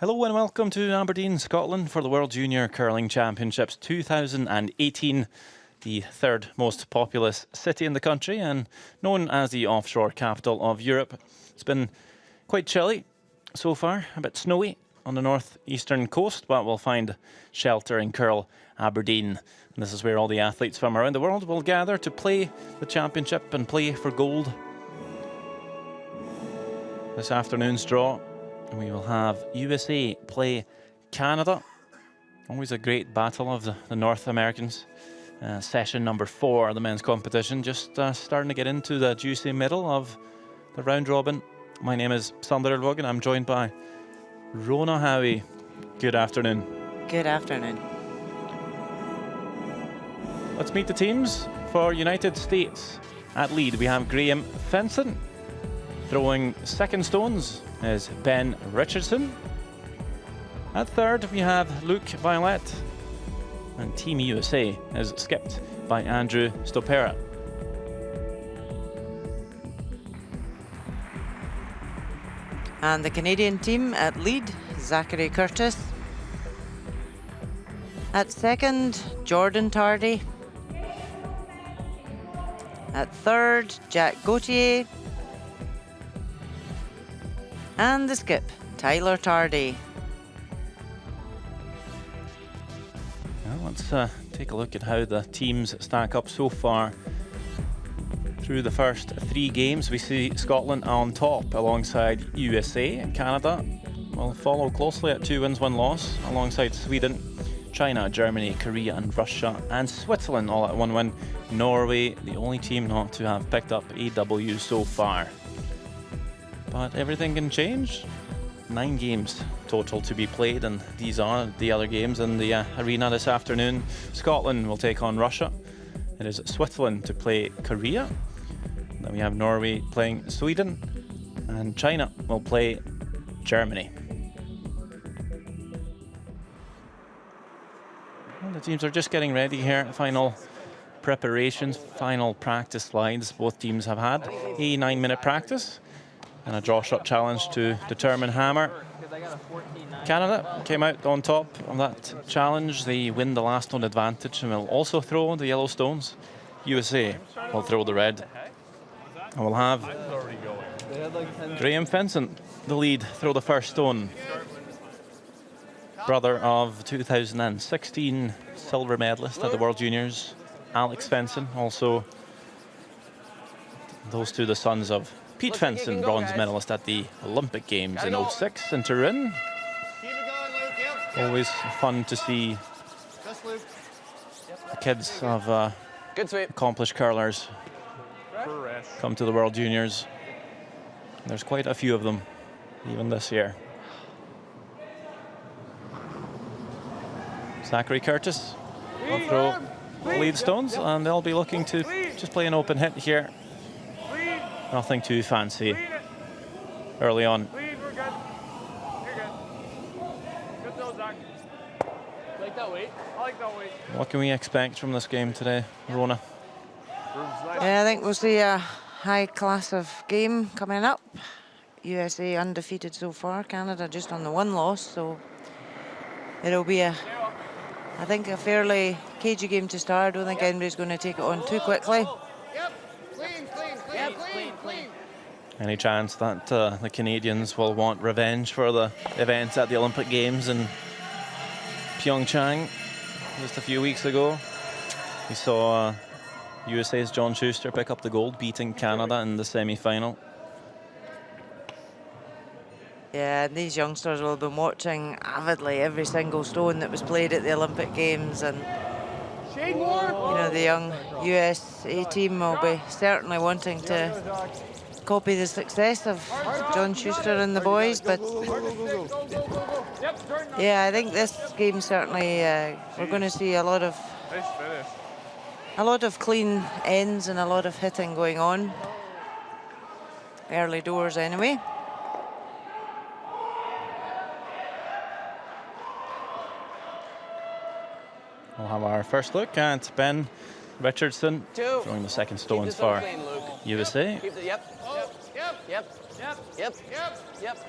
Hello and welcome to Aberdeen, Scotland for the World Junior Curling Championships 2018. The third most populous city in the country and known as the offshore capital of Europe. It's been quite chilly so far, a bit snowy on the northeastern coast, but we'll find shelter in Curl, Aberdeen. And this is where all the athletes from around the world will gather to play the championship and play for gold. This afternoon's draw, we will have USA play Canada. Always a great battle of the North Americans. Session number 4 of the men's competition. Just starting to get into the juicy middle of the round robin. My name is Sander Elvog and I'm joined by Rona Howie. Good afternoon. Good afternoon. Let's meet the teams. For United States, at lead we have Graham Fenson. Throwing second stones is Ben Richardson. At third we have Luke Violette. And Team USA is skipped by Andrew Stopera. And the Canadian team at lead, Zachary Curtis. At second, Jordan Tardy. At third, Jack Gauthier. And the skip, Tyler Tardy. Let's take a look at how the teams stack up so far. Through the first 3 games, we see Scotland on top alongside USA. Canada will follow closely at 2 wins, 1 loss, alongside Sweden, China, Germany, Korea and Russia, and Switzerland all at 1 win. Norway, the only team not to have picked up a W so far. But everything can change. 9 games total to be played, and these are the other games in the arena this afternoon. Scotland will take on Russia. It is Switzerland to play Korea. Then we have Norway playing Sweden, and China will play Germany. Well, the teams are just getting ready here. Final preparations, final practice slides. Both teams have had a 9-minute practice and a draw shot challenge to determine hammer. Canada came out on top of that challenge. They win the last on advantage and will also throw the yellow stones. USA will throw the red. And we'll have Graham Fenson, the lead, throw the first stone. Brother of 2016 silver medalist at the World Juniors, Alex Fenson. Also, those two the sons of Pete Fenson, bronze medalist at the Olympic Games in 06 in Turin. Always fun to see the kids of accomplished curlers come to the World Juniors. There's quite a few of them, even this year. Zachary Curtis will throw lead stones, and they'll be looking to just play an open hit here. Nothing too fancy early on. Lead, we're good. You're good. Good throw, Zach. Like that weight? I like that weight. What can we expect from this game today, Rona? Yeah, I think we'll see a high class of game coming up. USA undefeated so far, Canada just on the 1 loss, so it'll be I think a fairly cagey game to start. I don't think anybody's going to take it on too quickly. Any chance that the Canadians will want revenge for the events at the Olympic Games in Pyeongchang just a few weeks ago? We saw USA's John Schuster pick up the gold, beating Canada in the semi-final. Yeah, and these youngsters will have been watching avidly every single stone that was played at the Olympic Games, and you know, the young USA team will be certainly wanting to copy the success of John Schuster and the boys. But yeah, I think this game certainly we're going to see a lot of clean ends and a lot of hitting going on early doors anyway. We'll have our first look at Ben Richardson throwing the second stones for USA. Yep.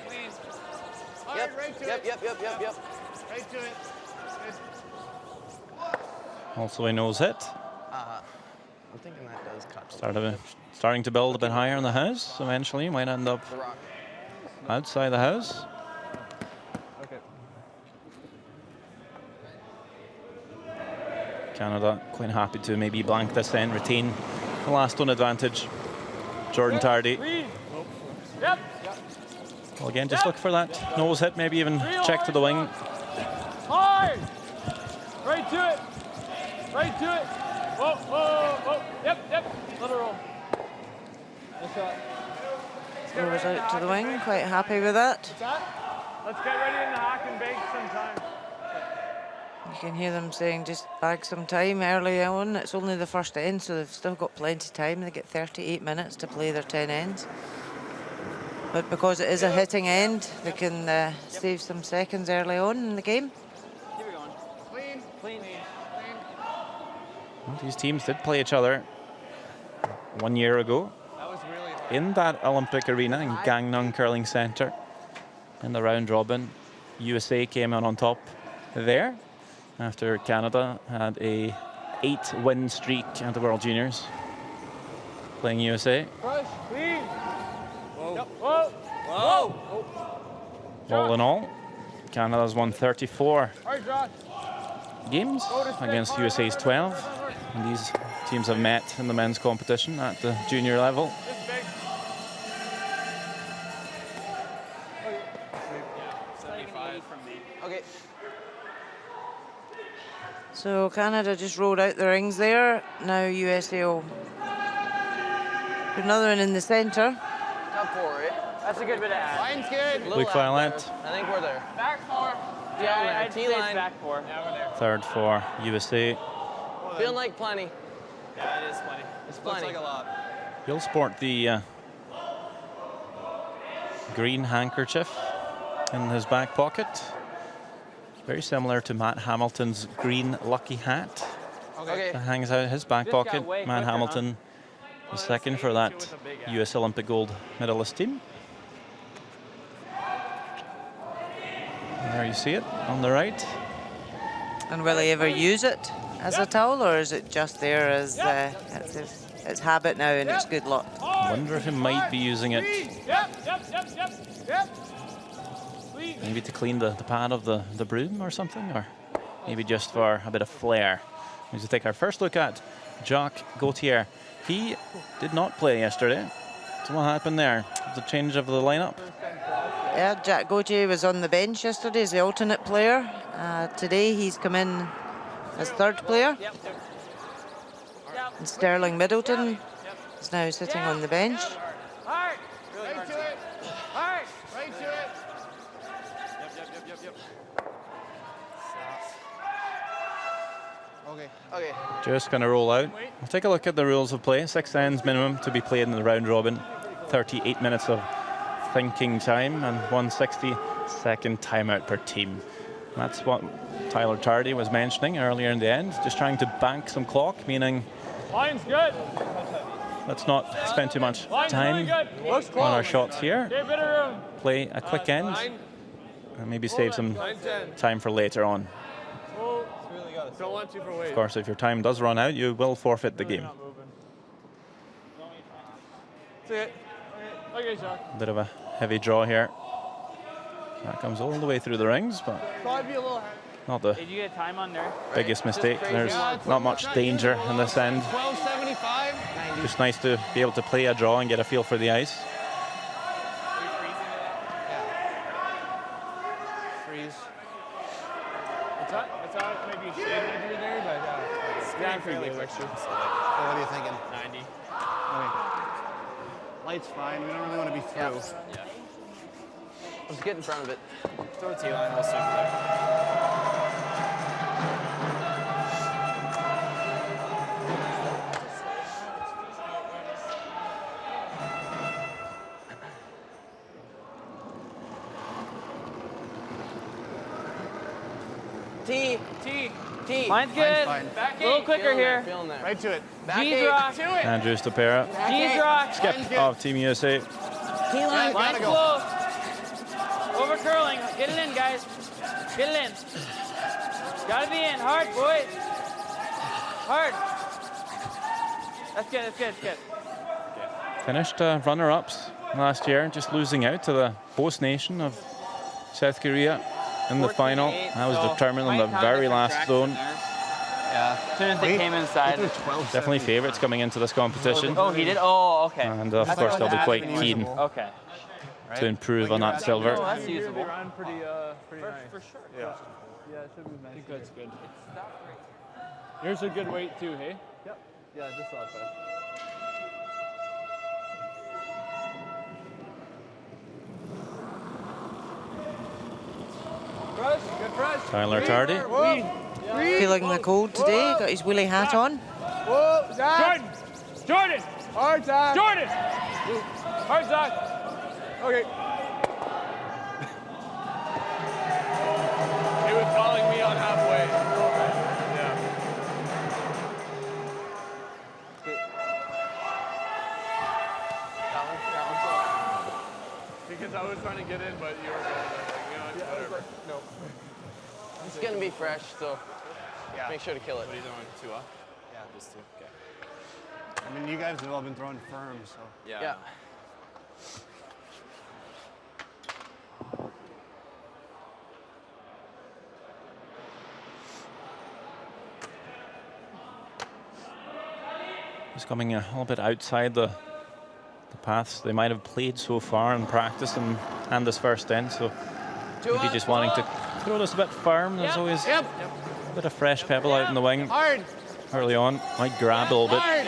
Please. Yep, right to it. Yep. Right to it. Good. Also a nose hit. I'm thinking that does cut. Starting to build a bit higher in the house. Eventually might end up The rock. outside the house. Okay. Canada quite happy to maybe blank this end, retain the last one advantage. Jordan Tardy. Yep. Well, again, just look for that nose hit, maybe even check to the wing. Hard. Right to it. Right to it. Whoa. Yep. Let it roll. Nice shot. Throws out to the wing, quite happy with that. What's that? Let's get ready in the hack and bake sometime. You can hear them saying just bag some time early on. It's only the first end, so they've still got plenty of time. They get 38 minutes to play their 10 ends. But because it is a hitting end, they can save some seconds early on in the game. Keep it going. Clean. Well, these teams did play each other 1 year ago That was really hard. in that Olympic arena in Gangneung Curling Centre in the round robin. USA came out on top there after Canada had a 8-win streak at the World Juniors playing USA. Push. Clean. Whoa. All in all, Canada's won 34 Hard, Josh. games against USA's 12. And these teams have met in the men's competition at the junior level. This is big. 75 from me. Okay. So Canada just rolled out the rings there. Now USA will put another one in the centre. Top 4, right? That's a good bit of ad. Line's good. Luke Violet, I think we're there. Back 4. Yeah, I'd say T-line. it's back 4. Yeah, we're there. third for USA. Feeling like plenty. Yeah, it is plenty. It's plenty. Looks like a lot. He'll sport the green handkerchief in his back pocket. Very similar to Matt Hamilton's green lucky hat Okay. that hangs out his back This got pocket. way Matt quicker, Hamilton was second for that US Olympic gold medalist team. There you see it on the right. And will he ever use it as a towel, or is it just there as it's habit now and it's good luck? Wonder if he might be using it Yep. Clean. maybe to clean the pad of the broom or something, or maybe just for a bit of flair. We need to take our first look at Jacques Gauthier. He did not play yesterday. So what happened there? The change of the lineup? Yeah, Jack Gauthier was on the bench yesterday as the alternate player. Today he's come in as third player. Yep. And Sterling Middleton is now sitting on the bench. Hard. Right to it. Hard. Right to it. Yep. Okay. Just going to roll out. We'll take a look at the rules of play. 6 ends minimum to be played in the round robin. 38 minutes of thinking time and 160-second timeout per team. That's what Tyler Tardy was mentioning earlier in the end. Just trying to bank some clock, meaning Line's good. let's not spend too much Line's time really good. Looks on our shots here. Okay, bit of room. Play a quick end and maybe save some time for later on. Don't want to for weight. Of course, if your time does run out, you will forfeit the game. See it. Okay, Sean. Bit of a heavy draw here. That comes all the way through the rings, but Probably be a little hard. not the Did you get time on there? biggest mistake. There's not much danger in this end. 1275. Just nice to be able to play a draw and get a feel for the ice. Freeze. It's out. Maybe a shade maybe there, but yeah, fairly quick. What are you thinking? 90. Okay. Light's fine. We don't really want to be through. Yeah. Let's get in front of it. Throw a T-line, we'll stick there. T. Mine's good. fine. Back a little quicker Feeling here. There, feeling there. Right to it. Back G's eight. rock. Andrew Stopera, G's rock. skip of Team USA. T-line. Line's close. Over curling. Get it in, guys. Get it in. Gotta be in. Hard, boys. Hard. That's good, that's good, that's good. Finished runner-ups last year, just losing out to the host nation of South Korea in the final. That was determined on the very last zone. Yeah. As soon as they came inside. Definitely favourites coming into this competition. Oh, he did? Oh, okay. And of course, they'll be quite keen Okay. to improve on that silver. Oh, that's usable. They ran pretty nice. For sure. Yeah. Yeah, it should be nice. I think that's good. Here's a good weight too, hey? Yep. Yeah, just saw that. Fresh, good fresh. Tyler Tardy. Feeling the cold today, got his woolly hat on. Whoa, Zach. Jordan! Hard, Zach. Jordan! Hard, Zach. Okay. He was calling me on halfway. Yeah. Because I was trying to get in, but you were going like, whatever. No. It's gonna be fresh, so make sure to kill it. What are you doing? 2 off? Yeah, just 2. Okay. I mean, you guys have all been throwing firm, so. Yeah. He's coming a little bit outside the paths they might have played so far in practice and this first end, so maybe just wanting to throw this a bit firm. There's always a bit of fresh pebble out in the wing early on. Might grab a little bit. Hard!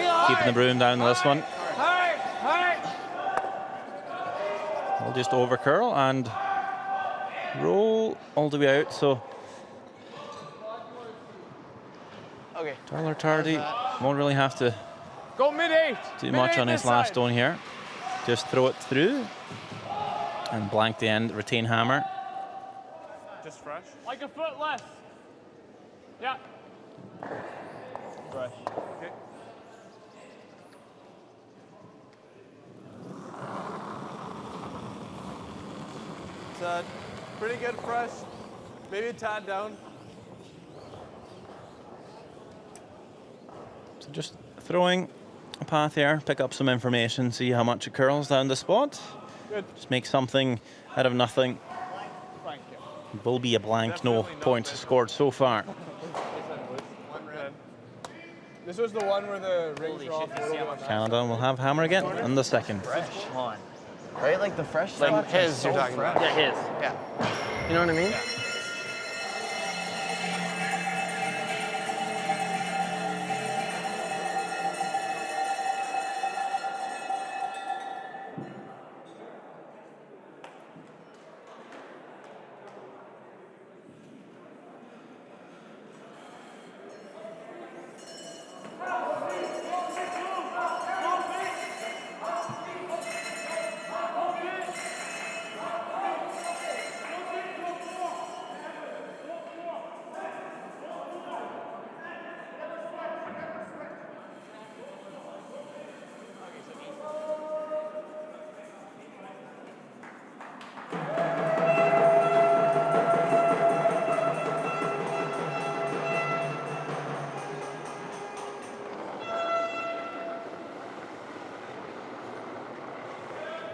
Real hard! Keeping the broom down to this one. Hard! We'll just over curl and roll all the way out. So Okay. Tyler Tardy won't really have to Go mid-8. do much on his last stone here. Just throw it through and blank the end, retain hammer. Just fresh. Like a foot less. Yeah. Fresh. Okay. It's pretty good fresh. Maybe a tad down. So just throwing a path here, pick up some information, see how much it curls down the spot. Good. Just make something out of nothing. Thank you. Will be a blank, no points scored so far. This was the one where the rings were off. Canada will have hammer again in the second. One. Right? Like the fresh Like stuff? his, you're talking about. Yeah, his. Yeah. You know what I mean?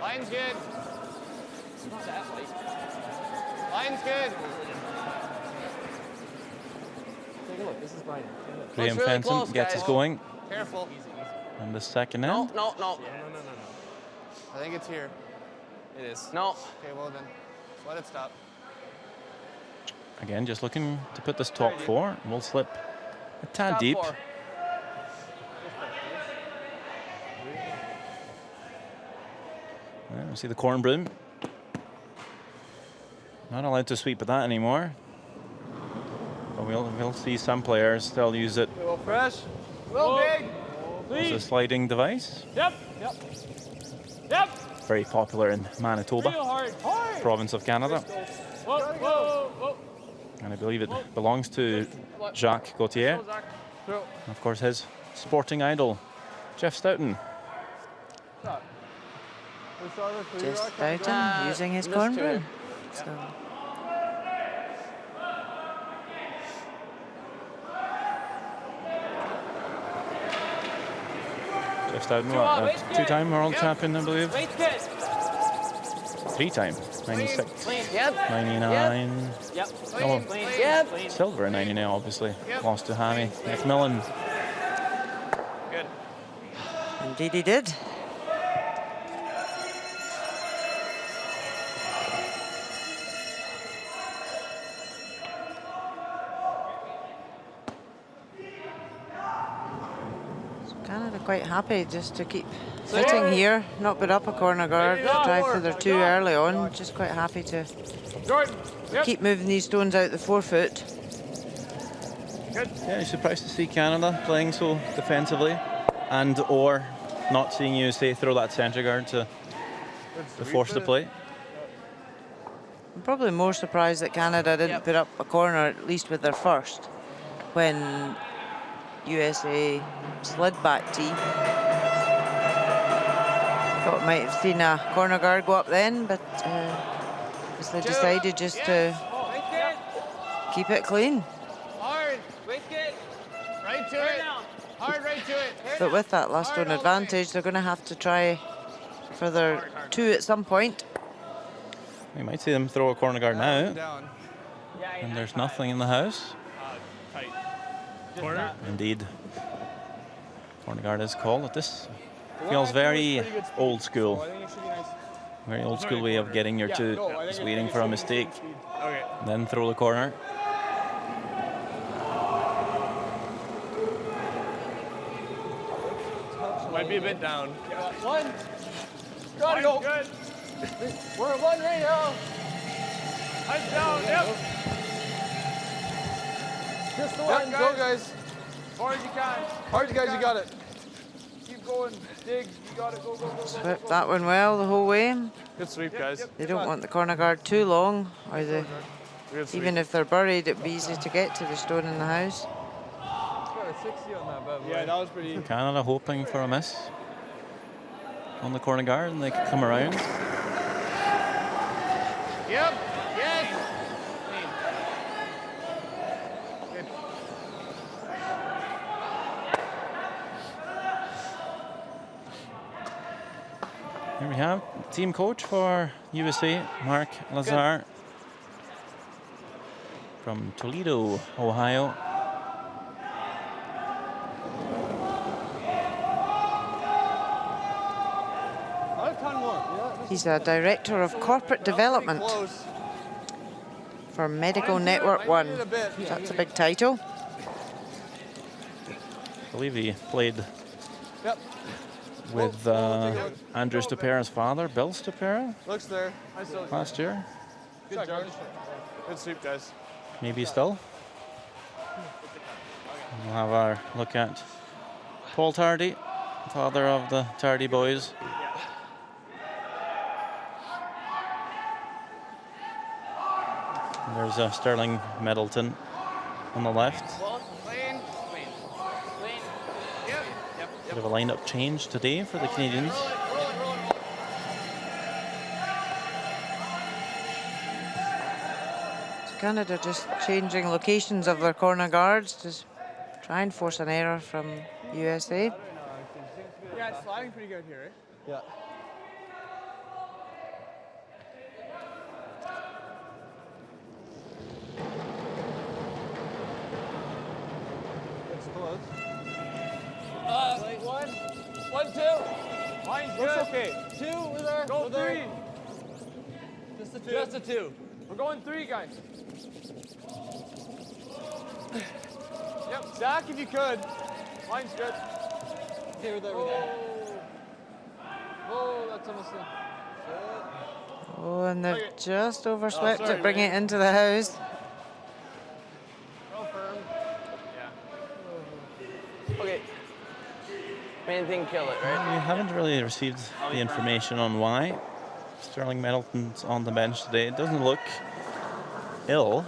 Line's good. Line's good. Take a look. This is mine. Graham really Fenton close, gets us guys. going Careful. in the second No, end. no, no. I think it's here. It is. No. Okay, well then, just let it stop. Again, just looking to put this top four. We'll slip a tad Top deep. four. See the corn broom. Not allowed to sweep with that anymore. But we'll see some players still use it A little fresh. A little big. as a sliding device. Yep. Very popular in Real Manitoba, hard. province of Canada. Whoa. And I believe it belongs to Jacques Gauthier. Throw. And of course, his sporting idol, Jeff Stoughton. Just Bowden using his Just corn two. broom. So Jeff Stoughton, what, a two-time world champion, I believe. Wait, good. Three-time, 96, Clean. Yep. 99. Yep. Oh, Clean. Yep. Clean. silver in 99, obviously. Lost to Hammy. McMillan. Good. indeed he did. So Canada quite happy just to keep sitting here, not put up a corner guard, try for their two early on. Just quite happy to Jordan. Yep. keep moving these stones out the 4 foot. Good. Yeah, you're surprised to see Canada playing so defensively and or not seeing USA throw that centre guard to force the play. I'm probably more surprised that Canada didn't put up a corner, at least with their first, when USA slid back tee. Thought we might have seen a corner guard go up then, but they decided just to keep it clean. Hard. Wicket. Right to it. Hard right to it. But with that last stone advantage, they're going to have to try for their two at some point. We might see them throw a corner guard now, Down. and there's nothing in the house. Tight. Corner. Indeed. Corner guard is called. This feels very old school. I think it should be nice. Very old school way of getting your two. Just waiting for a mistake, Okay. then throw the corner. Might be a bit down. One. Gotta go. Good. We're at one right now. Head down. Yep. Just the Yep, one. go guys. Hard you can. Hard you guys, you got it. Keep going. Dig. You got it. Go, go, go, go. Swept that one well the whole way. Good sweep, guys. They don't want the corner guard too long, or they, Good sweep. even if they're buried, it'd be easy to get to the stone in the house. Got a 60 on that bad boy. Yeah, that was pretty. Canada hoping for a miss on the corner guard, and they can come around. Yep. Yes. Here we have team coach for USA, Mark Lazar from Toledo, Ohio. A ton more. Yeah, He's a director of corporate development close. for Medical Network One. A bit. That's a big title. I believe he played Yep. with Andrew Stupera's father, Bill Stupera, Looks there. Nice little- last year. Good job. Good sweep, guys. Maybe still. We'll have our look at Paul Tardy, father of the Tardy boys. And there's Sterling Middleton on the left. Clean. Clean. Clean. Yep. Yep. Bit of a lineup change today for the Canadians. So Canada just changing locations of their corner guards to try and force an error from USA. Yeah, it's sliding pretty good here, eh? Yeah. It's close. One, two. Mine's good. Looks okay. Two, we're there. Go we're there. three. Just the two. Just the two. We're going three, guys. Yep. Zach, if you could. Mine's good. Okay, we're there, we're there. Oh, that's almost in. Oh, and they've Okay. just overswept sorry, it, bringing man. it into the house. Real firm. Okay. Main thing, kill it, right? We haven't really received the information on why Sterling Middleton's on the bench today. It doesn't look ill.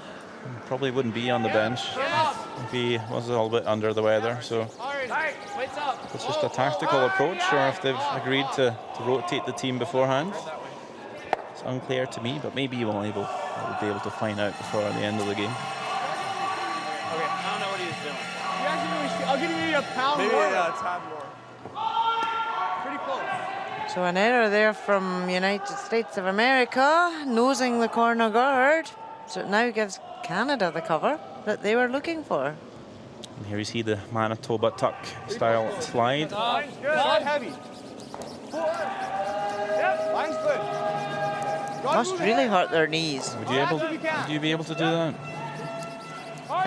Probably wouldn't be on the bench if he was a little bit under the weather. So Hard. it's just a tactical approach, or if they've agreed to rotate the team beforehand. It's unclear to me, but maybe we'll be able to find out before the end of the game. Okay, I don't know what he's doing. You actually, I'll give you a pound Maybe more. a tad more. Pretty close. So an error there from United States of America, nosing the corner guard. So it now gives Canada the cover that they were looking for. And here you see the Manitoba tuck style slide. Line's good. Not heavy. Yep. Line's good. Must really hurt their knees. Would you be able to do that?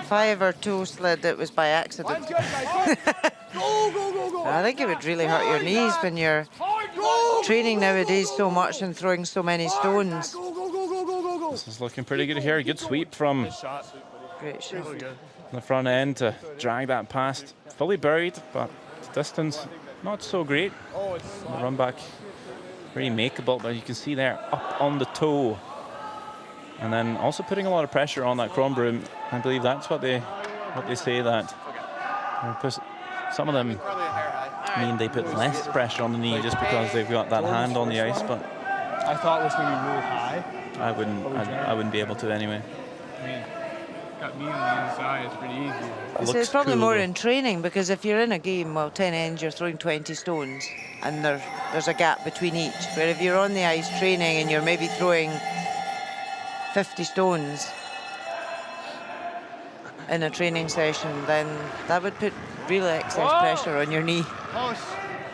If I ever toe slid, it was by accident. Line's good, guys. Go, go, go, go. I think it would really hurt your knees when you're training nowadays so much and throwing so many stones. Go, go, go, go, go, go, go. This is looking pretty good here. Good sweep from Great shot. the front end to drag that past. Fully buried, but distance not so great. The run back pretty makeable, but you can see there up on the toe. And then also putting a lot of pressure on that chrome broom. I believe that's what they say, that some of them mean they put less pressure on the knee just because they've got that hand on the ice, but I thought it was going to be really high. I wouldn't be able to anyway. I mean, got me on the inside. It's pretty easy. It So looks it's probably cool, more though. in training, because if you're in a game, well, 10 ends, you're throwing 20 stones, and there's a gap between each. Where if you're on the ice training and you're maybe throwing 50 stones in a training session, then that would put real excess pressure on your knee. Close.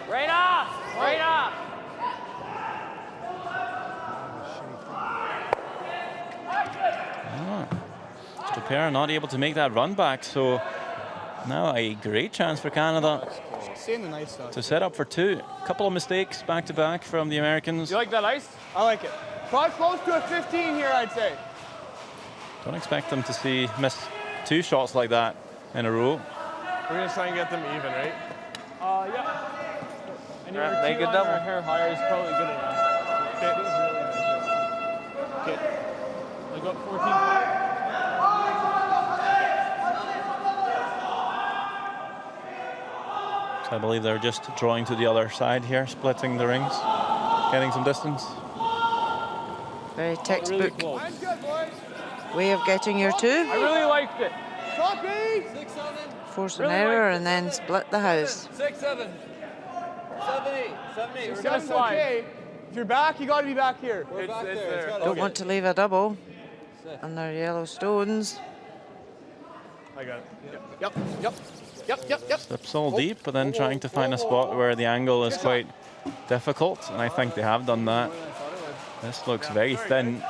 Right off. Right off. Stupera not able to make that run back, so now a great chance for Canada Seeing the nice stuff. to set up for two. A couple of mistakes back to back from the Americans. You like that ice? I like it. Probably close to a 15 here, I'd say. Don't expect them to miss two shots like that in a row. We're going to try and get them even, right? Yeah. Anywhere Make two a on double. or hair higher is probably good enough. Okay. Okay. I got 14. So I believe they're just drawing to the other side here, splitting the rings, getting some distance. Very Really textbook close. way of getting your two. I really liked it. Force an error and then split the house. 6, 7. 7, 8. 7, 8. We're gonna Seven's okay. If you're back, you got to be back here. We're back there. Don't want to leave a double. And their yellow stones. I got it. Slips all deep, but then trying to find a spot where the angle is quite difficult, and I think they have done that. This looks very thin.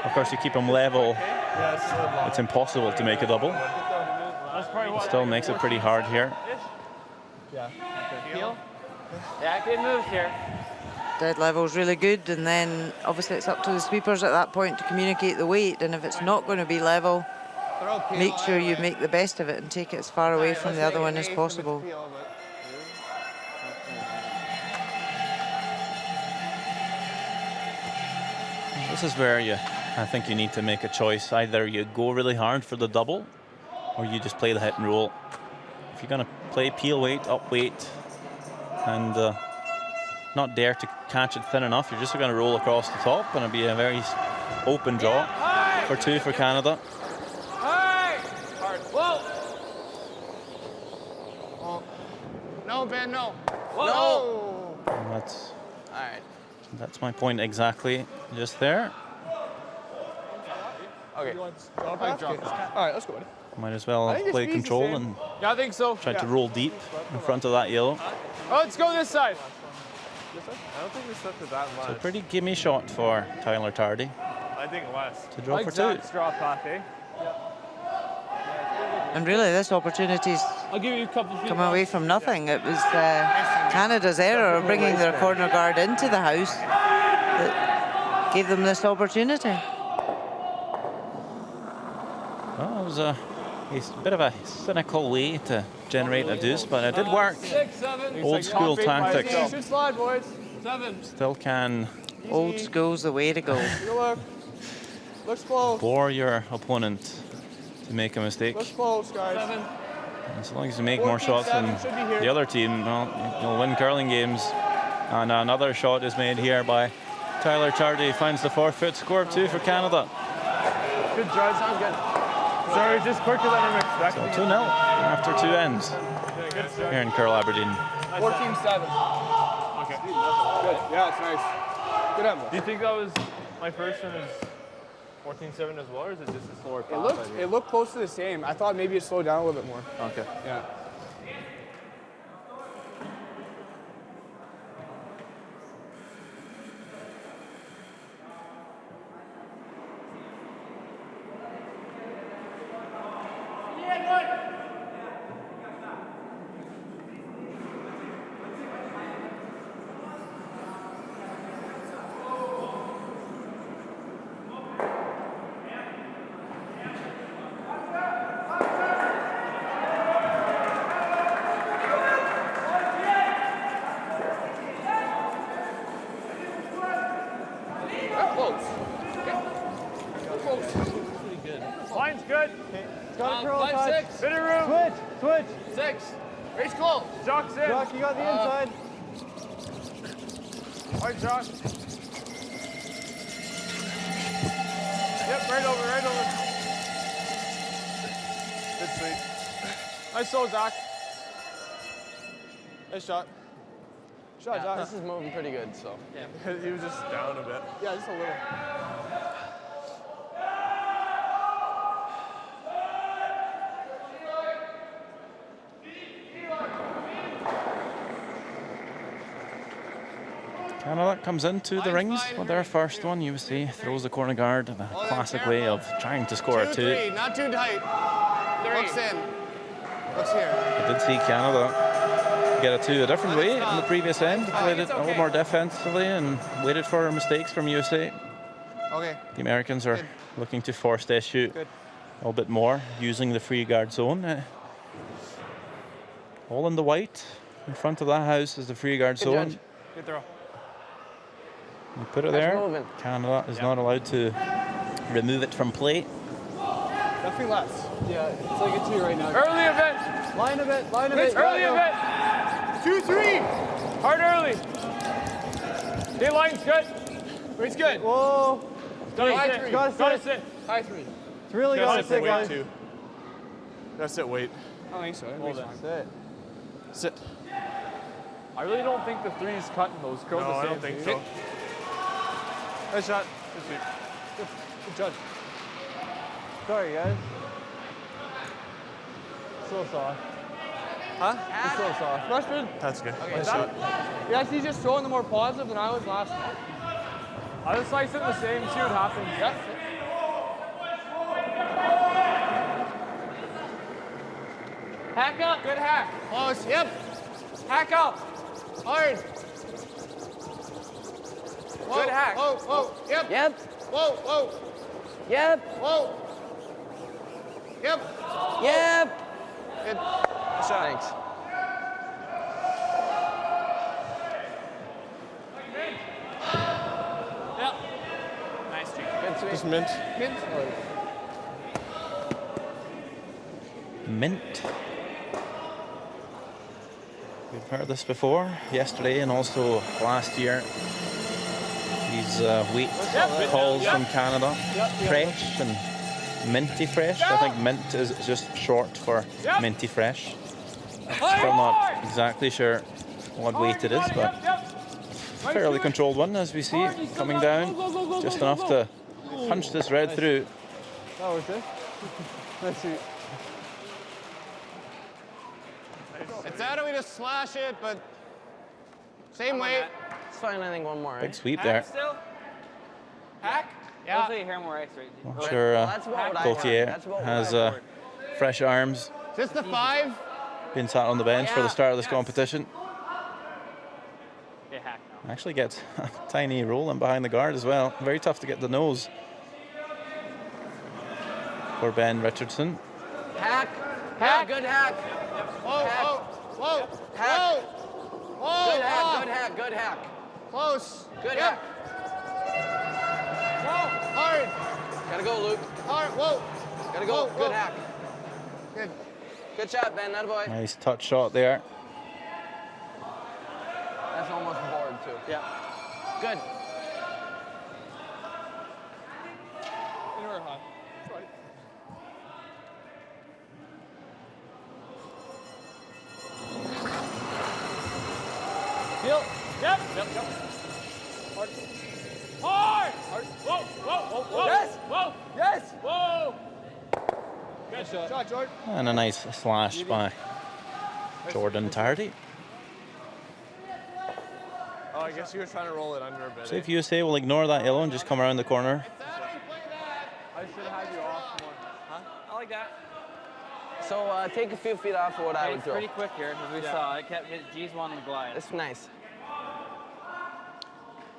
Of course, you keep them level, it's impossible to make a double. It still makes it pretty hard here. Yeah, good move here. Dead level's really good, and then obviously it's up to the sweepers at that point to communicate the weight, and if it's not going to be level, make sure you make the best of it and take it as far away from the other one as possible. This is where I think you need to make a choice. Either you go really hard for the double, or you just play the hit and roll. If you're going to play peel weight, up weight, and not dare to catch it thin enough, you're just going to roll across the top, and it'll be a very open draw for two for Canada. No, Ben, no. Whoa. And that's All right. That's my point exactly, just there. Okay. All right, let's go. Might as well think it's play easy, control Sam. and Yeah, I think so. try to roll deep in front of that yellow. Oh, let's go this side. I don't think we stepped it that much. So pretty gimme shot for Tyler Tardy I think less. to draw for two. Zach's draw path, eh? And really, this opportunity's I'll give you a couple feet. come away from nothing. It was Canada's error of bringing their corner guard into the house that gave them this opportunity. Well, it was a bit of a cynical way to generate a deuce, but it did work. 6, 7. Old school tactics. Should slide, boys. 7. Still can Old school's the way to go. Take a look. Looks close. bore your opponent to make a mistake. Looks close, guys. 7. As long as you make more shots than should be here. the other team, well, you'll win curling games. And another shot is made here by Tyler Chardy. Finds the forfeit. Score of 2 for Canada. Good judge. Sounds good. Sorry, just quicker than I'm expecting. So 2-0 after 2 ends here in Curl Aberdeen. 14-7. Okay. Good. Yeah, it's nice. Good effort. Do you think that was my first one is 14-7 as well, or is it just a slower pass? It looked close to the same. I thought maybe it slowed down a little bit more. Okay. Yeah. Line's good. Got a curl Five, touch. six. Bit of room. Switch. 6. Race close. Jock's in. Jock, you got the inside. All right, Jock. Yep, right over. Good sweep. Nice throw, Zach. Nice shot. Shot, Yeah, Zach. this is moving pretty good, so. He was just down a bit. Yeah, just a little. Canada comes into the rings with their first one. USA throws the corner guard in a classic way of trying to score a 2. 2-3, not too tight. 3. Looks in. Looks here. I did see Canada get a 2 a different way in the previous end. Played it a little more defensively and waited for mistakes from USA. Okay. The Americans are looking to force the issue a little bit more, using the free guard zone. All in the white. In front of that house is the free guard zone. Good throw. You put it there. moving. Canada is not allowed to remove it from play. Definitely less. Yeah, it's like a 2 right now. Early event. Line a bit. Early event. 2-3. Hard early. Okay, line's good. Rate's good. Whoa. Gotta High sit. three. Gotta sit. High 3. It's really Gotta got to sit sit, weight, guys. Too. That's it, wait. I don't think so. Hold it. Sit. Sit. I really don't think the 3's cutting those curls. No, I don't think so. Nice shot. Good judge. Sorry, guys. So soft. Huh? It's so soft. Freshman. That's good. Okay, Nice shot. Yeah, he's just throwing the more positive than I was last time. I just slice it the same, see what happens. Yep. Hack up. Good hack. Close. Yep. Hack up. Hard. Good hack. Whoa. Yep. Yep. Whoa. Yep. Whoa. Yep. Yep. Good. Thanks. Yep. Nice, Chief. Good sweep. Just mint. Mint. We've heard this before, yesterday and also last year. These weight calls from Canada, fresh and minty fresh. I think mint is just short for minty fresh. Still not exactly sure what weight it is, but fairly controlled one as we see coming down. Just enough to punch this red through. That was it. Let's see. It's out of we just slash it, but same weight. It's fine, I think one more, Big right? sweep there. Still? Hack? Yeah. Hopefully you hear more X right. Not sure That's about what I heard. Gaultier That's about what has I heard. fresh arms. Is this the 5? Been sat on the bench for the start of this competition. Okay, hack now. Actually gets a tiny roll in behind the guard as well. Very tough to get the nose for Ben Richardson. Hack. Hack. Good hack. Whoa. Hack. Whoa. Good hack. Good hack. Good hack. Close. Good Yep. hack. Whoa. Hard. Gotta go, Luke. Hard. Whoa. Gotta go. Whoa. Good hack. Good. Good shot, Ben. That boy. Nice touch shot there. That's almost board too. Yeah. Good. Anywhere high. Right. Feel. Yep. Yep. Yep. Hard. Hard. Hard. Whoa. Whoa. Whoa. Whoa. Yes. Whoa. Yes. Whoa. Good shot. Shot, Jordan. And a nice slash by Jordan Tardy. Oh, I guess you were trying to roll it under a bit. So if USA will ignore that yellow and just come around the corner. I should have had you off more. Huh? I like that. So take a few feet off of what I would It's throw. pretty quick here, as we saw. I kept G's wanting to glide. It's nice.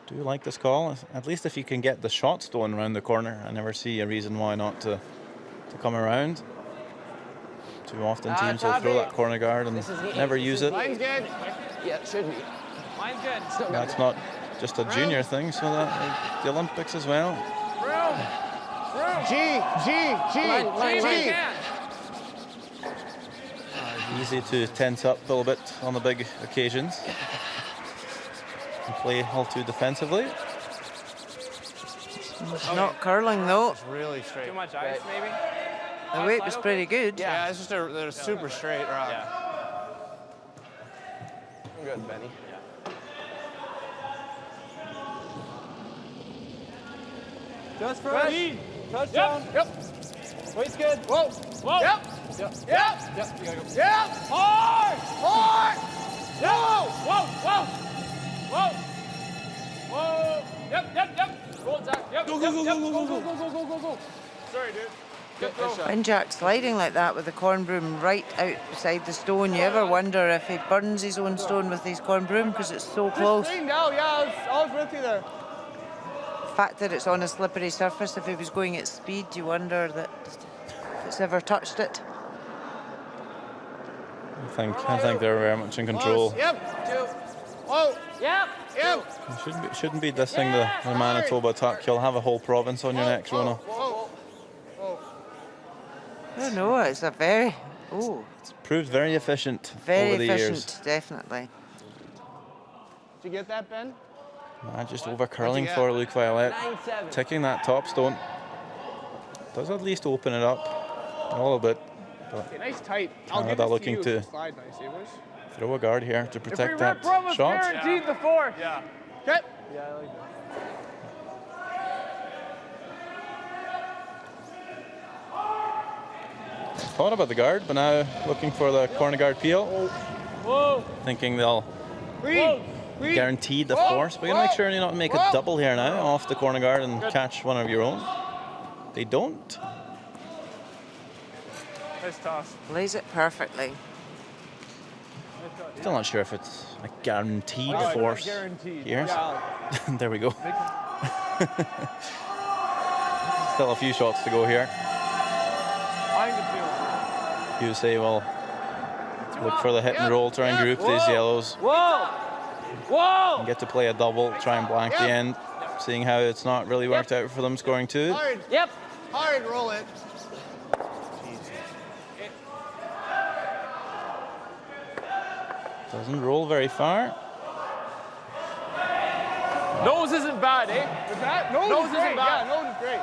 Do you like this call? At least if you can get the shot stolen around the corner, I never see a reason why not to come around. Too often teams will throw that corner guard and never use it. Mine's good. Yeah, it should be. Mine's good. Still got That's it. not just a junior thing, so that the Olympics as well. Room. Room. G. Mine. G. Easy to tense up a little bit on the big occasions and play all too defensively. It's not curling though. It's really straight. Too much ice, maybe? The weight was pretty good. Yeah, it's just they're super straight rock. Yeah. I'm good, Benny. Just fresh. Touchdown. Yep. Weight's good. Whoa. Whoa. Yep. Yep. Yep. Yep. You gotta go. Yep. Hard. Hard. Whoa. Whoa. Whoa. Whoa. Yep. Roll, Zach. Yep. Go. Go. Sorry, dude. Good throw. When Jack's sliding like that with the corn broom right out beside the stone, you ever wonder if he burns his own stone with his corn broom because it's so close. Clean down. Yeah, I was with you there. The fact that it's on a slippery surface, if he was going at speed, you wonder that if it's ever touched it. I think they're very much in control. Yep. 2. Whoa. Yep. Yep. You shouldn't be dissing the Manitoba tuck. You'll have a whole province on your neck, Rona. Whoa. I don't know, it's a very, It's proved very efficient very over the efficient, years. definitely. Did you get that, Ben? Just over curling get? for Luke Violet. 9-7. Ticking that top stone. Does at least open it up a little bit. Okay, nice tight. Canada looking to slide nice, boys. throw a guard here to If we protect rip that Roma, shot. guaranteed the fourth. Yeah. Okay. Yeah, I like that. Thought about the guard, but now looking for the corner guard peel. Whoa. Thinking they'll Green. guarantee the Whoa, force. But you gotta make sure you not make a whoa. double here now off the corner guard and catch one of your own. They don't. Nice toss. Plays it perfectly. Still not sure if it's a guaranteed Oh, force guaranteed. here. Yeah. There we go. Still a few shots to go here. I think the USA will look for the hit and roll, try and group these yellows, Whoa. Whoa. and get to play a double, try and blank the end, seeing how it's not really worked out for them scoring two. Hard. Yep. Hard. Roll it. Doesn't roll very far. Nose isn't bad, eh? Is that? Nose Nose is isn't great. bad. Yeah, nose is great.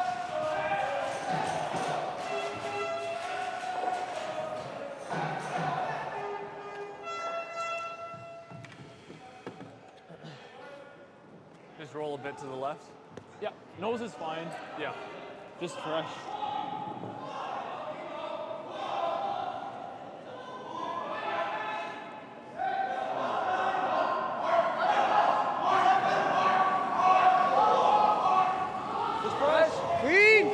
Just roll a bit to the left. Yeah. Nose is fine. Yeah. Just fresh. Just fresh. Green.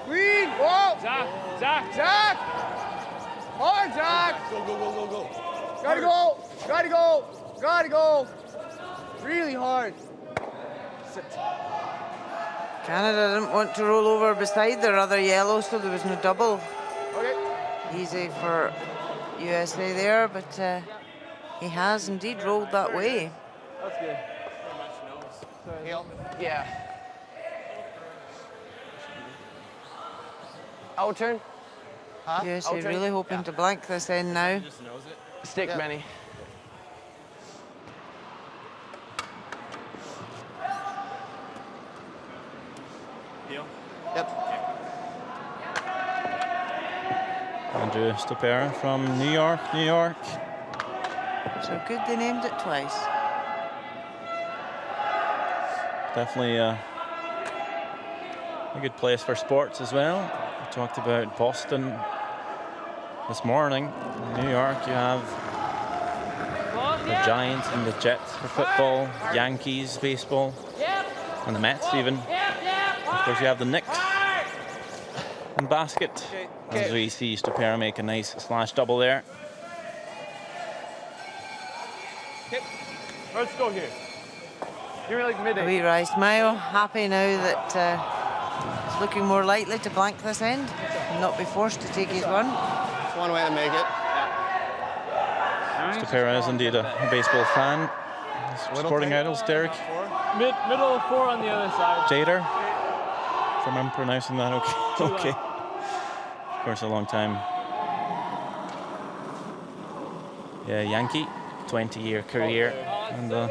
Green. Whoa. Zach. Zach. Hard, Zach. Go. Gotta go. Gotta go. Gotta go. Really hard. Sit. Canada didn't want to roll over beside their other yellow, so there was no double. Okay. Easy for USA there, but he has indeed rolled that way. That's good. Heel. Yeah. Out turn. USA really hoping to blank this end now. Just knows it. Stick, Benny. Deal. Yep. Andrew Stopera from New York, New York. So good they named it twice. Definitely a good place for sports as well. We talked about Boston this morning. In New York, you have the Giants and the Jets for football, Yankees baseball, and the Mets even. Of course, you have the Knicks and basket. As we see Stopera make a nice slash double there. Let's go here. Give me like A mid-8. wee wry smile, happy now that it's looking more likely to blank this end and not be forced to take his run. That's one way to make it. Stopera is indeed a baseball fan. Sporting idols, Derek Middle of 4 on the other side. Jader. If I'm pronouncing that okay. Okay. Of course, a long time. Yeah, Yankee, 20-year career in the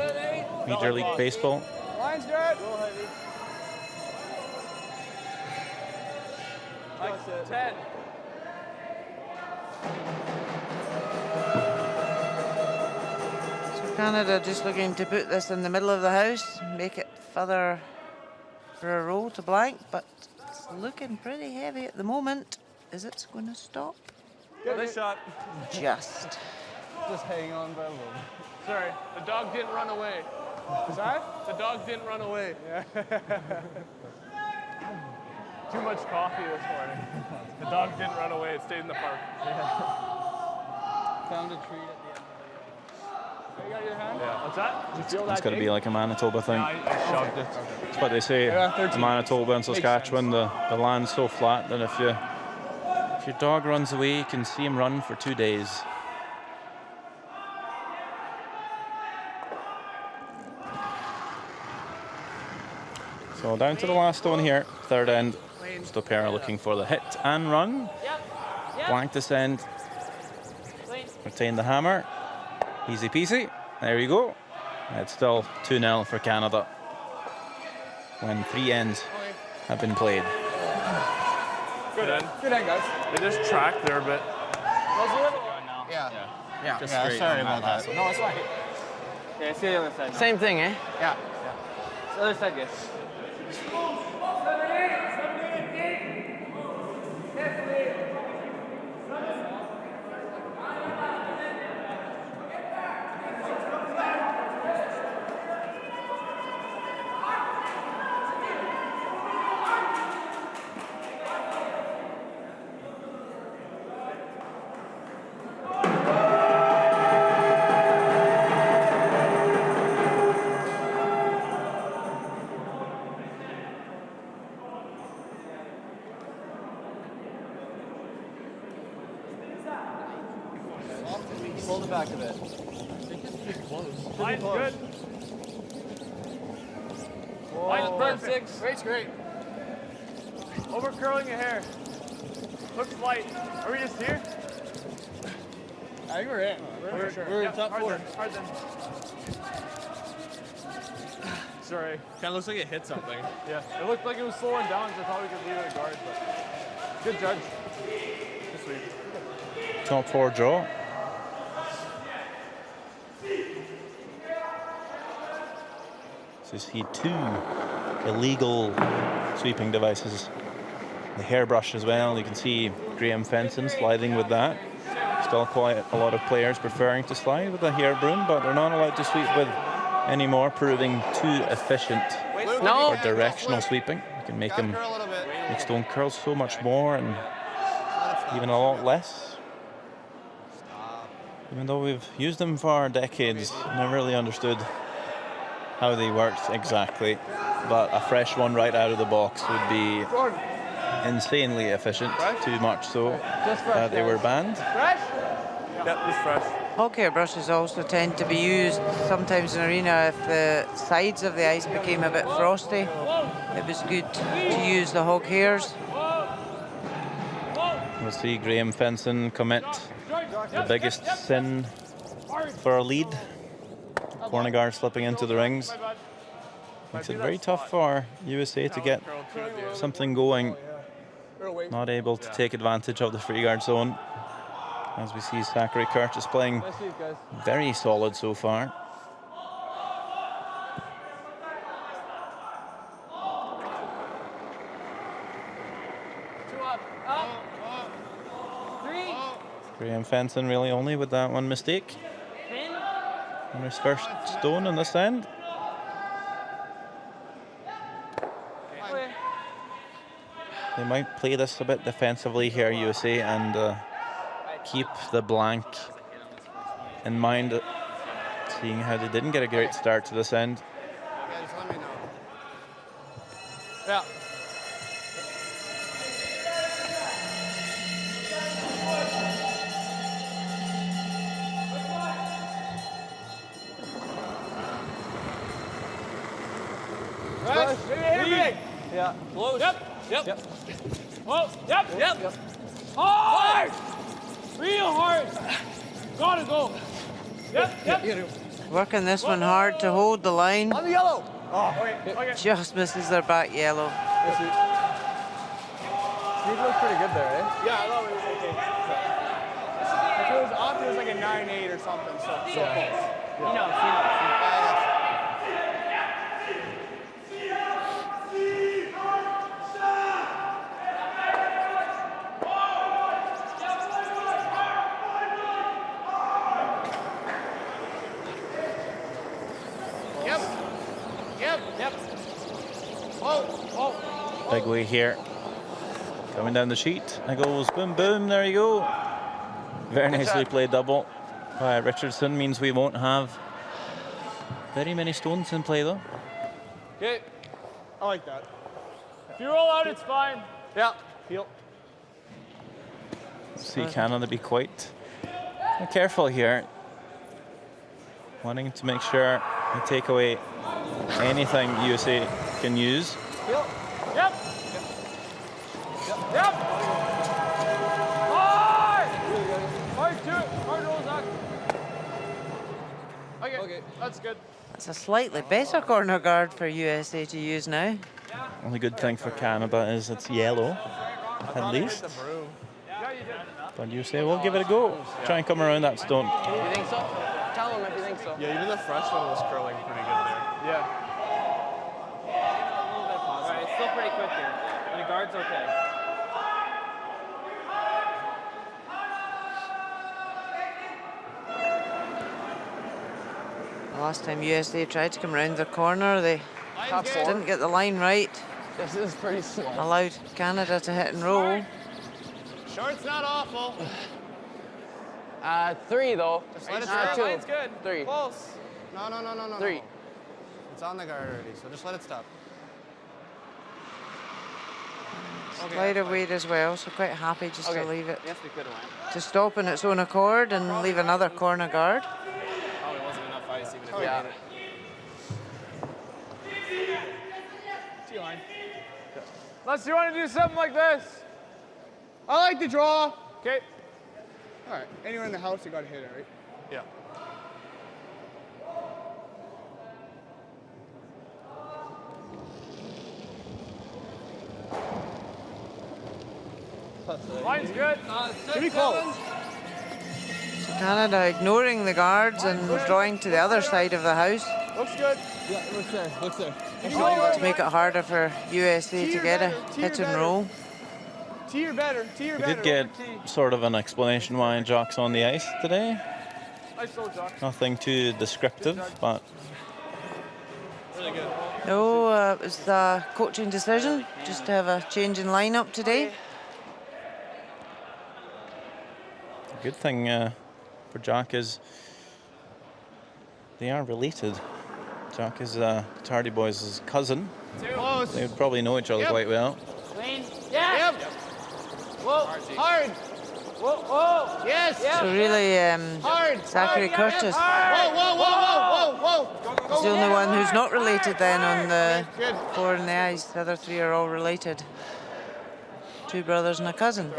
Major League Baseball. Line's good. Like 10. So Canada just looking to put this in the middle of the house, make it further for a roll to blank, but it's looking pretty heavy at the moment. Is it going to stop? Nice shot. Just. Just hang on by a little. Sorry, the dog didn't run away. Sorry? The dog didn't run away. Yeah. Too much coffee this morning. The dog didn't run away. It stayed in the park. Found a treat at the end of the You got your hand? Yeah. What's that? Did you feel that? It's got to be like a Manitoba thing. I shoved it. That's what they say. In Manitoba and Saskatchewan, the land's so flat that if your dog runs away, you can see him run for 2 days. So down to the last one here, third end. Stopera looking for the hit and run. Blank this end. Retain the hammer. Easy peasy. There you go. It's still 2-0 for Canada when 3 ends have been played. Good end. Good end, guys. They just tracked there a bit. Yeah. Yeah. Yeah, sorry about that. No, it's fine. Yeah, see the other side. Same thing, eh? Yeah. The other side, yes. Pull the back of it. Line's good. Line's perfect. Great's great. Over curling your hair. Looks light. Are we just here? I think we're in. We're in top 4. Hard then. Sorry. Kind of looks like it hit something. Yeah. It looked like it was slowing down, so I thought we could leave it a guard, but good judge. Good sweep. Top 4 draw. So you see 2 illegal sweeping devices. The hairbrush as well. You can see Graham Fenton sliding with that. Still quite a lot of players preferring to slide with a hair broom, but they're not allowed to sweep with anymore, proving too efficient No. for directional sweeping. You can make them Curl a little bit. make stone curls so much more and even a lot less. Even though we've used them for decades, never really understood how they worked exactly. But a fresh one right out of the box would be insanely efficient, too much so that they were banned. Fresh? Yep, just fresh. Hog hair brushes also tend to be used sometimes in arena if the sides of the ice became a bit frosty. It was good to use the hog hairs. We'll see Graham Fenson commit the biggest sin for a lead. Corner guard slipping into the rings. Makes it very tough for USA to get something going. Not able to take advantage of the free guard zone. As we see Zachary Curtis playing very solid so far. Graham Fenson really only with that one mistake. And his first stone on this end. They might play this a bit defensively here, USA, and keep the blank in mind, seeing how they didn't get a great start to this end. Yeah, just let me know. Yeah. Nice. Big. Yeah. Close. Yep. Whoa. Yep. Hard. Real hard. Gotta go. Yep. Working this one hard to hold the line. On the yellow. Okay. Just misses their back yellow. Speed looks pretty good there, eh? Yeah, I thought it was okay. If it was up, it was like a 9-8 or something, so close. You know, see. Yep. Whoa. Big way here. Coming down the sheet. It goes boom, boom. There you go. Very nicely played double by Richardson. Means we won't have very many stones in play though. Okay. I like that. If you roll out, it's fine. Yeah. Heel. See Canada be quite careful here. Wanting to make sure they take away anything USA can use. Yep. Hard to it. Hard roll, Zach. Okay. That's good. That's a slightly better corner guard for USA to use now. Only good thing for Canada is it's yellow, at least. Yeah, you did. But USA will give it a go. Try and come around that stone. You think so? Tell him if you think so. Yeah, even the freshman was curling pretty good there. Yeah. Alright, it's still pretty quick here. And the guard's okay. Last time USA tried to come around the corner, they didn't get the line right. This is pretty slow. Allowed Canada to hit and roll. Short's not awful. 3 though. Just let it Not stop. 2. Line's good. 3. Close. No. 3. It's on the guard already, so just let it stop. Lighter weight as well, so quite happy just to leave it. Yes, we could have went. To stop in its own accord and leave another corner guard. Probably wasn't enough ice even if we Yeah. made it. T-line. Unless you want to do something like this. I like to draw. Okay. All right. Anywhere in the house, you got to hit it, right? Yeah. Line's good. Should be close. So Canada ignoring the guards and drawing to the other side of the house Looks good. Yeah, looks there. to make it harder for USA to get a hit and roll. T or better. We did get sort of an explanation why Jock's on the ice today. Nice throw, Jock. Nothing too descriptive, but No, it was the coaching decision just to have a change in lineup today. the good thing for Jock is they are related. Jock is Tardy Boys' cousin. Close. They would probably know each other quite well. Clean. Yeah. Yep. Whoa. Hard. Whoa. Yes. So really, Hard. Zachary Curtis Whoa. is the only one who's not related then on the Good. 4 in the ice. The other 3 are all related. 2 brothers and a cousin.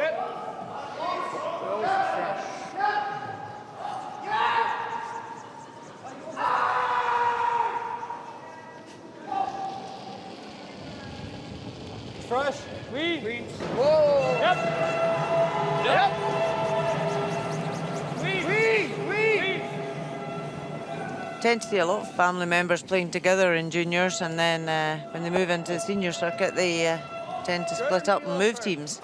Clean. Whoa. Yep. Yep. Clean. Clean. Tend to see a lot of family members playing together in juniors, and then when they move into the senior circuit, they tend to split up and move teams.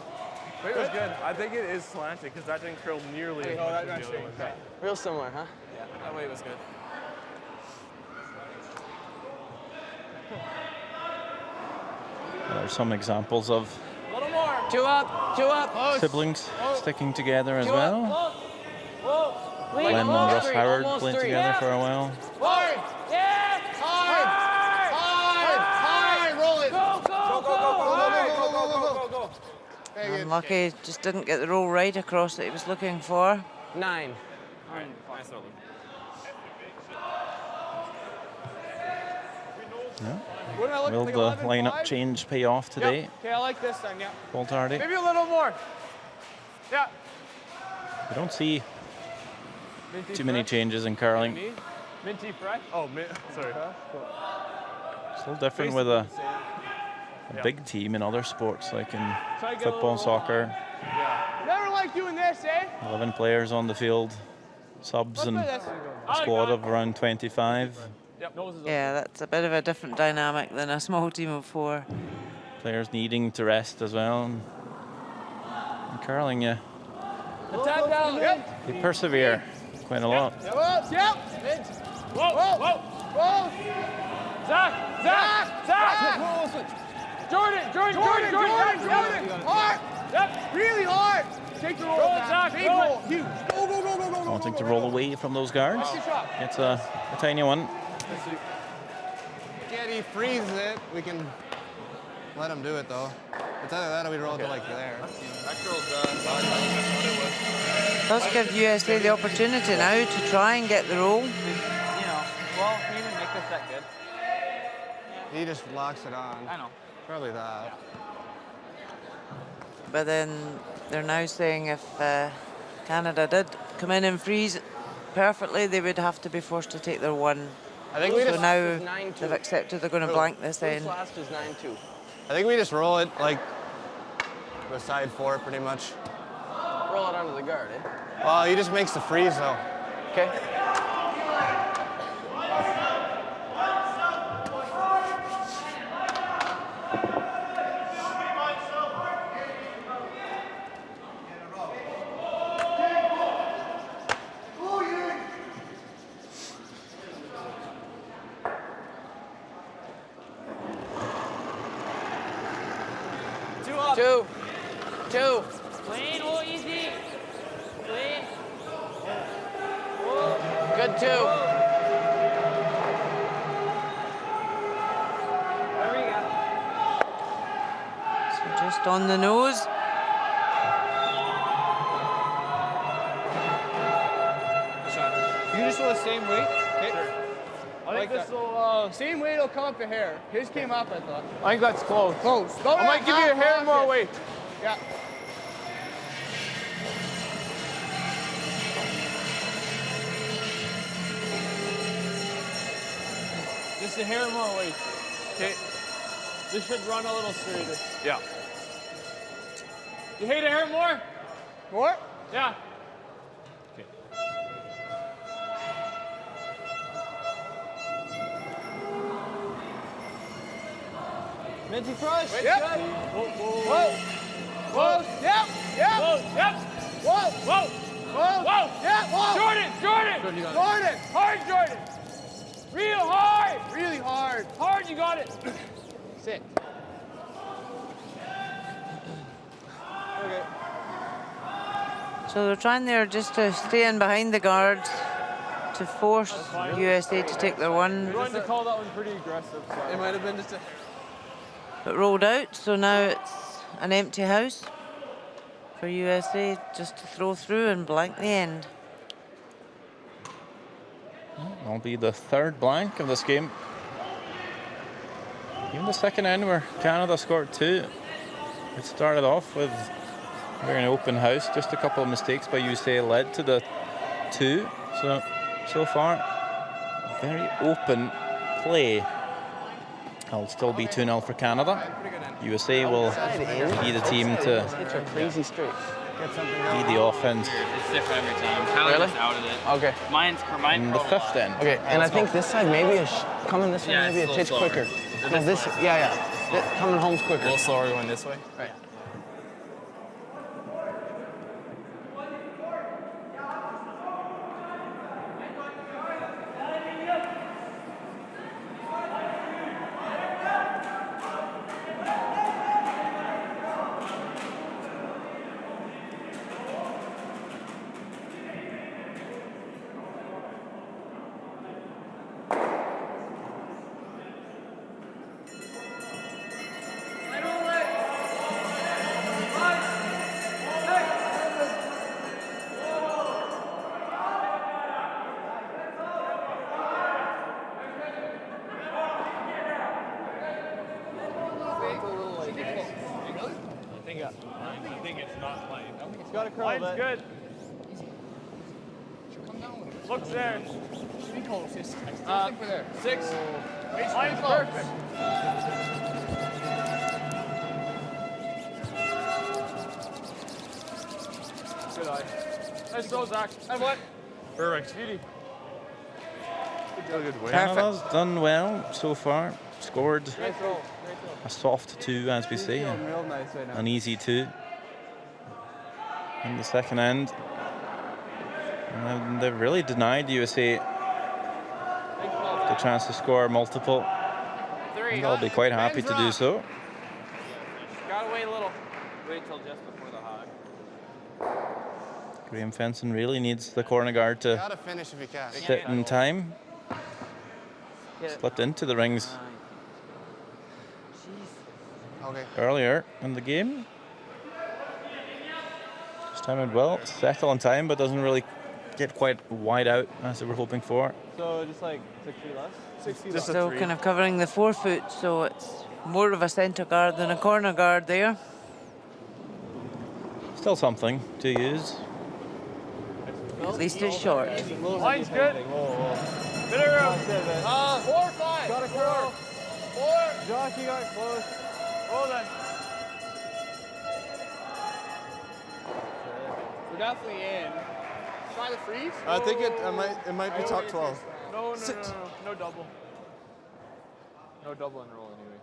It was good. I think it is slanted because that didn't curl nearly as much as the other one. Real similar, huh? Yeah, that way was good. There are some examples of A little more. Two up, two up. siblings sticking together as Two up. well. Whoa. Clean. Glenn and Almost Russ three, Howard almost playing three. together for a while. Hard. Yeah. Hard. Roll it. Go. Unlucky, just didn't get the roll right across that he was looking for. 9. All right, nice little. What do I look Will like? the 11, lineup 5? change pay off today? Yep. Okay, I like this then, yeah. Paul Tardy? Maybe a little more. Yeah. We don't see Minty too many fresh. changes in curling. Minty fresh. Oh, sorry. Still different with a big team in other sports, like in Try to get a football, little- soccer. Never like doing this, eh? 11 players on the field, subs and Look at a this. squad of around 25. Yep, nose is up. Yeah, that's a bit of a different dynamic than a small team of 4. Players needing to rest as well. And curling, yeah, Tap down. Yep. they persevere quite a lot. Yep. Whoa. Zach. Jordan. Hard. Yep. Really hard. Take the roll, Roll it, Zach. Big Roll roll. it. Huge. Go. Wanting to roll away from those guards. Good shot. It's a tiny one. Yeah, he freezes it. We can let him do it though. It's either that or we roll it to like there. That curl's done. I thought it was. Does give USA the opportunity now to try and get the roll. You know, well, can you even make this that good? He just locks it on. I know. Probably that. But then they're now saying if Canada did come in and freeze perfectly, they would have to be forced to take their 1. I think we So just now 9-2. they've accepted they're going to blank this Who's end. last is 9-2. I think we just roll it like the side 4 pretty much. Roll it onto the guard, eh? Well, he just makes the freeze though. Okay. Two. Clean, easy. Clean. Good 2. There we go. So just on the nose. You just roll the same weight. Okay. I think this will same weight will come up to hair. His came up, I thought. I think that's close. Close. I might give you a hair more weight. Yeah. Just a hair more weight. Okay. This should run a little straighter. Yeah. You hate a hair more? More? Yeah. Minty fresh. Yep. Whoa. Whoa. Yep. Yep. Whoa. Yep. Whoa. Whoa. Whoa. Yeah. Whoa. Jordan. Jordan. Hard, Jordan. Real hard. Really hard. Hard, you got it. Sit. Okay. So they're trying there just to stay in behind the guards to force USA to take their 1. We're going to call that one pretty aggressive. It might have been just a... But rolled out, so now it's an empty house for USA just to throw through and blank the end. That'll be the 3rd blank of this game. Even the second end where Canada scored 2. It started off with a very open house. Just a couple of mistakes by USA led to the 2. So far, very open play. It'll still be 2-0 for Canada. USA will be the team to Hits are crazy straight. lead the offense It's different every time. Tyler Really? just outed it. Okay. Mine's in the fifth end. Okay, and I think this side maybe is coming this way Yeah, maybe a it's a titch little quicker. slower. No, this, yeah. Coming home's quicker. A little slower going this way. Right. I think it's not mine. It's got a curl. Line's good. Looks there. Should be close. I still think we're there. 6. Line's perfect. Good eye. Nice throw, Zach. And what? Perfect. Beauty. Good win. Canada's done well so far. Scored Great throw. a soft 2, as we say, and Real nice right now. an easy 2 in the second end. And they've really denied USA the chance to score multiple. 3. And they'll be quite happy to do so. Gotta wait a little. Wait till just before the high. Graham Fenson really needs the corner guard to Gotta finish if you can. sit in time. Slipped into the rings Okay. earlier in the game. Just timed well, settle on time, but doesn't really get quite wide out as they were hoping for. So just like 60 less? 60 Just Still a 3. kind of covering the 4 foot, so it's more of a centre guard than a corner guard there. Still something to use. At least it's short. Line's good. Bit of room. 4 or 5. Got a curl. 4. Jock, you got it close. Roll then. We're definitely in. Try the freeze. I think it might be top 12. No. No double. No double and roll anyway.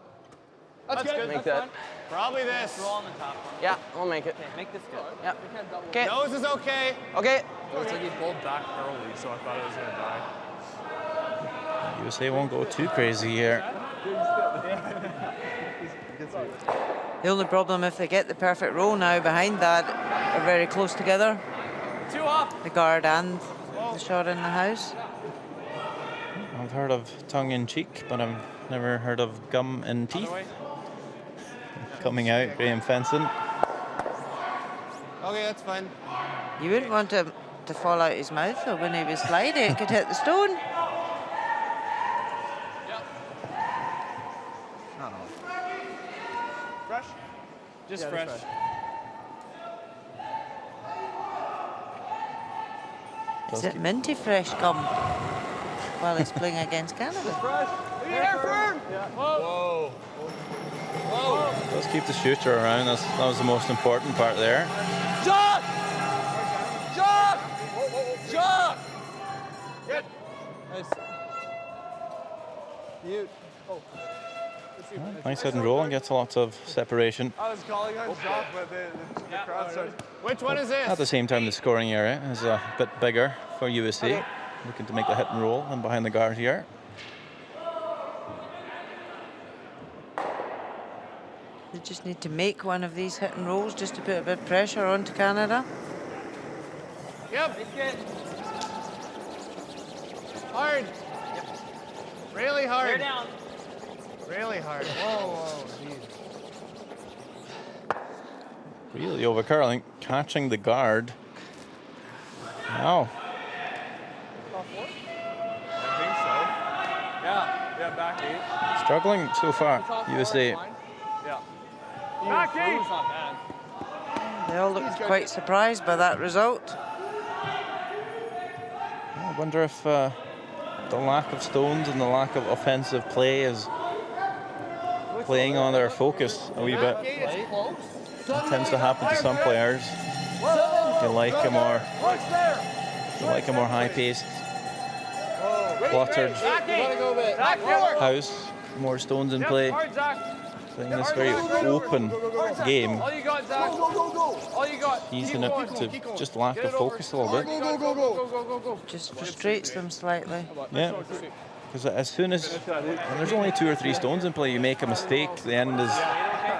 That's good. Make That's that. fine. Probably this. Roll on the top one. Yeah, we'll make it. Okay, make this good. Yeah. We can't double. Okay. Nose is okay. Okay. Looks like he pulled back early, so I thought it was going to die. USA won't go too crazy here. The only problem, if they get the perfect roll now behind that, are very close together. 2 off. The guard and the shot in the house. I've heard of tongue in cheek, but I've never heard of gum in teeth. Coming out, Graham Fenson. Okay, that's fine. You wouldn't want him to fall out his mouth, though, when he was sliding. It could hit the stone. Fresh? Just Yeah, fresh. just Is it minty fresh gum while he's playing against Canada? Fresh. Lean air firm. Yeah. Whoa. Let's keep the shooter around. That was the most important part there. Jock! Jock! Jock! Good. Nice. Mute. Oh. Let's see if Nice hit and roll and gets lots of separation. I was calling on Jock, but the crowd started. Which one is this? At the same time, the scoring area is a bit bigger for USA. Looking to make the hit and roll and behind the guard here. They just need to make one of these hit and rolls just to put a bit of pressure onto Canada. Yep. Hard. Really Bear hard. down. Really hard. Whoa, geez. Really over curling, catching the guard. Now, I think so. Yeah, back 8. struggling so far, USA. Yeah. Back eight. It's not bad. They all looked quite surprised by that result. I wonder if the lack of stones and the lack of offensive play is playing on their focus a wee bit. That tends to happen to some players. They like a more high-paced, cluttered house, more stones in play. Playing this very open game, All you got, Zach. All you got. easing it to just lack of focus a little bit. Just frustrates them slightly. Yeah, because as soon as when there's only 2 or 3 stones in play, you make a mistake, the end is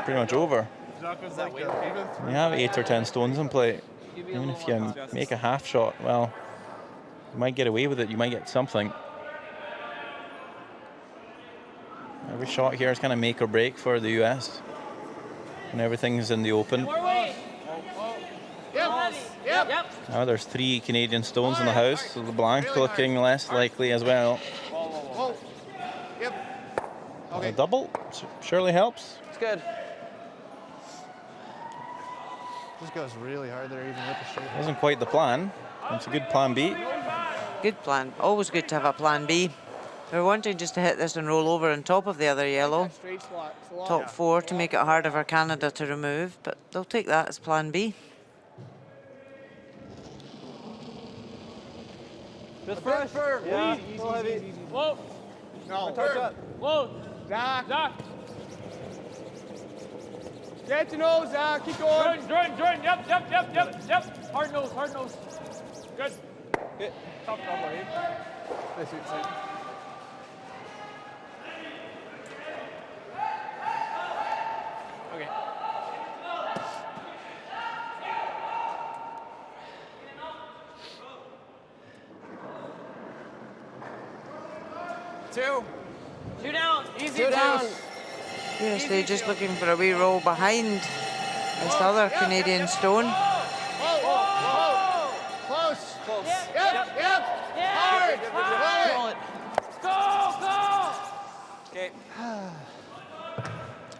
pretty much over. When you have 8 or 10 stones in play, even if you make a half shot, well, you might get away with it, you might get something. Every shot here is kind of make or break for the US when everything's in the open. Now there's 3 Canadian stones in the house, so the blank looking less likely as well. A double surely helps. It's good. This goes really hard there, even with the straight. Wasn't quite the plan. It's a good plan B. Good plan. Always good to have a plan B. We're wanting just to hit this and roll over on top of the other yellow. Top 4 to make it harder for Canada to remove, but they'll take that as plan B. Just firm. Yeah. Easy. Whoa. No. Touch up. Whoa. Zach. Zach. Get to nose, Zach. Keep going. Jordan. Yep. Hard nose. Good. Hit. Top double, eh? This is it. Okay. Two down. Easy. 2 down. Yes, they're just looking for a wee roll behind this other Canadian stone. Whoa. Close. Yep. Hard. Go. Okay.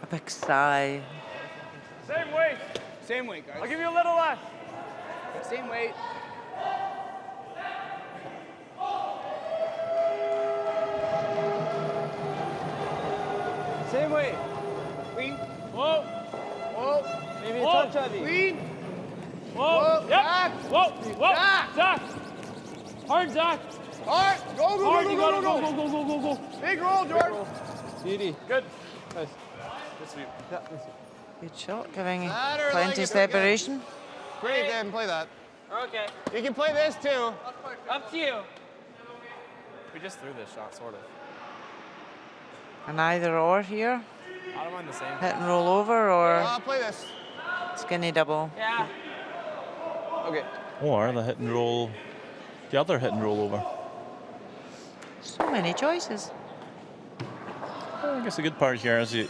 A big sigh. Same weight, guys. I'll give you a little less. Same weight. Same weight. Clean. Whoa. Maybe a touch heavy. Clean. Whoa. Yep. Back. Whoa. Zach. Zach. Hard, Zach. Hard. Go. Hard. You gotta go. Big roll, Jordan. Beauty. Good. Nice. Good shot, giving That or plenty like it, separation. Great, then play that. Okay. You can play this too. Up to you. We just threw this shot, sort of. An either or here. I don't mind the same. Hit and roll over or Play this. skinny double. Yeah. Okay. Or the hit and roll, the other hit and roll over. So many choices. Well, I guess the good part here is you,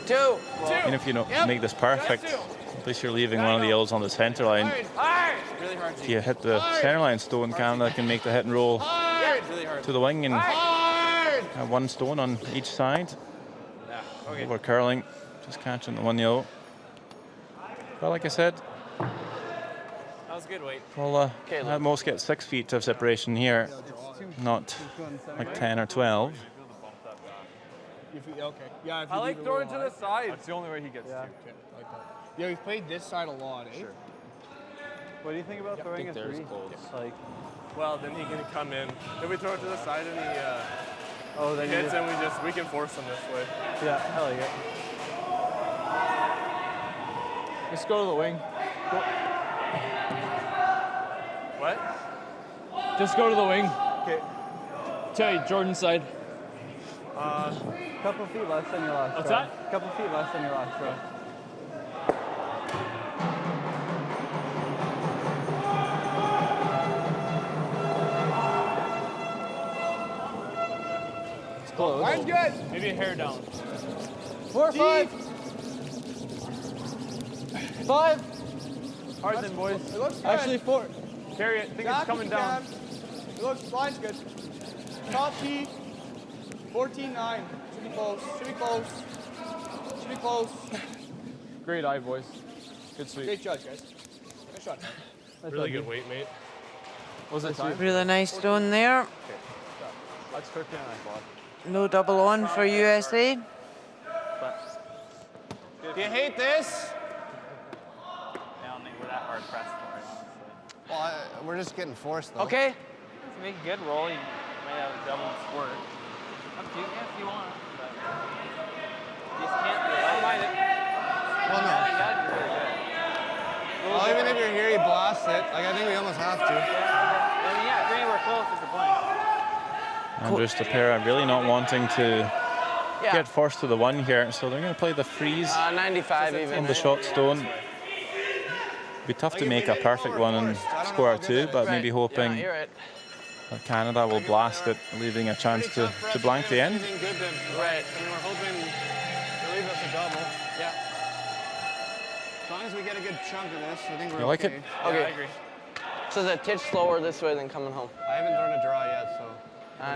2. even if you don't make this perfect, at least you're leaving one of the yellows on the center line. Hard. Really hard. If you hit the center line stone, Canada can make the hit and roll Really hard. to the wing and Hard. have 1 stone on each side. Okay. Over curling, just catching the 1 yellow. But like I said, That was a good weight. we'll at most get 6 feet of separation here, not like 10 or 12. Okay. Yeah. I like throwing to the side. That's the only way he gets to. Yeah, we've played this side a lot, eh? Sure. What do you think about throwing a 3? Like, Well, then he can come in. If we throw it to the side and he then hits, and we can force him this way. yeah, I like it. Let's go to the wing. What? Just go to the wing. Okay. Tell Jordan's side. Couple feet less than your last What's throw. that? Couple feet less than your last throw. It's close. Line's good. Maybe a hair down. 4, 5. 5. Hard then, boys. It looks good. Actually, 4. Carry it. I think Zach, it's coming if you down. can. It looks, line's good. Top T. 14-9. Should be close. Should be close. Great eye, boys. Good sweep. Great judge, guys. Good shot. Really good weight, mate. What was it time? Really nice stone there. That's 13 and I thought. No double on for USA. But Do you hate this? I don't think we're that hard pressed for it, honestly. Well, we're just getting forced, though. Okay. To make a good roll, you might have a double squirt. Up to you, yeah, if you want. But you just can't do it. I don't mind it. Well, no. You gotta be really good. Well, even if you're here, you blast it. Like, I think we almost have to. I mean, yeah, if you're anywhere close, it's a blank. Andrews Tapera really not wanting to get forced to the one here, so they're going to play the freeze 95 even. on the shot stone. Be tough to make a perfect one and score a two, but maybe hoping Yeah, you're right. that Canada will blast it, leaving a chance to blank the end. Anything good to, Right. I mean, we're hoping to leave us a double. Yeah. As long as we get a good chunk of this, I think we're You like it? Okay. Yeah, I agree. So it's a titch slower this way than coming home. I haven't thrown a draw yet, so.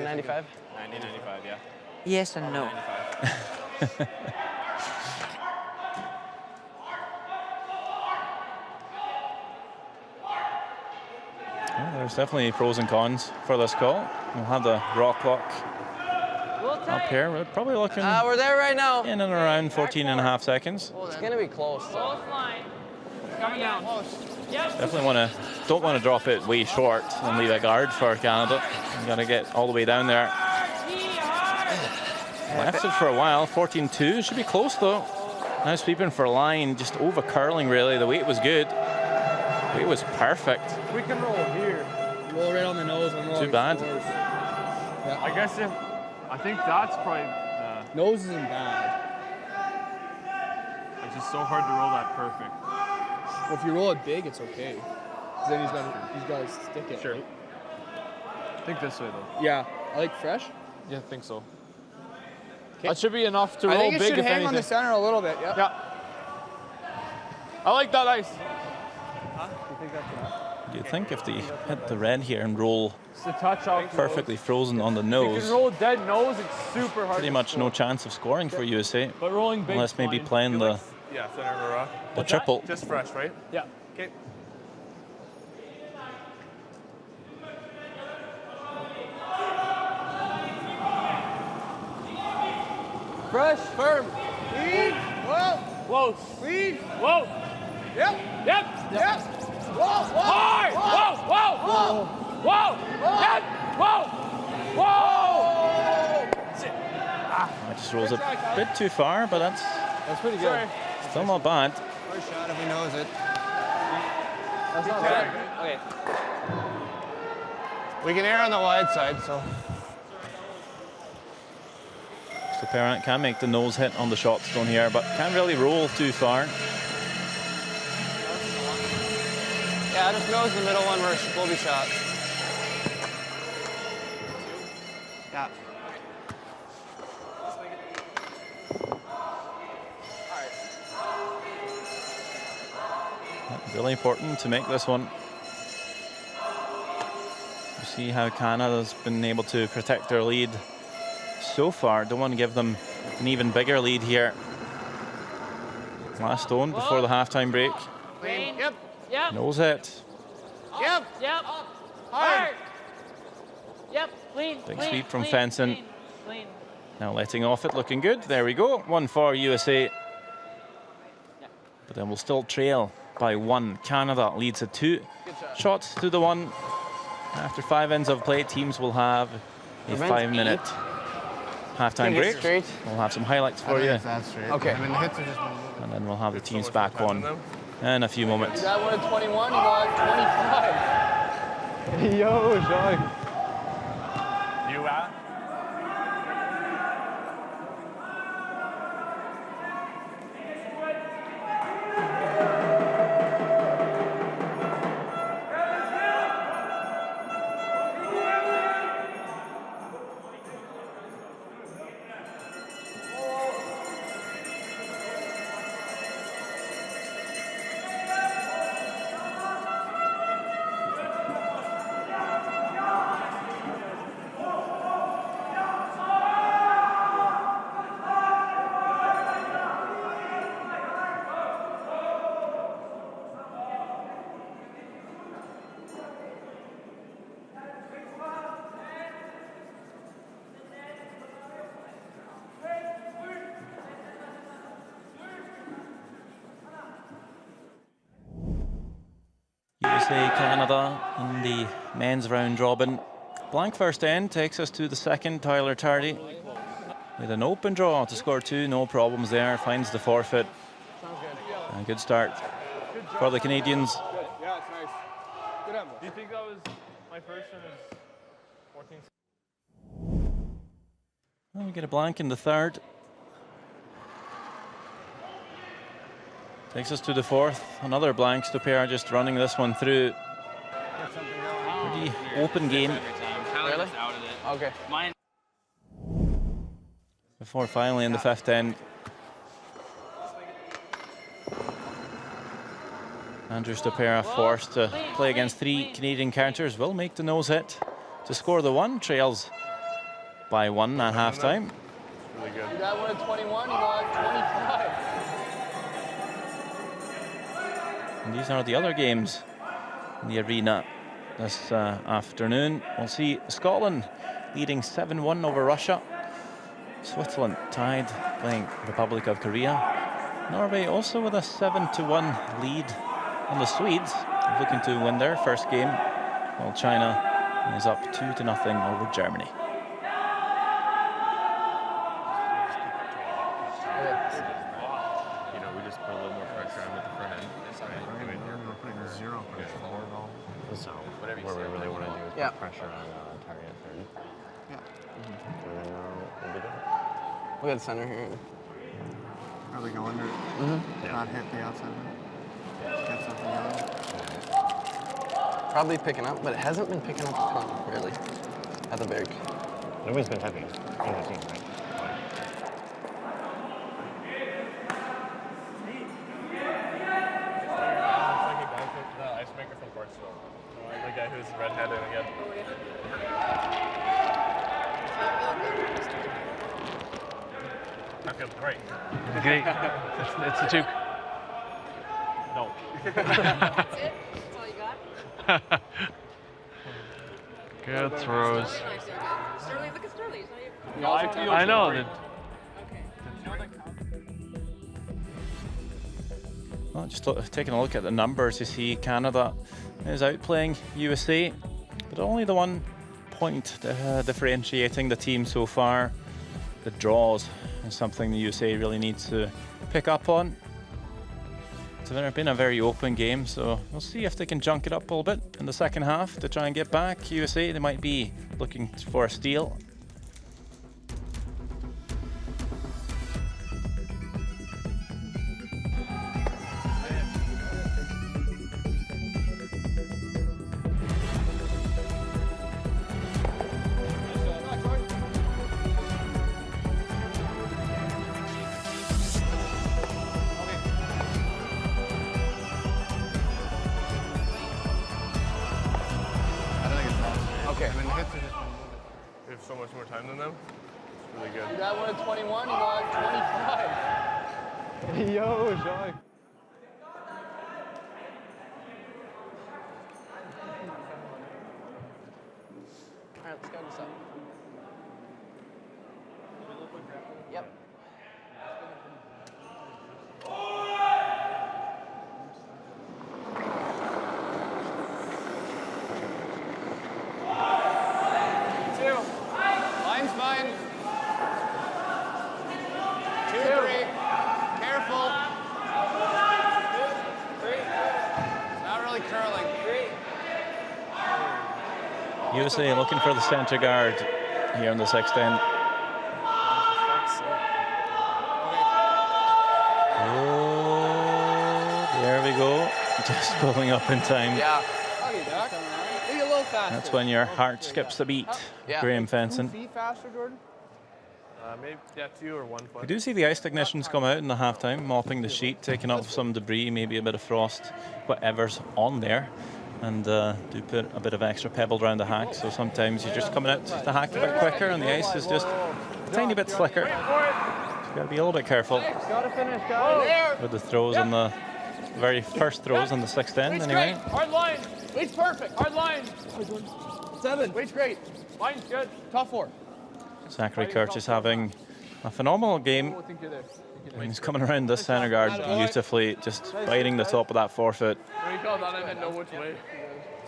95? 90-95, yeah. Yes and no. 95. Yeah, there's definitely pros and cons for this call. We'll have the raw clock up here. We're probably looking We're there right now. in and around 14 and a half seconds. It's going to be close. Close line. Coming down. Definitely don't want to drop it way short and leave a guard for Canada. You got to get all the way down there. Left it for a while, 14-2. Should be close though. Now sweeping for line, just over curling really. The weight was good. The weight was perfect. We can roll here. Roll right on the nose. And roll Too bad. Yeah. I guess I think that's probably. Nose isn't bad. It's just so hard to roll that perfect. Well, if you roll it big, it's okay. 'Cause then he's got to stick it. Sure. Right? I think this way though. Yeah. I like fresh. Yeah, I think so. That should be enough to I roll think it big should if hang anything. on the center a little bit. Yeah. Yeah. I like that ice. Do you think if they hit the red here and roll It's the touch out. perfectly frozen on the You nose, can roll dead nose. It's super hard. pretty much no chance of scoring for USA, But rolling big. unless maybe playing the Yeah, center of a rock. triple. Just fresh, right? Yeah. Okay. Fresh. Firm. Lead. Whoa. Close. Lead. Whoa. Yep. Yep. Yep. Whoa. Whoa. Hard. Whoa. Whoa. Whoa. Whoa. Yep. Whoa. Whoa. That just rolls a bit too far, but that's pretty good. Sorry. still not bad. First shot if he knows it. That's not bad. Okay. We can err on the wide side, so. So Parent can make the nose hit on the shot stone here, but can't really roll too far. Yeah, just nose the middle one where we'll be shot. Yeah. Really important to make this one. You see how Canada's been able to protect their lead so far. Don't want to give them an even bigger lead here. Last stone before the halftime break. Clean. Yep. Yep. Nose hit. Yep. Yep. Hard. Yep. Clean. Big clean, sweep from clean, Fenton. Clean. Clean. Now letting off it, looking good. There we go. 1 for USA. But then we'll still trail by 1. Canada leads at 2 shots to the 1. After 5 ends of play, teams will have a 5-minute halftime break. Straight. We'll have some highlights for you, That's straight. Okay. I mean, the hits are just. and then we'll have the teams back on in a few moments. That one at 21, you got 25. Yo, Jean. You at? USA, Canada in the men's round robin. Blank first end takes us to the second. Tyler Tardy with an open draw to score 2, no problems there, finds the forfeit. A good start for the Canadians. Good. Yeah, it's nice. Good Emma. Do you think that was my first in his 14? Well, we get a blank in the third. Takes us to the fourth. Another blank. Stupere just running this one through. Pretty open game. Really? Okay. Mine. Before finally in the fifth end. Andrew Stupere forced to play against 3 Canadian counters. Will make the nose hit to score the 1. Trails by 1 at halftime. Really good. You got one at 21, you got 25. And these are the other games in the arena this afternoon. We'll see Scotland leading 7-1 over Russia. Switzerland tied, playing Republic of Korea. Norway also with a 7-1 lead on the Swedes, looking to win their first game, while China is up 2-0 over Germany. You know, we just put a little more pressure on at the front end. We're putting 0 pressure forward all. So what we really want to do is put pressure on Tardy at 30. Yeah. And then we'll be good. Look at the center here. Probably go under it. Not hit the outside rim. Get something going. Probably picking up, but it hasn't been picking up a ton, really, at the Berg. Nobody's been typing in the team, right? The ice maker from Portugal. The guy who's redheaded again. I feel great. Great. It's a juke. No. That's it? That's all you got? Good throws. Sterling, look at Sterling. He's not even... I know. That Well, just taking a look at the numbers, you see Canada is outplaying USA, but only the 1 point differentiating the team so far. The draws is something the USA really needs to pick up on. It's been a very open game, so we'll see if they can junk it up a little bit in the second half to try and get back. USA, they might be looking for a steal. Okay. I mean, the hits are just We have so much more time than them. It's really good. You got one at 21, you got 25. Yo, Jacques. All right, let's go this up. Yep. Line's fine. 2, 3. Careful. It's not really curling. USA looking for the center guard here in the sixth end. Oh, there we go. Just pulling up in time. Yeah. Okay, Doc. Maybe a little faster. That's when your heart skips a beat. Yeah. Graham 2 Fenson. feet faster, Jordan? Maybe 2 or 1 We foot. do see the ice technicians come out in the halftime, mopping the sheet, taking off some debris, maybe a bit of frost, whatever's on there, and do put a bit of extra pebble around the hack. So sometimes you're just coming out the hack a bit quicker, and the ice is just a tiny bit slicker. So you've got to be a little bit careful Gotta finish, guys. with the throws on the very first throws on the sixth end. Weight's Anyway, great. Hard line. Weight's perfect. Hard line. 7. Weight's great. Line's good. Top 4. Zachary Curtis having a phenomenal game. I think you're there. And he's coming around this centre guard beautifully, just biting the top of that forefoot. When he called that, I didn't know which way.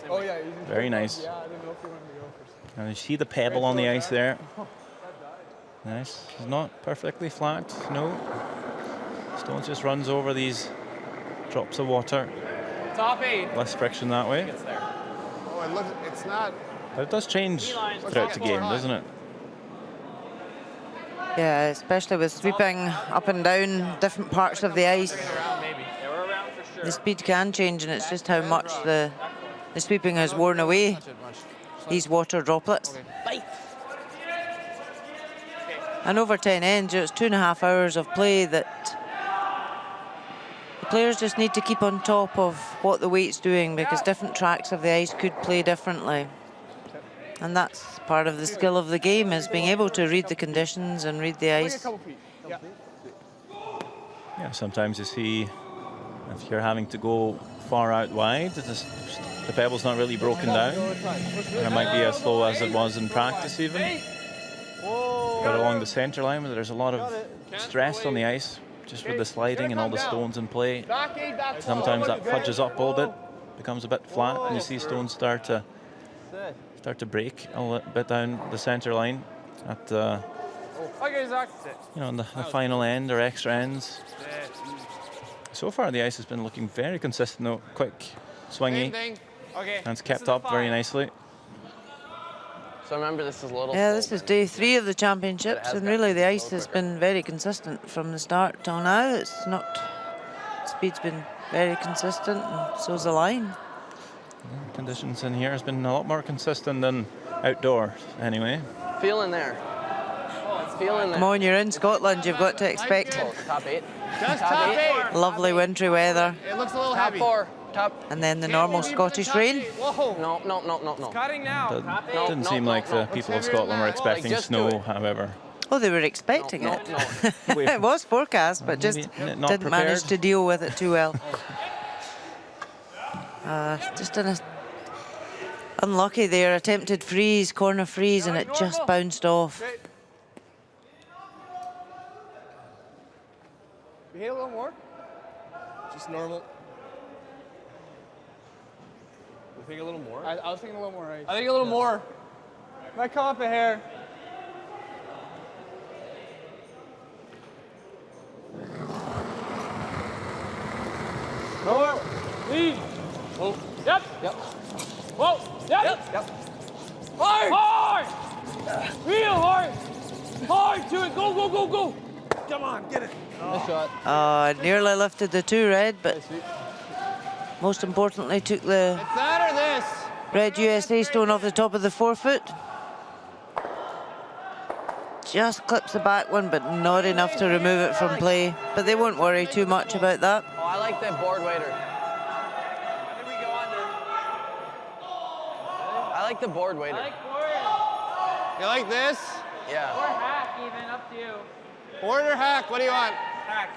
Oh, yeah. Very nice. Yeah, I didn't know if you wanted to go first. And you see the pebble on the ice there. Nice. It's not perfectly flat, no. Stone just runs over these drops of water. Top 8. Less friction that way. It's there. Oh, it looks, it's not. But it does change throughout the game, doesn't it? Yeah, especially with sweeping up and down different parts of the ice. Around maybe. They were around for sure. The speed can change, and it's just how much the sweeping has worn away these water droplets. And over 10 ends, it's 2.5 hours of play that the players just need to keep on top of what the weight's doing, because different tracks of the ice could play differently. And that's part of the skill of the game, is being able to read the conditions and read the ice. Yeah, sometimes you see if you're having to go far out wide, the pebble's not really broken down. And it might be as slow as it was in practice even. But along the centre line, where there's a lot of stress on the ice, just with the sliding and all the stones in play, sometimes that fudges up a little bit, becomes a bit flat, and you see stones start to break a little bit down the centre line at in the final end or extra ends. So far the ice has been looking very consistent though, quick, swingy, and it's kept up very nicely. So remember, this is little. Yeah, this is day 3 of the championships, and really the ice has been very consistent from the start till now. It's not, speed's been very consistent, and so's the line. Conditions in here has been a lot more consistent than outdoors anyway. Feeling there. Feeling there. Come on, you're in Scotland, you've got to expect Top 8. Just top 8. lovely wintry weather. It looks a little Top heavy. 4. Top. And then the normal Scottish rain. No. Cutting now. Didn't seem like the people of Scotland were expecting Just do snow, it. however. Oh, they were expecting it. Wait, It was forecast, but just maybe not didn't manage prepared. to deal with it too well. Just an unlucky there, attempted freeze, corner freeze, and it just bounced off. Behave a little more. Just normal. You think a little more? I was thinking a little more ice. I think a little more. Might come up a hair. More. Lead. Oh. Yep. Yep. Whoa. Yep. Yep. Hard. Hard. Real hard. Hard to it. Go, go, go, go. Come on, get it. Nice shot. Nearly lifted the 2 red, but most importantly took the It's that or this. red USA stone off the top of the forefoot. Just clips the back one, but not enough to remove it from play. But they won't worry too much about that. Oh, I like that board waiter. I think we go under. I like the board waiter. I like board. You like this? Yeah. Or hack even, up to you. Board or hack? What do you want? Hack.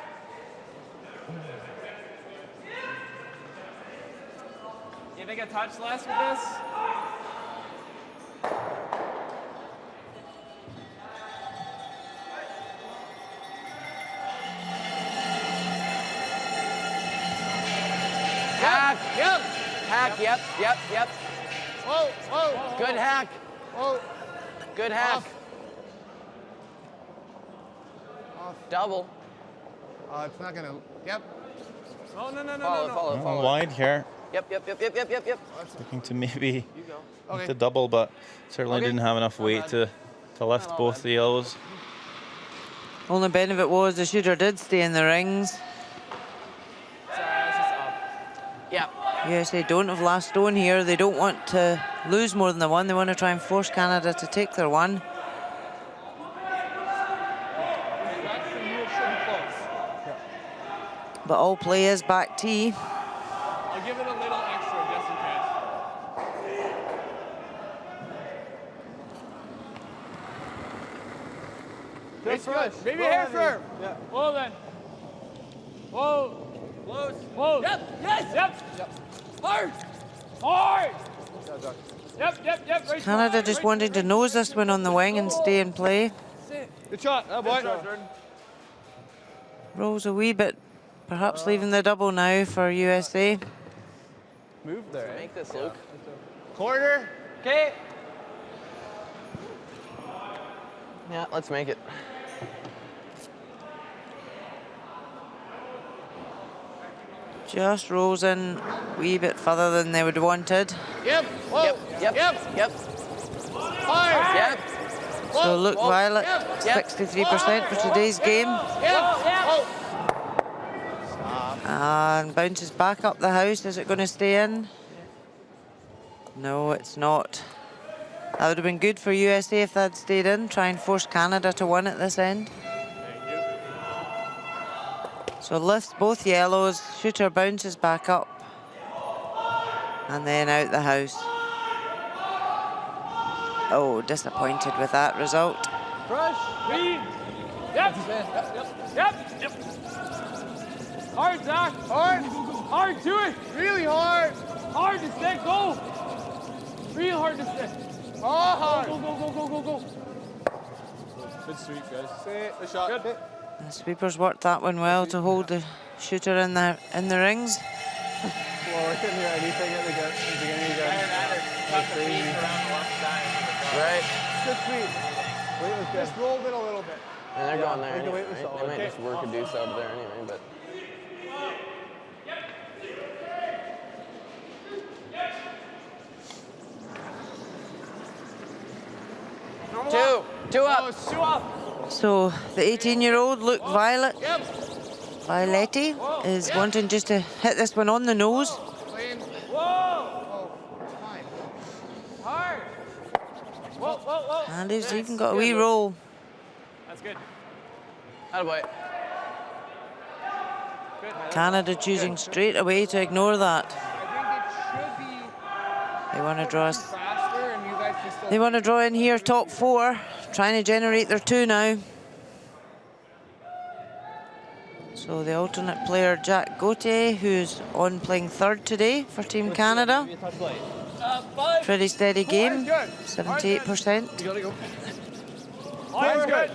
You think a touch less with this? Hack. Yep. Hack. Yep. Whoa, whoa. Good hack. Whoa. Good hack. Off. Off. Double. It's not gonna. Yep. Oh, no. Follow. Wide here, Yep. looking to maybe Okay. to double, but certainly didn't have enough weight to lift both the yellows. Only benefit was the shooter did stay in the rings. Yep. USA don't have last stone here. They don't want to lose more than the one. They want to try and force Canada to take their one. But all play is back tee. I'll give it a little extra just in case. That's good. Maybe hair firm. Yeah. Whoa then. Whoa. Close. Whoa. Yep. Yes. Yep. Hard. Hard. Yep. Right Canada just wanting to nose this one on the wing and stay in play. Good shot. Oh, boy. rolls a wee bit, perhaps leaving the double now for USA. Move there. Make this, Luke. Quarter. Okay. Yeah, let's make it. Just rolls in a wee bit further than they would have wanted. Yep. Whoa. Yep. Hard. Yep. So Luke Violet, Yep. 63% for today's game. Yep. And bounces back up the house. Is it going to stay in? No, it's not. That would have been good for USA if that stayed in. Try and force Canada to win at this end. So lifts both yellows. Shooter bounces back up. And then out the house. Oh, disappointed with that result. Fresh. Clean. Yep. Yep. Hard, Zach. Hard. Hard to it. Really hard. Hard to stick. Go. Real hard to stick. Oh, hard. Go. Good sweep, guys. Good shot. Good. The sweepers worked that one well to hold the shooter in the rings. Well, I couldn't hear anything at the beginning again. Right. Good sweep. Weight was good. Just rolled it a little bit. And they're going there I think the anyway, weight was right? solid. They might just work a deuce out of there anyway, but... Two up. Two up. So the 18-year-old Luke Violet, Yep. Violetti, is wanting just to hit this one on the nose. Clean. Whoa. Oh, it's fine. Hard. Whoa. And he's even got a wee roll. That's good. Attaboy. Canada choosing straight away to ignore that. I think it should be They want to draw. faster, and you guys can still. They want to draw in here, top four, trying to generate their two now. So the alternate player, Jack Gauthier, who's on playing third today for Team Canada. Pretty steady game, 78%. You gotta go. Line's good.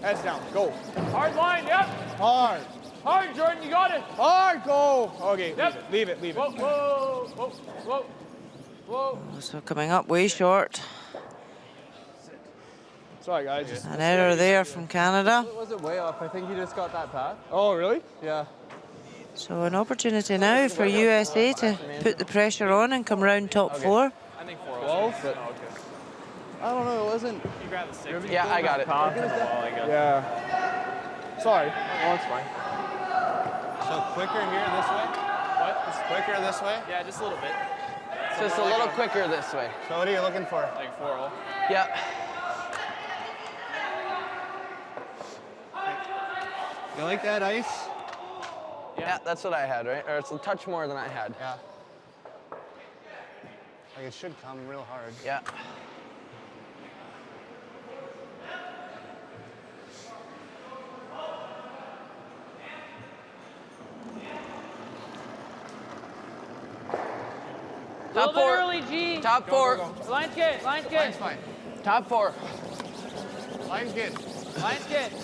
Heads down. Go. Hard line. Yep. Hard. Hard, Jordan. You got it. Hard. Go. Okay. Yep. Leave it. Whoa. So coming up way short. Sorry, guys. Just An error there from Canada. Was it way off? I think he just got that path. Oh, really? Yeah. So an opportunity now for USA to put the pressure on and come round top four. I think 4 12? I don't know. It wasn't. You grab the stick. Yeah, I got it. Yeah. Sorry. Oh, it's fine. So quicker here this way? What? It's quicker this way? Yeah, just a little bit. Just a little quicker this way. So what are you looking for? Like 4-0. Yeah. You like that ice? Yeah, that's what I had, right? Or it's a touch more than I had. Yeah. Like it should come real hard. Yeah. Top four. Early, G. Top four. Line's good. Line's fine. Top four. Line's good.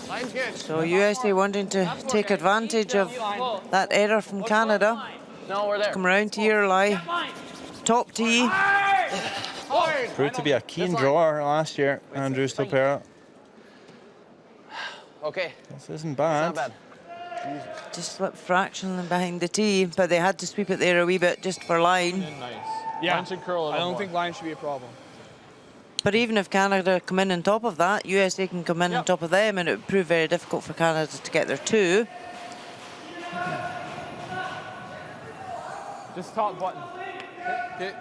Line's good. So USA wanting to take advantage of that error from Canada. No, we're there. Come round to your lie. Top tee. Hard. Proved to be a keen drawer last year, Andrew Stopera. Okay. This isn't Not bad. bad. Just slipped fractionally behind the tee, but they had to sweep it there a wee bit just for line. Nice. Yeah. Line should curl a I little don't more. think line should be a problem. But even if Canada come in on top of that, USA can come in on top of them, and it would prove very difficult for Canada to get their two. Just top button. Okay.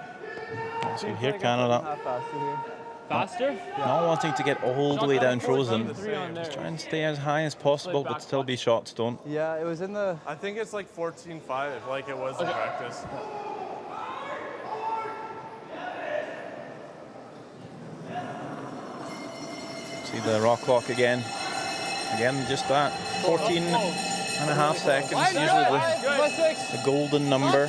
So here Canada, Half faster here. Faster? not wanting to get all the way down frozen. 3 on there. Just try and stay as high as possible, but still be shot stone. Yeah, it was in the. I think it's like 14-5, like it was in practice. See the rock clock again. Again, just that. 14 and a half seconds, usually the golden number.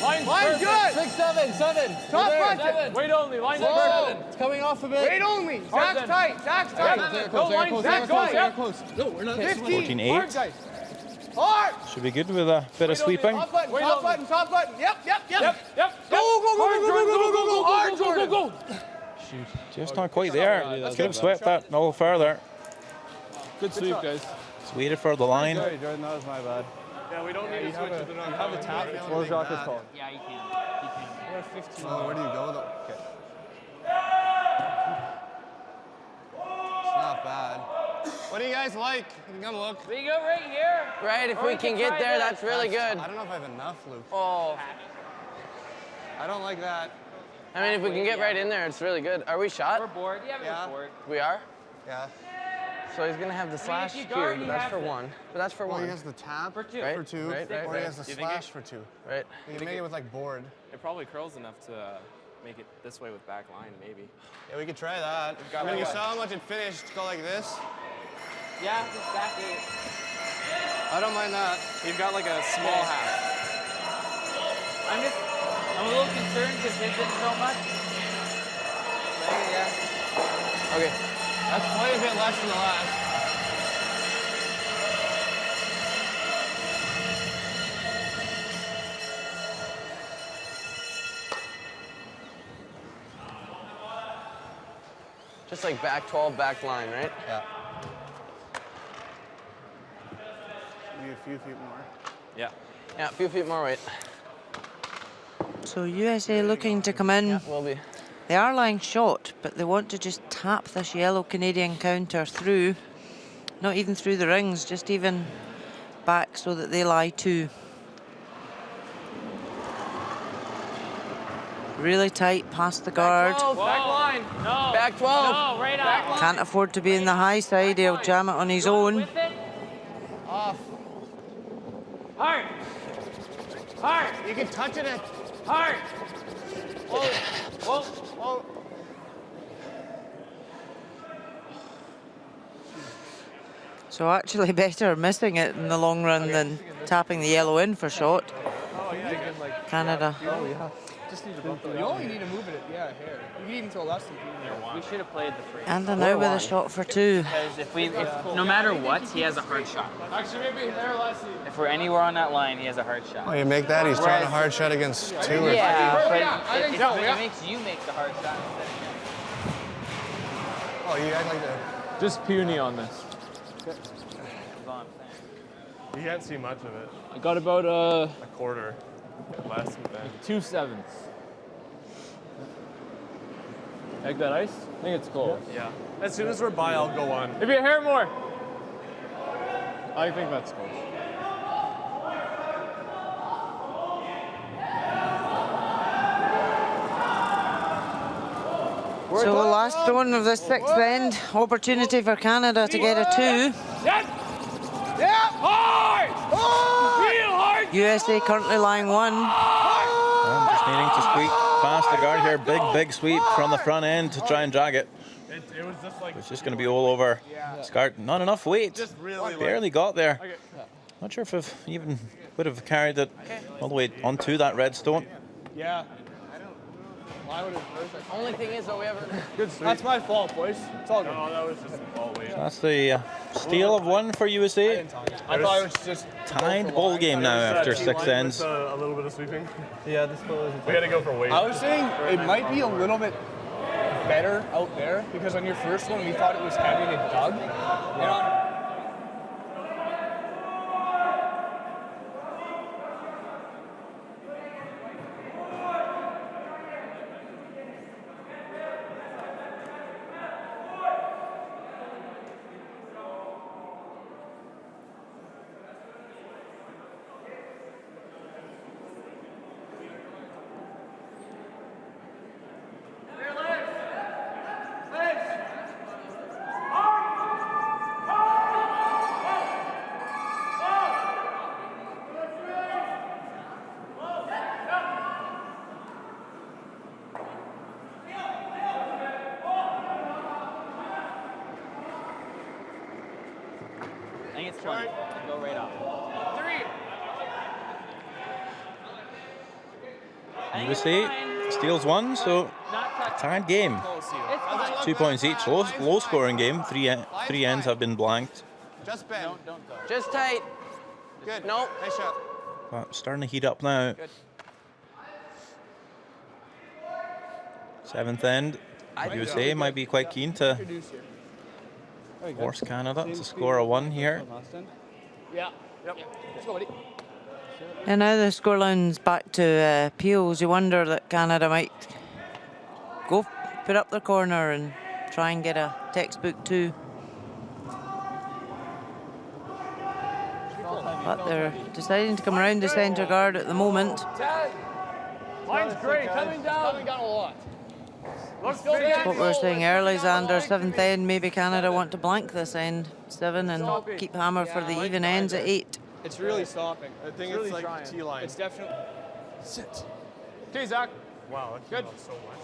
Line Line's good. 6, 7, 7. Top You're there. bunch. Wait only. Line's Whoa. good. It's coming off a bit. Wait only. Zach's then. tight. Zach's tight. Go line, Zach, go. Yep. close. No, we're not. 15. 14-8. Hard, guys. Hard. Should be good with a bit of sweeping. Top button, Wait top only. button, top button. Yep. Yep. Go. Hard, Jordan. Go. Just not quite there. Could have swept that no further. Good sweep, guys. Just waited for the line. Sorry, Jordan, that was my bad. Yeah, we don't need to switch it. You have a tap. What was Jacques' call? Yeah, you can. We're 15. Oh, where do you go though? Okay. It's not bad. What do you guys like? You can come look. We go right here. Right, if Or we we can can get try there, this. that's really good. I don't know if I have enough, Luke. Oh, I don't like that. I mean, if we can get right in there, it's really good. Are we We're shot? bored. Yeah, Yeah. we're bored. We are? Yeah. So he's gonna have the slash you here, guard, but you that's have for to- one. But that's for Or he one. has the tap For two. Right, for 2, right, right, or he right. has the Do you think slash for 2. Right. You can make it with like board. It probably curls enough to make it this way with back line, maybe. Yeah, we could try that. got When like you a- saw how much it finished, go like this. Yeah, just back it. I don't mind that. You've got like a small half. I'm a little concerned because his didn't so much. Yeah. Okay. That's quite a bit less than the last. Just like back 12, back line, right? Yeah. Maybe a few feet more. Yeah. Yeah, a few feet more weight. So USA looking to come in. Will be. They are lying short, but they want to just tap this yellow Canadian counter through. Not even through the rings, just even back so that they lie two. Really tight past the guard. Back line. No. Back 12. No, right out. Can't afford to be in the high side. He'll jam it on his own. With it. Off. Hard. Hard. You can touch it. Hard. Oh. Oh. Oh. So actually better missing it in the long run than tapping the yellow in for shot. Oh, yeah. Canada. Oh, yeah. Just need to bump it. You only need to move it, yeah, here. You can even to less than 2. We should have played the free. And now with a shot for two. Because if no matter what, he has a hard shot. Actually, maybe there, Lassie. If we're anywhere on that line, he has a hard Oh, shot. you make that, he's trying a hard shot against 2 or 3. Yeah, but I think it, so, it yeah. makes you make the hard shot instead of Oh, you act like that. Just puny on this. him. That's all I'm saying. You can't see much of it. I got about A quarter. Less than. 2 7s. Egg that ice? I think it's cold. Yeah. As soon as we're by, I'll go on. Maybe a hair more. I think that's cold. So the last one of the sixth end. Opportunity for Canada to get a two. Yep. Hard. Real hard. USA currently lying one. And just needing to squeak past the guard here. Big sweep from the front end to try and drag it. It was just like. It's just going to be all over. Scart, not enough weight. Just really Barely got there. Not sure if it even would have carried it all the way onto that red stone. Yeah. Why would it perfect? Only thing is, though, we have Good sweep. That's my fault, boys. It's all good. No, that was just all weight. That's the steal of one for USA. I thought it was just Tied ball game now after 6 ends. A little bit of sweeping. Yeah, this goal is. We had to go for weight. I was saying it might be a little bit better out there because on your first one we thought it was heavy and it dug. Yeah. I think it's 20. Go right off. 3. USA steals one, so a tied game. 2 points each. Low scoring game. Three ends have been blanked. Just bend. Just tight. Good. Nope. Nice shot. But starting to heat up now. Good. 7th end. USA might be quite keen to force Canada to score a 1 here. Yeah. Yep. Let's go, buddy. And now the scoreline's back to Peels. You wonder that Canada might go put up their corner and try and get a textbook 2. But they're deciding to come around the centre guard at the moment. Line's great, coming down. Coming down a lot. Looks That's what we were saying early, Xander. 7th end, maybe Canada want to blank this end 7 and keep hammer for the even ends at 8. It's really stopping. I think really it's like trying. T-line. It's definitely. Sit. Okay, Zach. Wow, that Good. came out so much.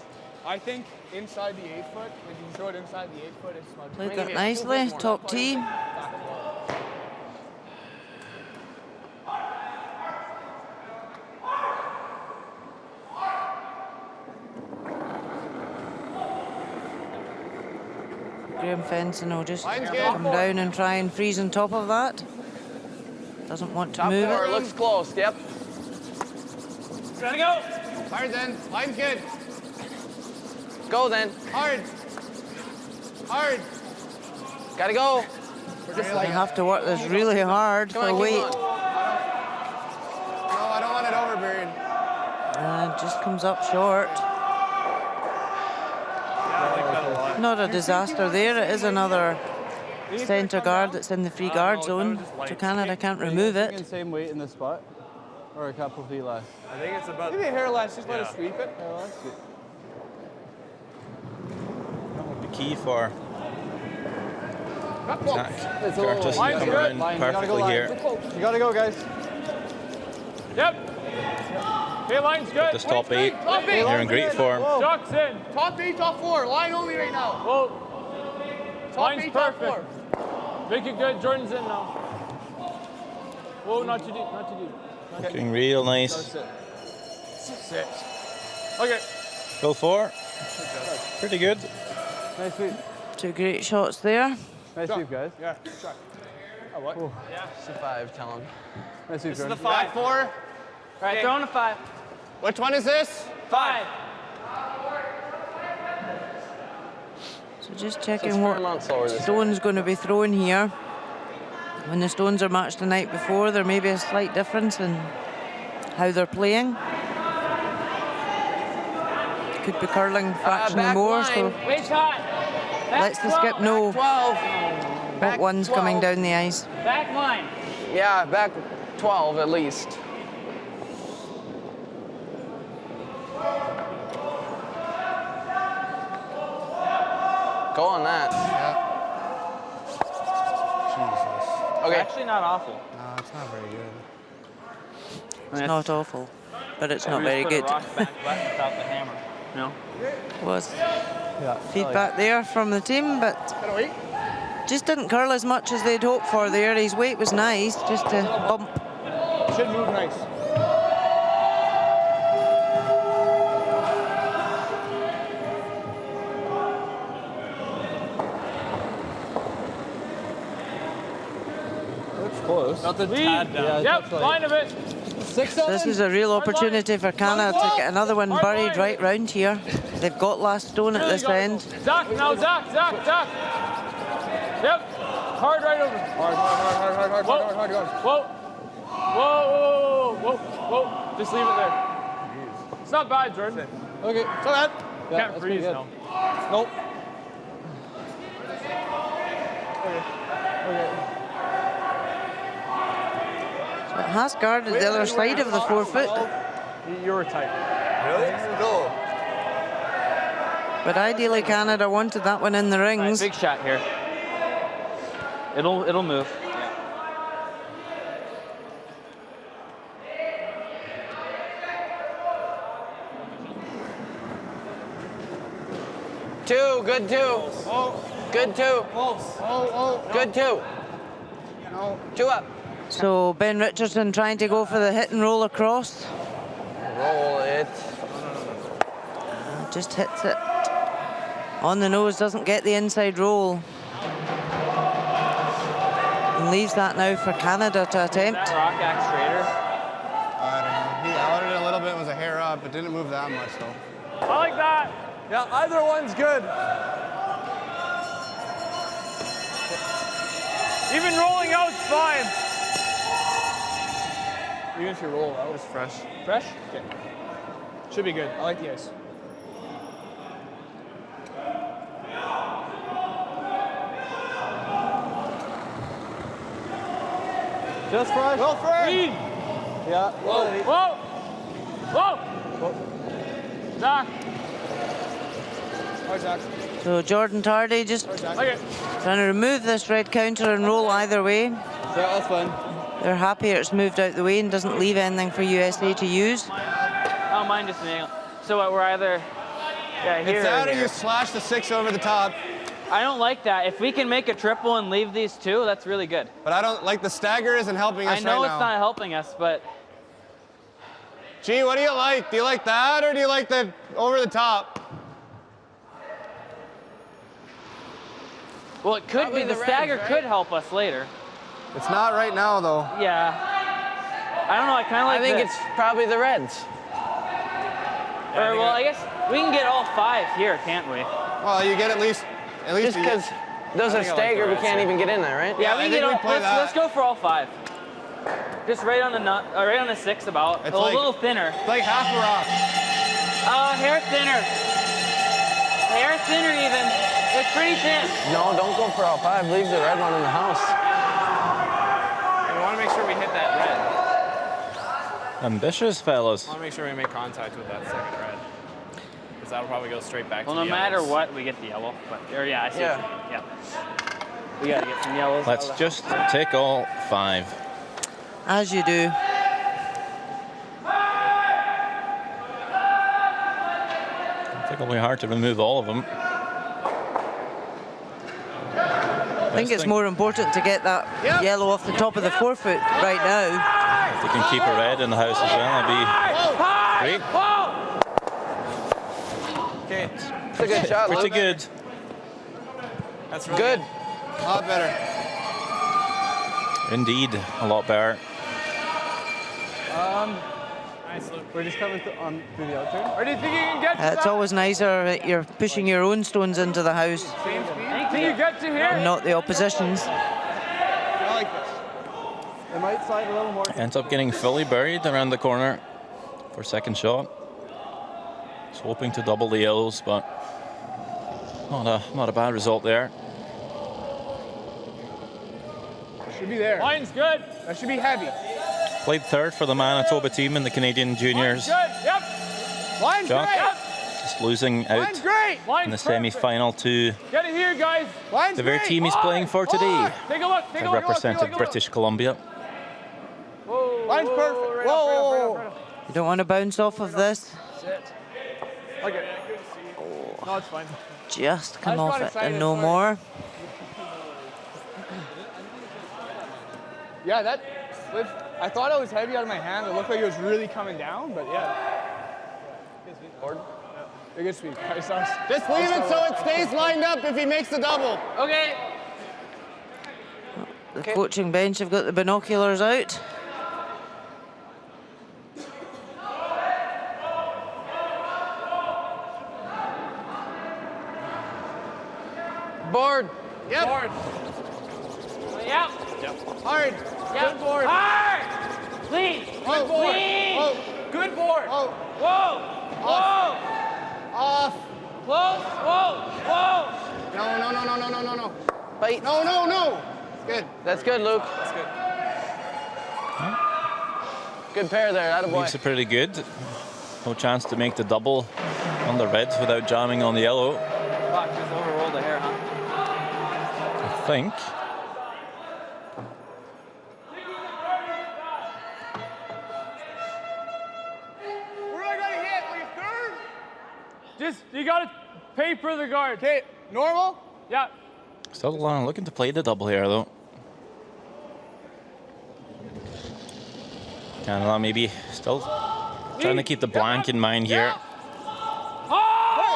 I think inside the 8 foot, if you can throw it inside the 8 foot, it's much Played that nicely, top tee. Graham Fenson will just come down and try and freeze on top of that. Doesn't want to Top move 4 it. looks close. Yep. Gotta go. Hard then. Line's good. Go then. Hard. Hard. Gotta go. You have to work this really hard Come for on, keep weight. going. No, I don't want it overbearing. And just comes up short. Not a disaster there. It is another centre guard that's in the free guard zone, so Canada can't remove it. Thinking same weight in this spot, or a couple feet less. I think it's about. Maybe a hair less, just let us sweep it. Hair less? That would be key for Zach It's a little Curtis to light. come Line, around you gotta go perfectly line. here. You gotta go, guys. Yep. Okay, line's good. This top 8, Top 8. they're in great form. Chuck's in. Top 8, top 4. Line only right now. Whoa. Top Line's 8, top perfect. 4. Make it good. Jordan's in now. Whoa, not too deep, not too deep. Looking real nice. Sit. Okay. Bill 4. Pretty good. Nice sweep. 2 great shots there. Nice sweep, guys. Yeah, try. Oh, what? It's a 5, tell him. Nice sweep, This is the Jordan. 5. Back 4. Right, throwing a 5. Which one is this? 5. So just It's checking a fair what amount slower this stone's going to be thrown here. When the stones are matched the night before, there may be a slight difference in how they're playing. Could be curling fractionally back more, line. so Wait, shot. lets the skip know 12. what Back one's 12. coming down the ice. Back line. Yeah, back 12 at least. Go on that. Jesus. Okay. Actually not awful. No, it's not very good. It's not awful, but it's not We just very put good. a rock back left without the hammer. No? Was Yeah. feedback there from the team, but just didn't curl as much as they'd hoped for there. His weight was nice, just to bump. Should move nice. Looks close. Not the Yeah, Yep, line of it. 6, This is a real opportunity for Canada to get another one buried right round here. They've got last stone at this end. Zach, now Zach. Yep. Hard right over. Hard. Whoa. Whoa. Just leave it there. It's not bad, Jordan. Okay, it's all right. Yeah, Can't that's freeze pretty good. now. Nope. So it has guarded the other side of the 4 foot, You were tight. Really? No. but ideally Canada wanted that one in the Right, rings. big shot here. It'll move. Two, good 2. Good 2. Good 2. No. 2 up. So Ben Richardson trying to go for the hit and roll across. Roll it. Just hits it on the nose, doesn't get the inside roll. And leaves that now for Canada to attempt. That rock axe straighter. I don't know. He outed it a little bit, was a hair up, but didn't move that much though. I like that. Yeah, either one's good. Even rolling out's fine. Even if you roll out. It's fresh. Fresh? Okay. Should be good. I like the ice. Just fresh. Well, Fred. Reed. Yeah. Whoa. Whoa. Zach. All right, Zach. So Jordan Tardy just Okay. trying to remove this red counter and roll either way. Yeah, that's fine. They're happier it's moved out the way and doesn't leave anything for USA to use. Oh, mine just nailed. So what, we're either, yeah, here It's or out or here. you slash the 6 over the top. I don't like that. If we can make a triple and leave these two, that's really good. But I don't like the stagger isn't helping us I know right it's now. not helping us, but Gee, what do you like? Do you like that or do you like the over the top? well, it could be the stagger could help us later. It's not right now though. Yeah. I don't know. I kind of like. I think this. it's probably the reds. Or well, I guess we can get all 5 here, can't we? Well, you get at least Just because those are staggered, we can't even get in there, right? Yeah, I we can think get we all. play that. Let's go for all 5. Just right on the nut, right on the 6 about. It's a like- little thinner. It's like half a rock. Hair thinner. Hair thinner even. It's pretty thin. No, don't go for all 5. Leave the red one in the house. We want to make sure we hit that red. Ambitious, fellas. I want to make sure we make contact with that second red. Because that'll probably go straight back Well, to no the matter yellows. what, we get the yellow. But or yeah, I see. Yeah. What you're saying. Yeah. We gotta get some yellows. Let's just take all 5. As you do. I think it'll be hard to remove all of them. I think it's more important to get that yellow off the top of the forefoot right now. If they can keep a red in the house as well, that'd be great. Okay. It's a good shot, Pretty Luke. good. That's really Good. A lot better. Indeed, a lot better. Nice, Luke. We're just coming through the outside. Where do you think you can get to It's that? always nicer that you're pushing your own stones into the house Same speed. Think you get to here? and not the opposition's. I like this. It might slide a little more. Ends up getting fully buried around the corner for second shot. He's hoping to double the yellows, but not a bad result there. Should be there. Line's good. That should be heavy. Played third for the Manitoba team in the Canadian juniors. Good. Yep. Line's Jock great. just losing Line's out great. Line's in the perfect. semi-final to Get it here, guys. Line's the very great. team he's playing for today. Take a look. Take a They look. represented British Columbia. Whoa, Line's whoa, perfect. right up, right up, right up, Whoa. right up. You don't want to bounce off of this. Okay. No, it's fine. Just come I just off got it excited, and no sorry. more. Yeah, that slid. I thought it was heavy out of my hand. It looked like it was really coming down, but yeah. Good speed. Nice. Just leave it so it stays lined up if he makes the double. Okay. The coaching bench have got the binoculars out. Board. Yep. Hard. Yep. Hard. Yep. board. Hard. Clean. Oh, Clean. oh, Good board. oh, Whoa. Whoa. off. Close. Whoa. Whoa. No, no, no, no, no, no, no, no. Bite. No, no, no. Good. That's good, Luke. That's good. Good pair there. Attaboy. Leaves it pretty good. No chance to make the double on the red without jamming on the yellow, Fuck, just overrolled the hair, huh? I think. Where do I gotta hit? Like a third? Just, you got to paper the guard. Okay, normal? Yeah. Still looking to play the double here, though. Canada maybe still trying to keep the blank in mind here. Oh!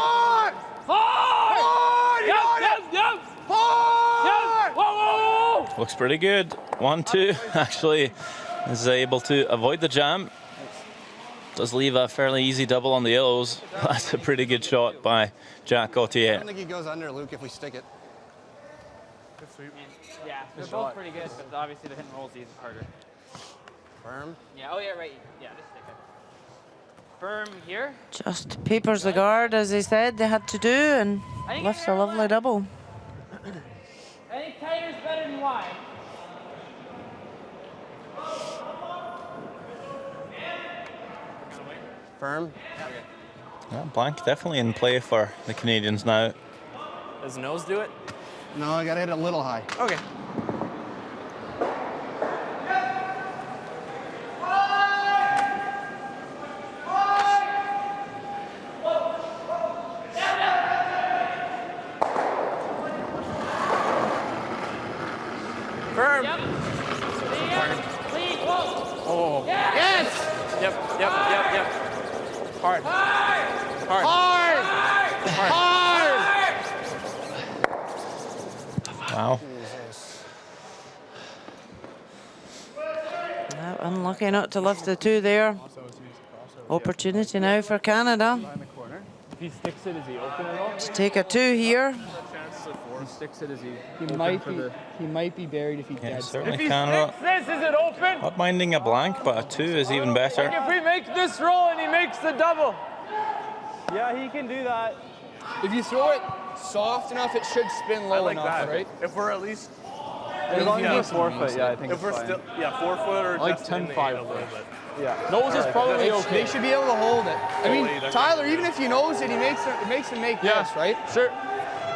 Looks pretty good. 1-2 actually is able to avoid the jam. Does leave a fairly easy double on the yellows. That's a pretty good shot by Jack I Gauthier. don't think he goes under, Luke, if we stick it. Good sweep. Yeah, they're both pretty good, but obviously the hit and roll's even harder. Firm. Yeah, oh yeah, right. Yeah, just stick it. Firm here. Just papers the guard, as they said they had to do, and lifts a lovely double. I think tighter's better than wide. Firm. Yeah, blank definitely in play for the Canadians now. Does nose do it? No, I gotta hit it a little high. Okay. Firm. Yep. Lead. Whoa. Oh. Yes. Yep. Hard. Hard. Wow. Unlucky not to lift the two there. Opportunity now for Canada If he sticks it, is he open at all? to take a two here. If he sticks it, is he? He might be buried if he Yeah, dead. certainly If Canada. he sticks this, is it open? Not minding a blank, but a 2 is even better. Like if we make this roll and he makes the double. Yeah, he can do that. If you throw it soft enough, it should spin I low like enough, that. right? If we're at least, As long Yeah. as he's 4 foot, yeah, I think if it's we're fine. still, 4 foot or I like just in the 10-5 8 a little bit. Yeah. Nose is probably okay. They should be able to hold it. I mean, Totally, Tyler, even if you nose it, it makes him make Yeah. this, right? Sure.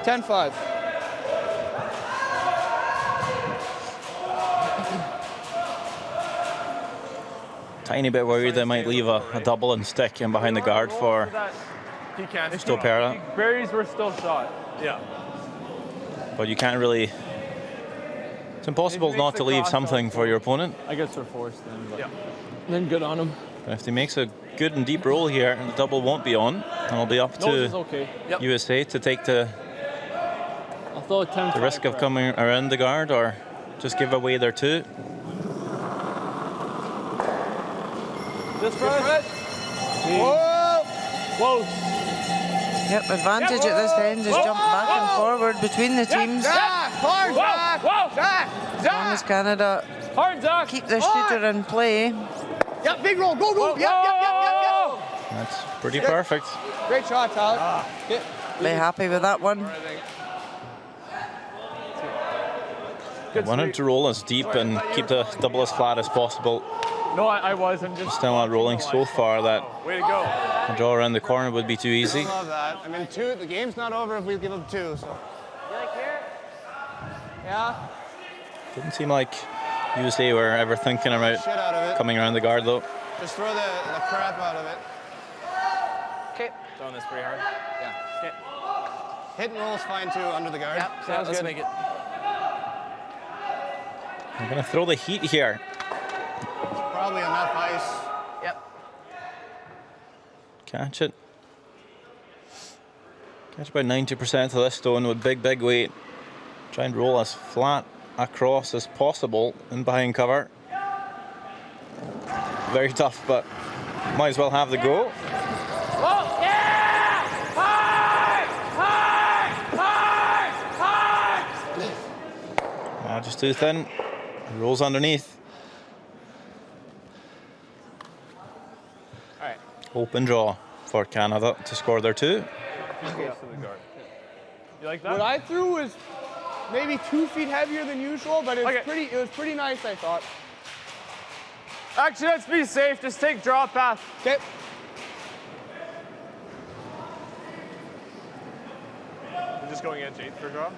10-5. Tiny bit worried they might leave a double and stick in behind the guard for He can't. Stopera, Berries were still shot. Yeah. but you can't really. It's impossible not to leave something for your opponent. I guess we're forced then. But Yeah. then good on him. But if he makes a good and deep roll here, the double won't be on, and it'll be up Nose is to okay. USA to take the I'll throw a 10. risk of coming around the guard or just give away their 2. This first. Whoa! Close. Yep, advantage at this end is jump back and forward between the teams. Zach! Hard, Zach! Whoa. Zach! As long as Canada Hard, Zach. keep their shooter in play. Yep, big roll. Go, go! Yep. That's pretty perfect. Great shot, Tyler. Okay. Be happy with that one. They wanted to roll as deep and keep the double as flat as possible. No, I was. I'm just. Still not rolling so far that Way to go. a draw around the corner would be too easy. I love that. I mean, 2. The game's not over if we give them 2. So. You like here? Yeah. Didn't seem like USA were ever thinking about Shit out of it. coming around the guard though. Just throw the crap out of it. Okay. Throwing this pretty hard. Hit and roll's fine too under the guard. Yeah, let's make it. I'm gonna throw the heat here. Probably enough ice. Yep. Catch it. Catch about 90% of this stone with big weight. Try and roll as flat across as possible in behind cover. Very tough, but might as well have the go. Whoa. Yeah. High. Just too thin. Rolls underneath. All right. Open draw for Canada to score their 2. You like that? What I threw was maybe 2 feet heavier than usual, but it was Okay. pretty nice, I thought. Actually, let's be safe. Just take draw path. Okay. We're just going edge 8 for draw.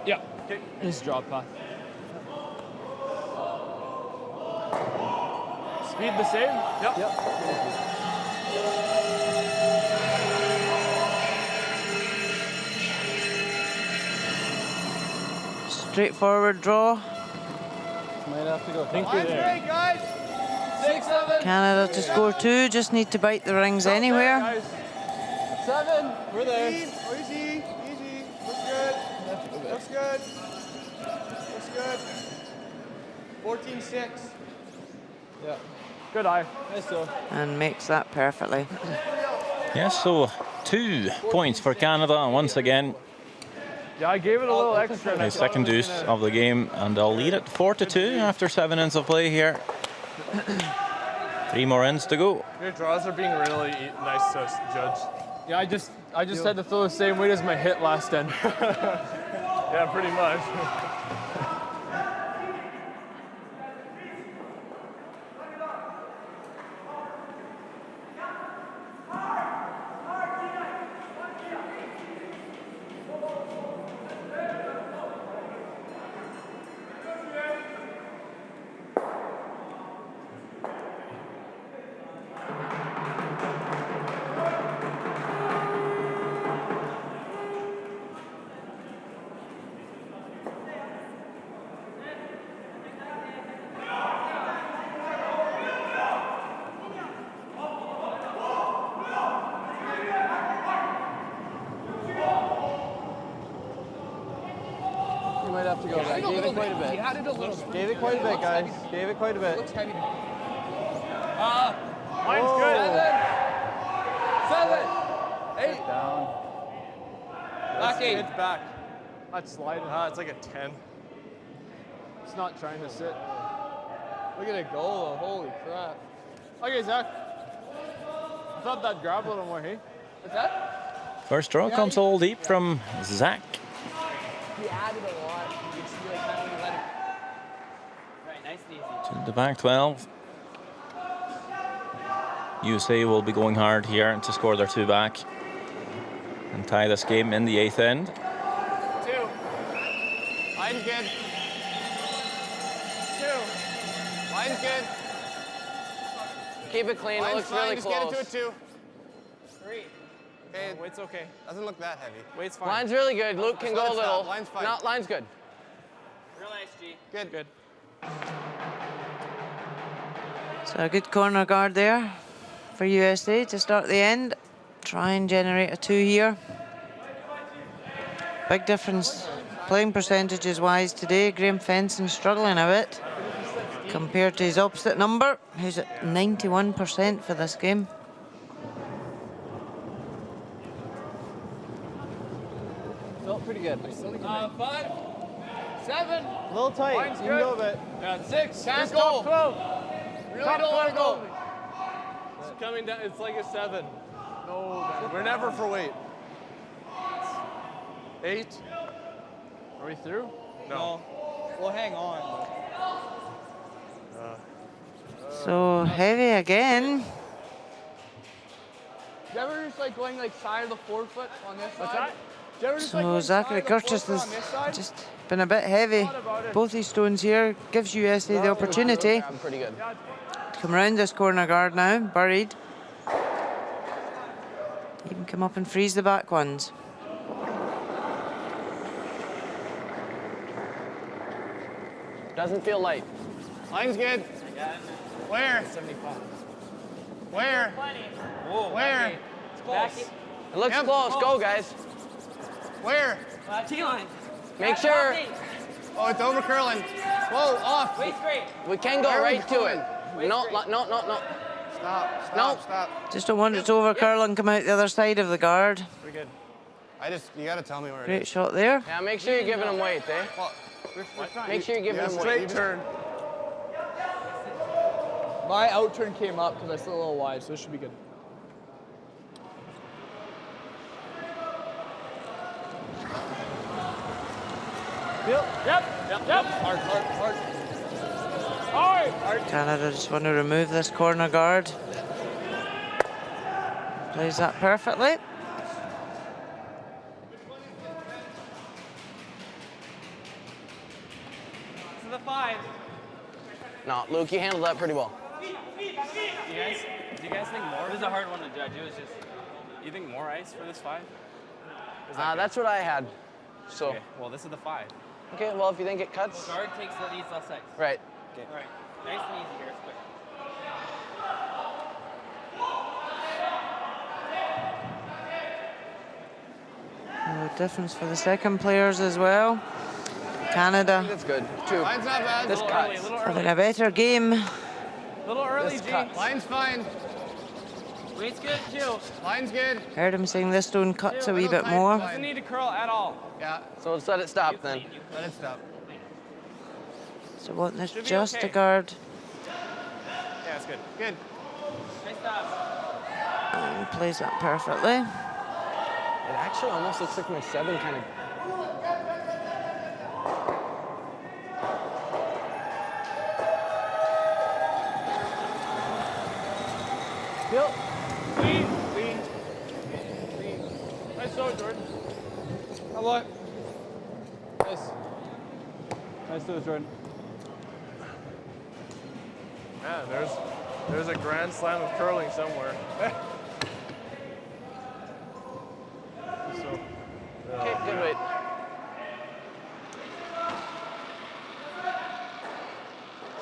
Yeah. Okay. This drop path. Speed the same. Yep. Straightforward draw. Might have to go. Think you're there. Great, guys. 6, 7. Canada to score 2, just need to bite the rings anywhere. Guys. 7. We're there. Easy. Looks good. Looks good. 14-6. Yeah. Good eye. Nice though. And makes that perfectly. Yes, so 2 points for Canada, and once again, Yeah, I gave it a little extra. the second deuce of the game, and they'll lead it 4-2 after 7 innings of play here. 3 more innings to go. Your draws are being really nice to judge. Yeah, I just had to throw the same weight as my hit last end. Yeah, pretty much. You might have to go back. Gave it quite a bit. He added a little. Gave it quite a bit, guys. Gave it quite a bit. Looks heavy. Mine's good. 7, 8. Down. Back 8. It's back. That's sliding. It's like a 10. It's not trying to sit. Look at it go, though. Holy crap. Okay, Zach. I thought that grabbed a little more, hey? What's that? First draw comes all deep from Zach. He added a lot. You can see like how he let it. Right, nice and easy. To the back 12. USA will be going hard here to score their 2 back and tie this game in the 8th end. 2. Line's good. 2. Line's good. Keep it clean. It looks really Just close. get it to a 2. 3. Okay, Weight's okay. doesn't look that heavy. Weight's fine. Line's really good. Luke can Just let go a it stop. little. Line's fine. No, line's good. Real nice, G. Good. Good. So a good corner guard there for USA to start the end. Try and generate a 2 here. Big difference playing percentages wise today. Graham Fenson struggling a bit compared to his opposite number, who's at 91% for this game. Felt pretty good. 5, 7. A little tight. Line's You can go a bit. Yeah, 6. Can't Just go. top 12. Really Top don't want to 12 go. It's coming down. It's like a 7. No, We're never for weight. 8. are we through? No. We'll hang on. So heavy again. Do you ever just like going like side of the forefoot on this What's side? that? Do you ever just, like, So going Zachary side of the Curtis forefoot has on this side? just been a bit heavy. Both these stones here gives USA the opportunity I'm pretty good. to come around this corner guard now, buried. Even come up and freeze the back ones. Doesn't feel light. Line's good. Where? 75. Where? Where? Back It looks Yep. close. Go, guys. Where? T-line. Make sure Oh, it's over curling. Whoa, off. Wait straight. we can go Where are we right to it. going? No. Stop, stop, No. stop. Just don't want it to over curl and come out the other side of the guard. Pretty good. You gotta tell me where it Great is. shot there. Yeah, make sure you're giving him weight, eh? Well, Make sure you're giving Yeah, him weight. Straight turn. My out turn came up because I slid a little wide, so this should be good. Yep. Hard, hard, hard. Hard. Canada just want to remove this corner guard. Plays that perfectly. To the 5. No, Luke, you handled that pretty well. Do you guys think more? This is a hard one to judge. It was just. You think more ice for this 5? That's what I had. So, Okay. Well, this is the 5. okay, well, if you think it cuts. Guard takes these less ice. Right. Okay. All right. Nice and easy here. It's quick. No difference for the second players as well. Canada That's good. 2. Line's not bad. This cuts. having a better game. Little early, This G. cuts. Line's fine. Weight's good, too. Line's good. Heard him saying this stone cuts a wee Little bit tight, more. fine. Doesn't need to curl at all. Yeah, So let's let it stop then. let it stop. So wanting this Should be just okay. a guard. Yeah, it's good. Good. Nice stop. And plays that perfectly. It actually almost looks like my 7 kind of. Bill. Lean. Nice throw, Jordan. How about? Nice. Nice throw, Jordan. Yeah, there's a grand slam of curling somewhere. Okay, good weight.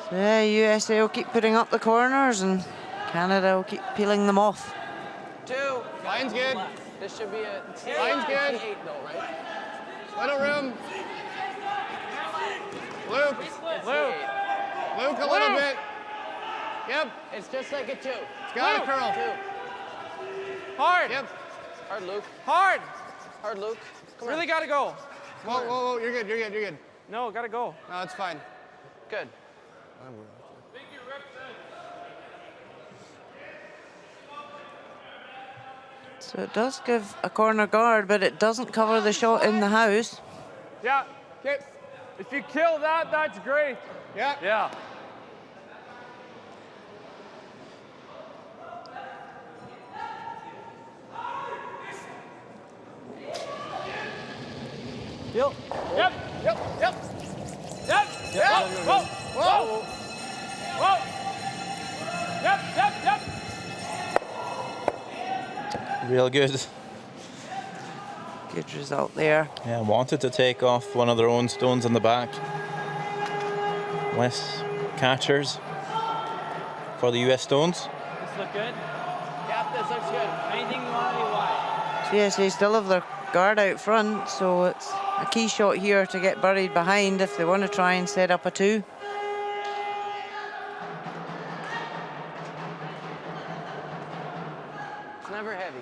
So yeah, USA will keep putting up the corners and Canada will keep peeling them off. 2. Line's good. This should be a. Line's good. 8 though, right? Little room. Luke. Luke a little bit. Yep. It's just like a 2. It's got to curl. 2. Hard. Yep. Hard, Luke. Hard. Hard, Luke. Come Really on. gotta go. Whoa. You're good. No, gotta go. No, it's fine. Good. So it does give a corner guard, but it doesn't cover the shot in the house. Yeah. Okay. If you kill that, that's great. Yeah. Yeah. Bill. Yep. Whoa. Yep. Real good. Good result there. Yeah, wanted to take off one of their own stones in the back. Less catchers for the US stones. This look good? Yep, this looks good. Anything you want to be wide? USA still have their guard out front, so it's a key shot here to get buried behind if they want to try and set up a 2. It's never heavy.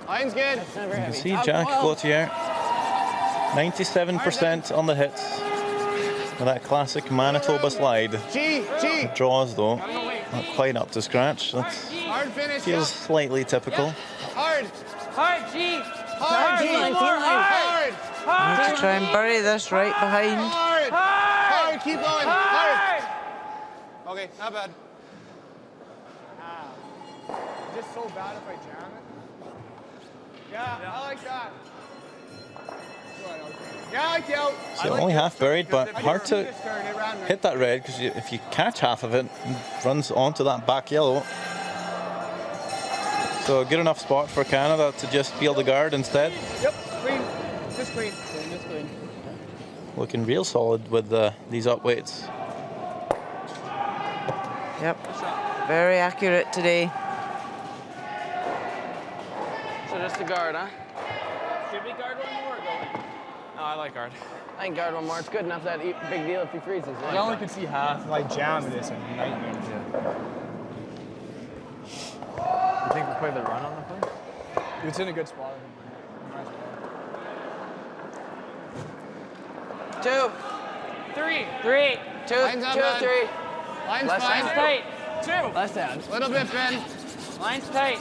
Line's good. It's never You can heavy. see Jack Gauthier, 97% on the hits with that classic Manitoba slide. G. Draws though, not quite up to scratch. That Hard finish. feels slightly typical. Hard. Hard, G. Hard. Team line, team line. Hard. Need to try and bury this right behind. Hard. Keep going. Hard. Okay, not bad. Just so bad if I jam it. Yeah, I like that. Yeah, I like the out. So only half buried, but hard to hit that red because if you catch half of it, it runs onto that back yellow. So a good enough spot for Canada to just peel the guard instead. Yep, clean. Just clean. Looking real solid with these up weights. Yep. Very accurate today. So just a guard, huh? Should we guard one more or go? No, I like guard. I think guard 1 more. It's good enough that big deal if he freezes. I only could see half. Like jam it is a nightmare. You think we play the run on the play? It's in a good spot. 2. 3. 2, Line's not bad. 3. Line's Less fine. Line's tight. 2. Less hand. Little bit, Ben. Line's tight.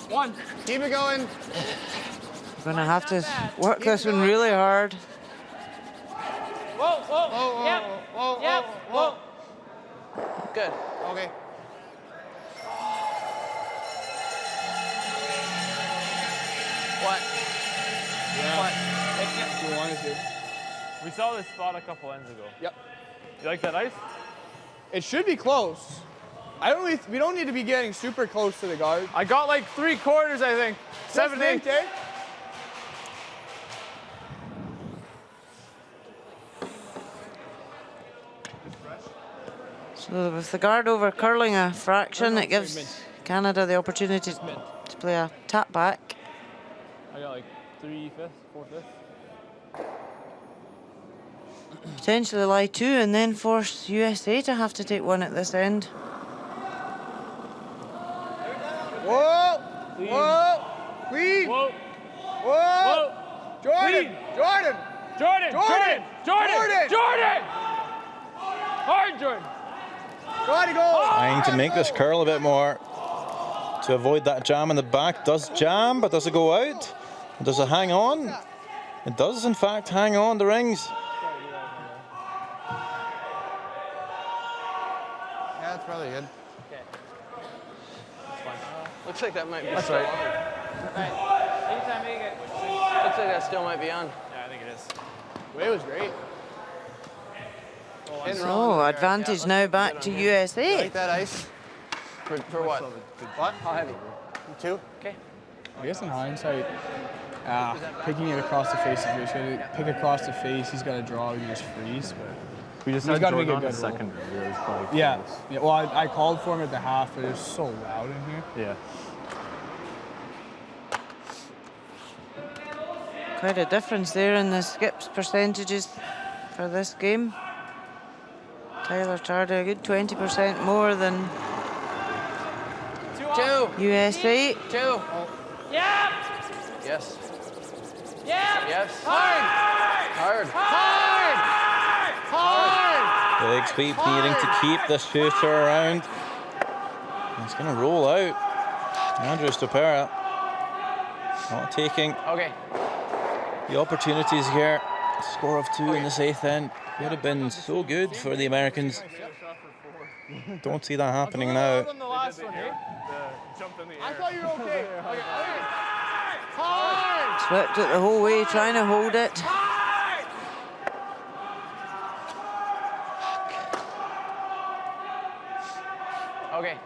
1. Keep it going. Gonna have to work this one really hard. Whoa. Yep. Whoa. Good. Okay. What? We saw this spot a couple ends ago. Yep. You like that ice? It should be close. We don't need to be getting super close to the guard. I got like 3/4, I think. 7, 8. eh? So with the guard over curling a fraction, it gives Canada the opportunity to play a tap back. I got like 3/5, 4/5. Potentially lie 2 and then force USA to have to take one at this end. Whoa! Whoa! Clean! Whoa! Whoa! Jordan! Jordan! Jordan! Jordan! Jordan! Jordan! Hard, Jordan! Gotta go! Trying to make this curl a bit more to avoid that jam in the back. Does jam, but does it go out? Does it hang on? It does, in fact, hang on the rings. Yeah, that's probably good. Looks like that might be That's still right. on. Anytime you get. Looks like that still might be on. Yeah, I think it is. It was great. So, advantage now back to USA. Like that ice? For what? What? How heavy? 2? Okay. I guess in hindsight, picking it across the face is really good. Pick across the face, he's got to draw, you just freeze. But We just he's had got to make Jordan a on good the roll. secondary. It was like Yeah. Yeah. Well, I called for him at the half, but it was so loud in here. Yeah. Quite a difference there in the skips percentages for this game. Tyler Tardy a good 20% more than 2. USA. 2. Yeah! Yes. Yeah! Yes. Hard! Hard. Hard! Hard! Big sweep needing to keep this shooter around. It's going to roll out. Andrew Stopera not taking Okay. the opportunities here. Score of 2 in this 8th end would have been so good for the Americans. Don't see that happening now. On the last one, eh? Jumped in the I air. thought you were okay. Okay. Hard! Swept it the whole way, trying to hold it. Okay.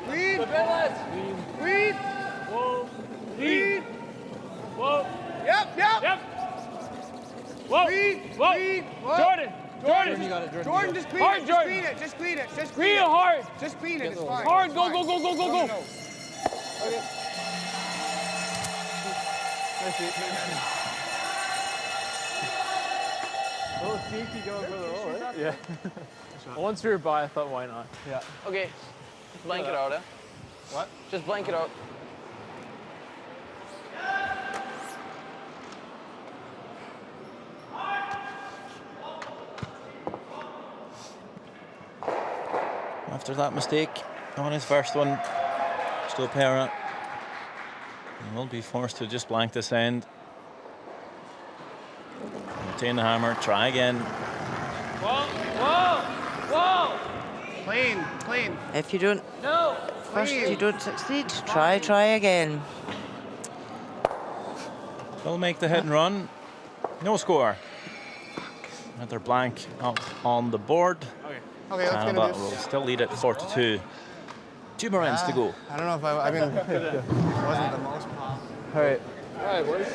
Lead! Lead! Whoa! Lead! Whoa! Yep, yep! Yep! Whoa! Lead! Whoa! Lead! Whoa. Jordan! Jordan! Jordan, just clean Hard, it. Just Jordan. clean it. Just clean it. Just clean Real it. hard! Just clean it. It's fine. Hard! It's Go, fine. go, go, go, go, go! No. Oh, sneaky going for the roll, right? Yeah. Once we were by, I thought, why not? Yeah. Okay. Blank it out, eh? What? Just blank it out. After that mistake on his first one, Stopera will be forced to just blank this end. Retain the hammer, try again. Whoa! Whoa! Whoa! Clean. Clean. If you don't, No! first you don't succeed, try again. Will make the hit and run. No score. Another blank up on the board. Okay, let's get Canada it. will still lead it 4-2. 2 more ends to go. I don't know if I mean, it wasn't the most pop. All right. All right, boys.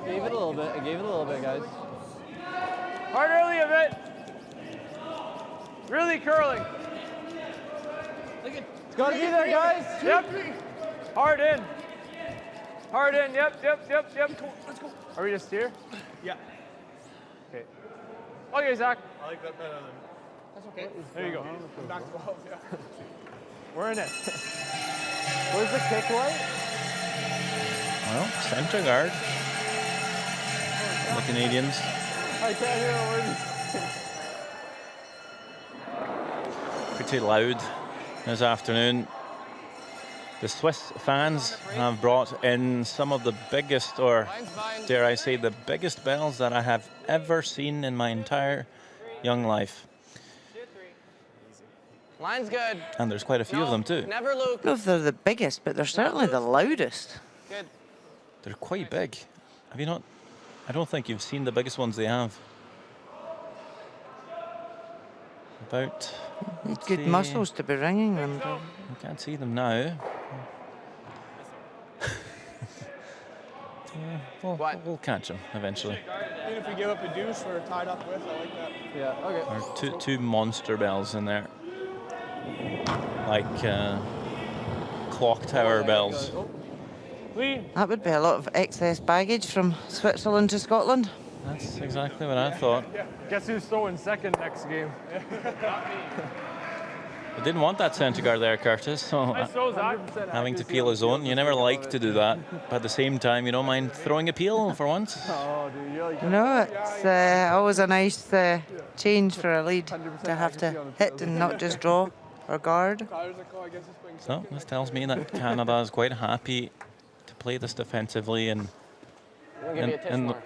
Gave it a little bit. I gave it a little bit, guys. Hard early a bit. Really curling. It's got to be there, guys. Yep. Hard in. Hard in. Yep, yep, yep, yep. Let's go. Are we just here? Yeah. Okay. Okay, Zach. I like that better than. That's okay. There you go. Back 12, yeah. We're in it. Where's the kick light? Well, center guard. the Canadians. I can't hear a word. Pretty loud this afternoon. The Swiss fans have brought in some of the biggest, or dare I say, the biggest bells that I have ever seen in my entire young life. Line's good. And there's quite a few of them too. Never Luke. I don't know if they're the biggest, but they're certainly the loudest. Good. They're quite big. Have you not? I don't think you've seen the biggest ones they have. About. Need good muscles to be ringing them. I can't see them now. We'll catch them eventually. Even if we give up a deuce, we're tied up with. I like that. Yeah. Okay. There are two monster bells in there, like clock tower bells. That would be a lot of excess baggage from Switzerland to Scotland. That's exactly what I thought. Guess who's throwing second next game? I didn't want that centre guard there, Curtis, so having to peel his own. You never like to do that, but at the same time, you don't mind throwing a peel for once. No, it's always a nice change for a lead to have to hit and not just draw or guard. So this tells me that Canada is quite happy to play this defensively and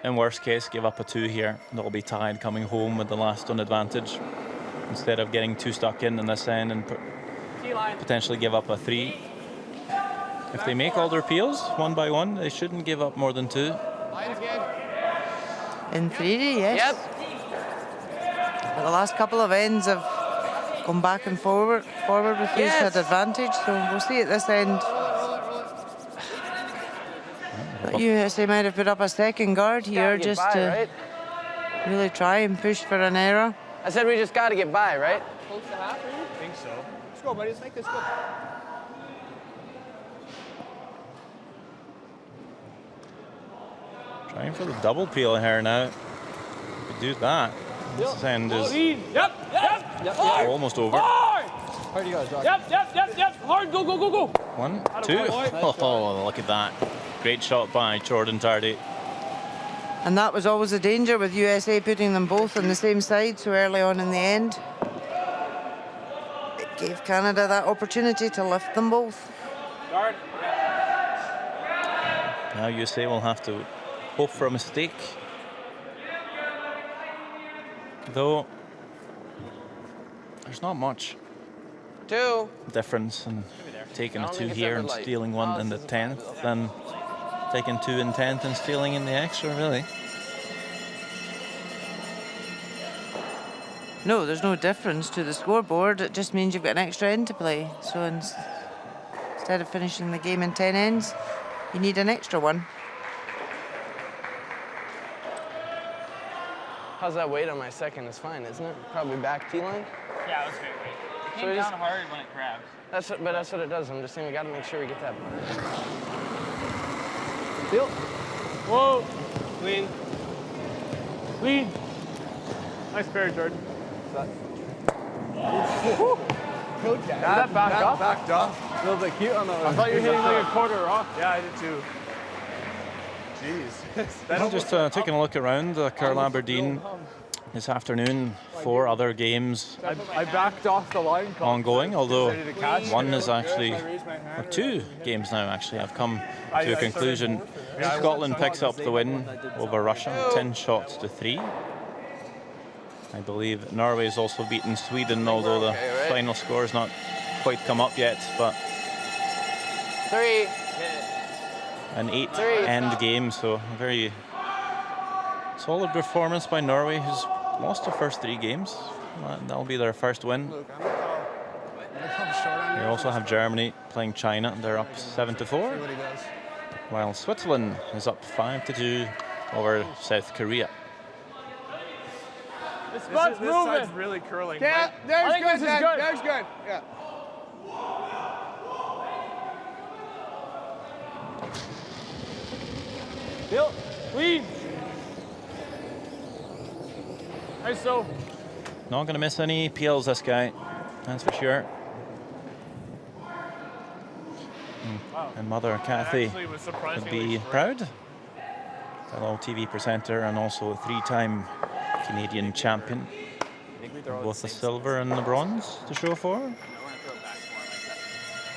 in worst case give up a 2 here. They'll be tied coming home with the last on advantage instead of getting 2 stuck in this end and potentially give up a 3. If they make all their peels one by one, they shouldn't give up more than 2. In 3D, yes. Yep. But the last couple of ends have gone back and forward with who's had advantage, so we'll see at this end. But USA might have put up a second guard here just to really try and push for an error. I said we just got to get by, right? Close to half, are you? I think so. Let's go, buddy. Let's make this good. Trying for the double peel here now. If we do that, this end is almost over. Hard you guys, Doc. Yep. Hard. Go. 1, 2. Oh, look at that. Great shot by Jordan Tardy. And that was always a danger with USA putting them both on the same side so early on in the end. It gave Canada that opportunity to lift them both. Now USA will have to hope for a mistake. Though there's not much difference in taking a 2 here and stealing 1 in the 10th than taking 2 in 10th and stealing in the extra, really. No, there's no difference to the scoreboard. It just means you've got an extra end to play. So instead of finishing the game in 10 ends, you need an extra one. How's that weight on my second? It's fine, isn't it? Probably back T-line? Yeah, it was great weight. It came down hard when it grabs. That's what it does. I'm just saying we got to make sure we get that. Feel. Whoa. Clean. Nice parry, Jordan. That backed up? Backed up. A little bit cute on the. I thought you were hitting like a quarter rock. Yeah, I did too. Jeez. Just taking a look around Carl Aberdeen this afternoon. 4 other games I backed off the line ongoing, although one is actually, or 2 games now actually have come to a conclusion. Scotland picks up the win over Russia, 10 shots to 3. I believe Norway has also beaten Sweden, although the final score has not quite come up yet. But 3. An 8-end game, so a very solid performance by Norway, who's lost their first 3 games. That'll be their first win. They also have Germany playing China. They're up 7-4, while Switzerland is up 5-2 over South Korea. This side's really curling. Yeah, there's good. There's good. Yeah. Bill, clean. Nice so. Not going to miss any peels, this guy. That's for sure. And Mother Kathy would be proud. fellow TV presenter and also a 3-time Canadian champion. Both the silver and the bronze to show for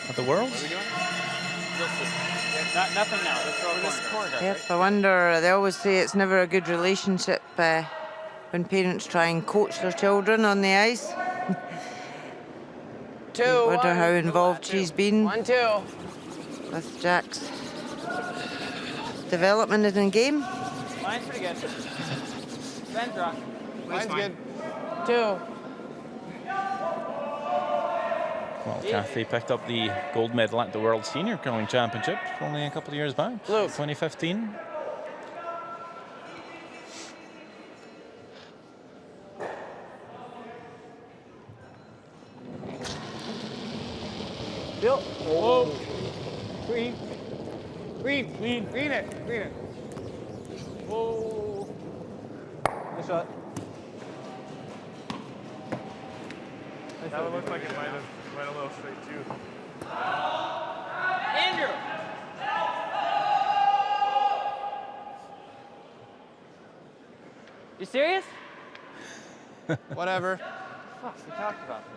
at the Worlds. Nothing now. Just throw this corner. Yep, I wonder, they always say it's never a good relationship when parents try and coach their children on the ice. I wonder how involved she's been 1-2 with Jack's development in the game. Mine's pretty good. Ben drop. Mine's good. 2. Well, Kathy picked up the gold medal at the World Senior Curling Championship only a couple of years back, 2015. Bill. Oh. Green. Green. Green. Green it. Green it. Oh. Nice shot. That one looked like it might have went a little straight too. Andrew. You serious? Whatever. Fuck, we talked about this.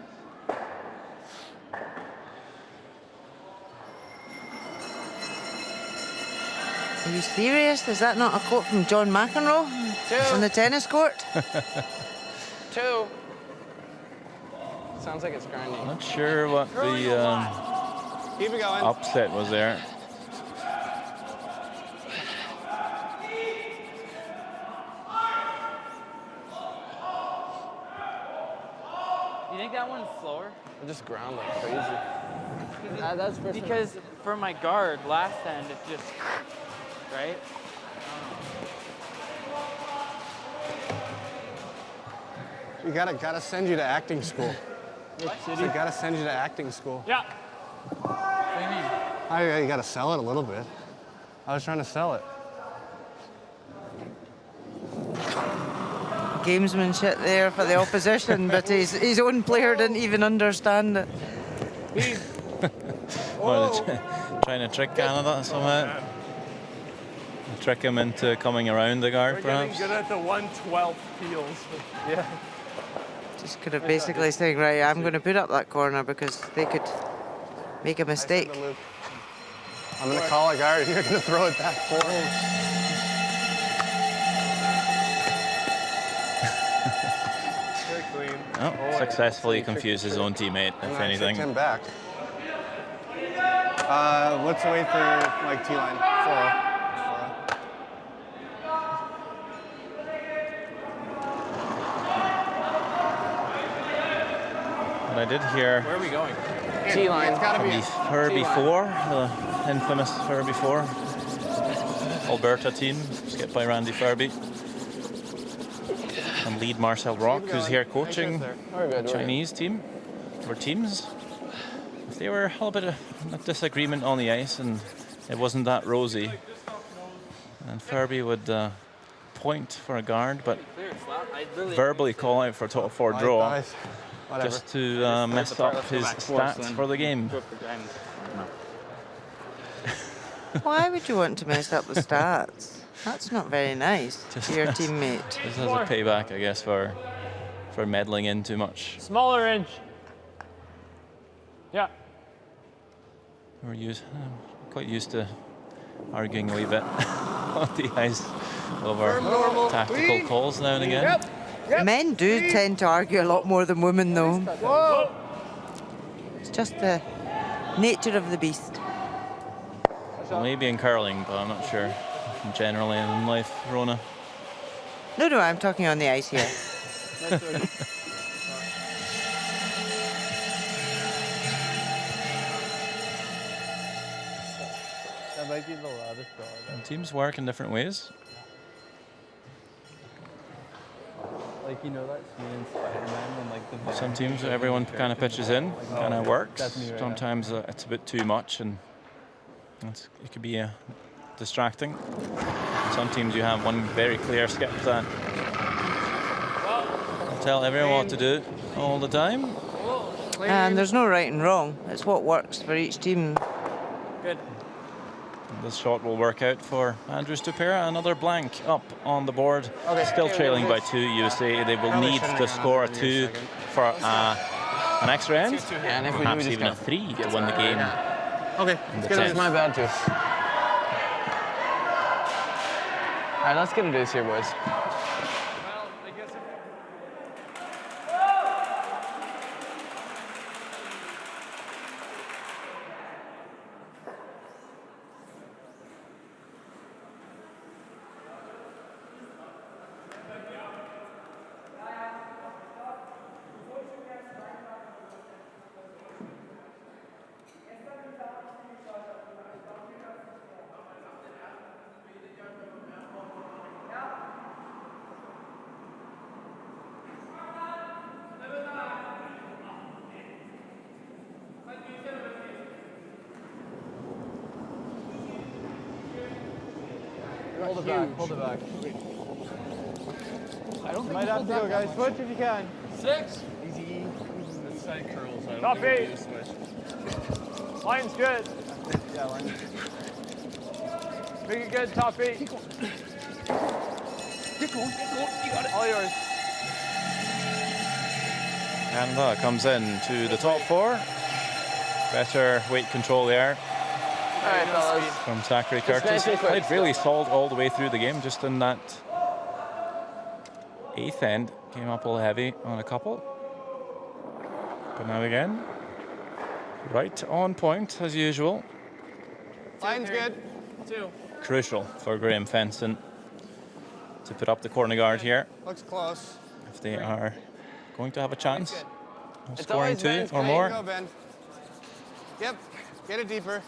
Are you serious? Is that not a quote from John McEnroe on the tennis court? 2. Sounds like it's grinding. Not sure what the Keep it going. upset was there. You think that one's slower? I just ground like crazy. That's Because for my guard, last end, it just, right? You gotta send you to acting school. I gotta send you to acting school. Yeah. What do you mean? You gotta sell it a little bit. I was trying to sell it. Gamesmanship there for the opposition, but his own player didn't even understand it. Well, trying to trick Canada somehow. Trick him into coming around the guard, We're perhaps. getting good at the 1/12 peels. Yeah. Just could have basically saying, right, I'm going to put up that corner because they could make a mistake. I'm gonna call a guard. You're gonna throw it back forward. Oh, successfully confused his own teammate, if anything. Him back. What's the wait for like T-line? 4-0. But I did hear Where are we going? T-line. from the Furby 4, the infamous Furby 4 Alberta team, skipped by Randy Furby. And lead Marcel Rock, who's here coaching the Chinese team, or teams. If they were a little bit of a disagreement on the ice and it wasn't that rosy, and Furby would point for a guard, but verbally call out for a top 4 draw. Just to mess up his stats for the game. Why would you want to mess up the stats? That's not very nice to your teammate. Just as a payback, I guess, for meddling in too much. Smaller inch. Yeah. We're quite used to arguing a wee bit on the ice over tactical calls now and again. Men do tend to argue a lot more than women, though. Whoa. It's just the nature of the beast. Well, maybe in curling, but I'm not sure. Generally in life, Rona. No, I'm talking on the ice here. That might be the loudest draw. Teams work in different ways. Like, you know that scene in Spider-Man when, like, the Some teams, everyone kind of pitches in, kind of works. Sometimes it's a bit too much, and it could be distracting. Some teams you have one very clear skip that will tell everyone what to do all the time. And there's no right and wrong. It's what works for each team. Good. This shot will work out for Andrew Stupera. Another blank up on the board. Okay. Still trailing by 2 USA. They will Probably need shouldn't to have gone score a under your 2 second. for an extra end. Yeah, and if we do, Perhaps we just even a gotta 3 to get win the game. Okay. in the That's 10th. my bad too. All right, let's get into this here, boys. Hold it back, hold it back. I don't might have to go, guys. Switch if you can. 6. Easy. This side curls. I don't Top think 8. we do switch. Line's good. Yeah, line. Make it good, top 8. Keep going. You got it. All yours. Canada comes in to the top 4. Better weight control there All right, fellas. from Zachary It's Curtis. nice and quick. Played really solid all the way through the game. Just in that 8th end, came up a little heavy on a couple. But now again, right on point as usual. Line's good. 2. Crucial for Graham Fenson to put up the corner guard here Looks close. if they are going to have a chance of It's scoring always 2 Ben's or great. more. Go, Ben. Yep. Get it deeper.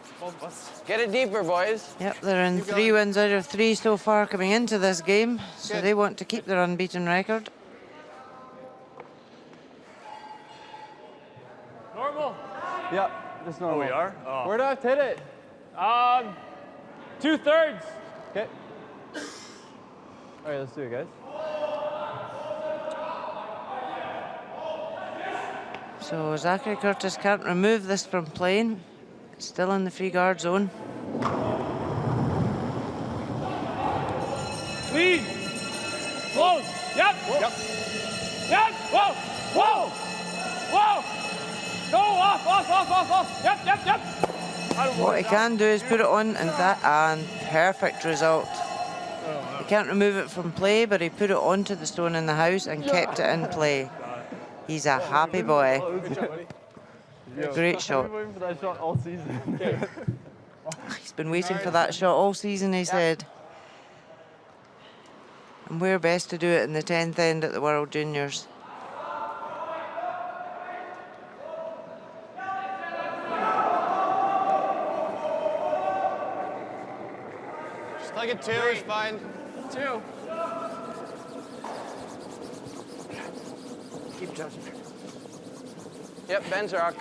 Get it deeper, boys. Yep, they're in Keep 3 going. wins out of 3 so far coming into this game, so Good. they want to keep their unbeaten record. Normal. Yep, just normal. Oh, we are? Oh. Where do I have to hit it? 2/3. Okay. All right, let's do it, guys. So Zachary Curtis can't remove this from playing. Still in the free guard zone. Lead. Close. Yep. Yep. Yep. Whoa. Whoa. Whoa. Go off, off, off, off, off. Yep, yep, yep. What he can do is put it on and perfect result. He can't remove it from play, but he put it onto the stone in the house and kept it in play. He's a happy boy. Good job, buddy. Great shot. I've been waiting for that shot all season. He's been waiting for that shot all season, he said. And we're best to do it in the 10th end at the World Juniors. Just like a 2 is fine. 2. Keep judging. Yep, Ben's rock.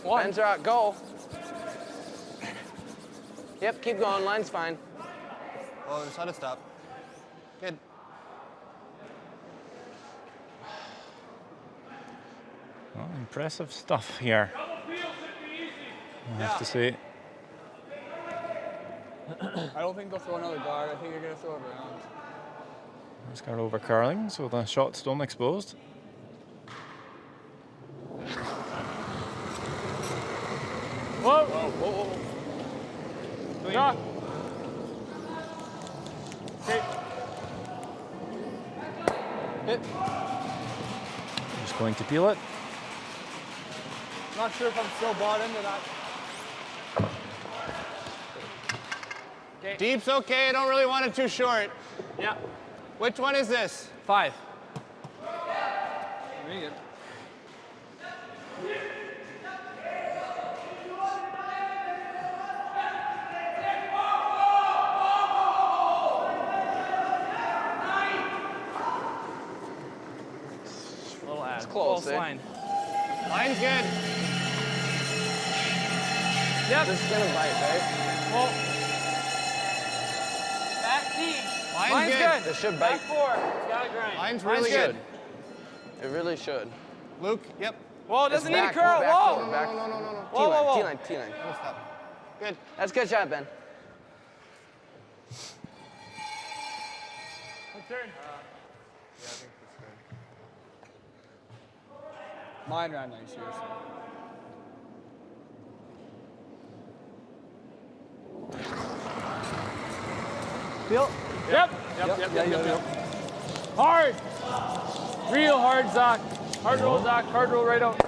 One. Ben's rock, go. Yep, keep going. Line's fine. Oh, just let it stop. Good. Well, impressive stuff here, I have to say. I don't think they'll throw another guard. I think they're going to throw it around. Let's go over curling, so the shot stone exposed. Whoa. Whoa. Whoa. Yeah. Okay. Hit. Just going to peel it. Not sure if I'm still bought into that. Deep's okay. I don't really want it too short. Yeah. Which one is this? 5. Little ad. It's close, eh? line. Line's good. Yep. This is gonna bite, right? Well, back deep. Line's good. It should Back bite. 4. It's got to grind. Line's Line's really good. good. It really should. Luke, yep. Whoa, it doesn't need to back, curl. back, Whoa. back. No. Whoa, whoa, whoa. T-line, T-line. Don't stop. Good. That's a good shot, Ben. turn. Yeah, I think that's good. Mine ran nice here. Feel? Yep. Yep. Hard. Real hard, Zach. Hard roll, Zach. Hard roll right out.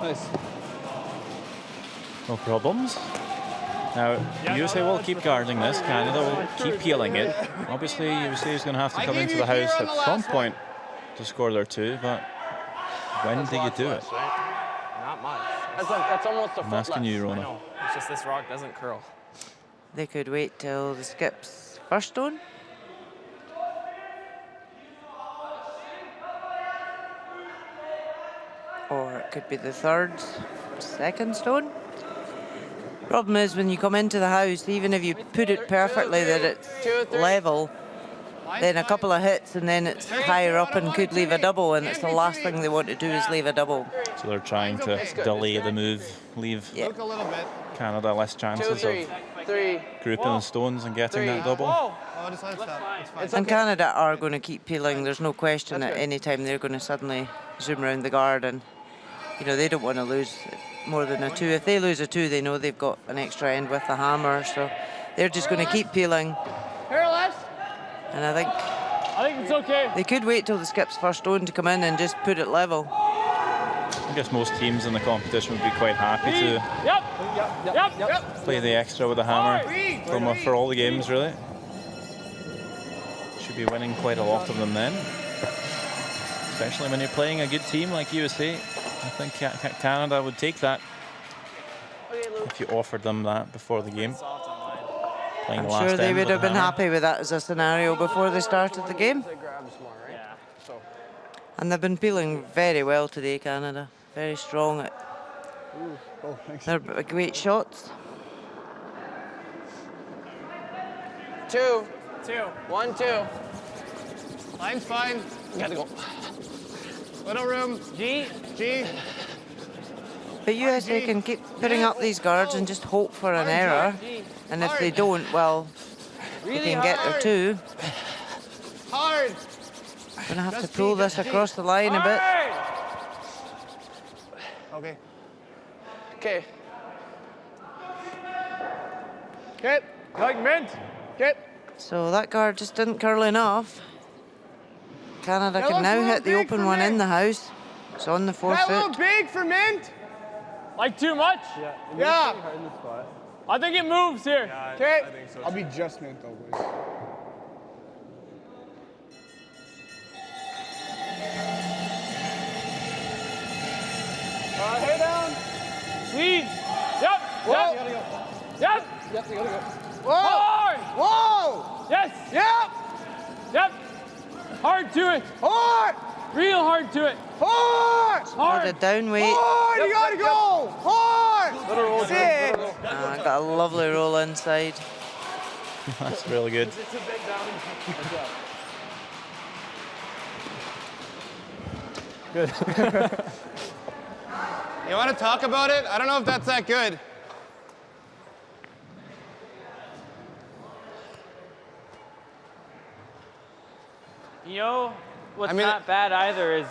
Nice. No problems. Now, USA will keep guarding this. Canada will keep peeling it. Obviously, USA is going to have to come into the house at some point to score their 2, but when do you do it? Not much. That's almost a foot I'm asking you, Rona. know. It's just this rock doesn't curl. They could wait till the skip's first stone. Or it could be the second stone. Problem is, when you come into the house, even if you put it perfectly that it's level, then a couple of hits and then it's higher up and could leave a double, and it's the last thing they want to do is leave a double. So they're trying to delay the move, leave Canada less chances of grouping the stones and getting that double. Oh, just let it stop. It's fine. And Canada are going to keep peeling. There's no question at any time they're going to suddenly zoom around the guard, and they don't want to lose more than a 2. If they lose a 2, they know they've got an extra end with the hammer, so they're just going to keep peeling. And I think it's okay. They could wait till the skip's first stone to come in and just put it level. I guess most teams in the competition would be quite happy to play the extra with the hammer for all the games, really. Should be winning quite a lot of them then. Especially when you're playing a good team like USA. I think Canada would take that if you offered them that before the game. I'm sure they would have been happy with that as a scenario before they started the game. And they've been peeling very well today, Canada. Very strong at their great shots. 2. 1, 2. Line's fine. You gotta go. Little room. G. But USA can keep putting up these guards and just hope for an error. And if they don't, well, they can get their 2. Hard. Gonna have to pull this across the line a bit. Okay. Okay. Get. Like mint. Get. So that guard just didn't curl enough. Canada can now hit the open one in the house. It's on the 4 That foot. little big for mint. Like too much? Yeah. I think it moves here. Okay. I think so. I'll be just mint though, boys. Head down. Lead. Yep. Whoa. Yep. Yep. Yep, you gotta go. Whoa. Hard. Whoa! Yes. Yep! Yep. Hard to it. Hard! Real hard to it. Hard! Or the down weight. Hard! You gotta go! Hard! Sit! Got a lovely roll inside. That's really good. It's a big down. Good. You want to talk about it? I don't know if that's that good. You know what's not bad either is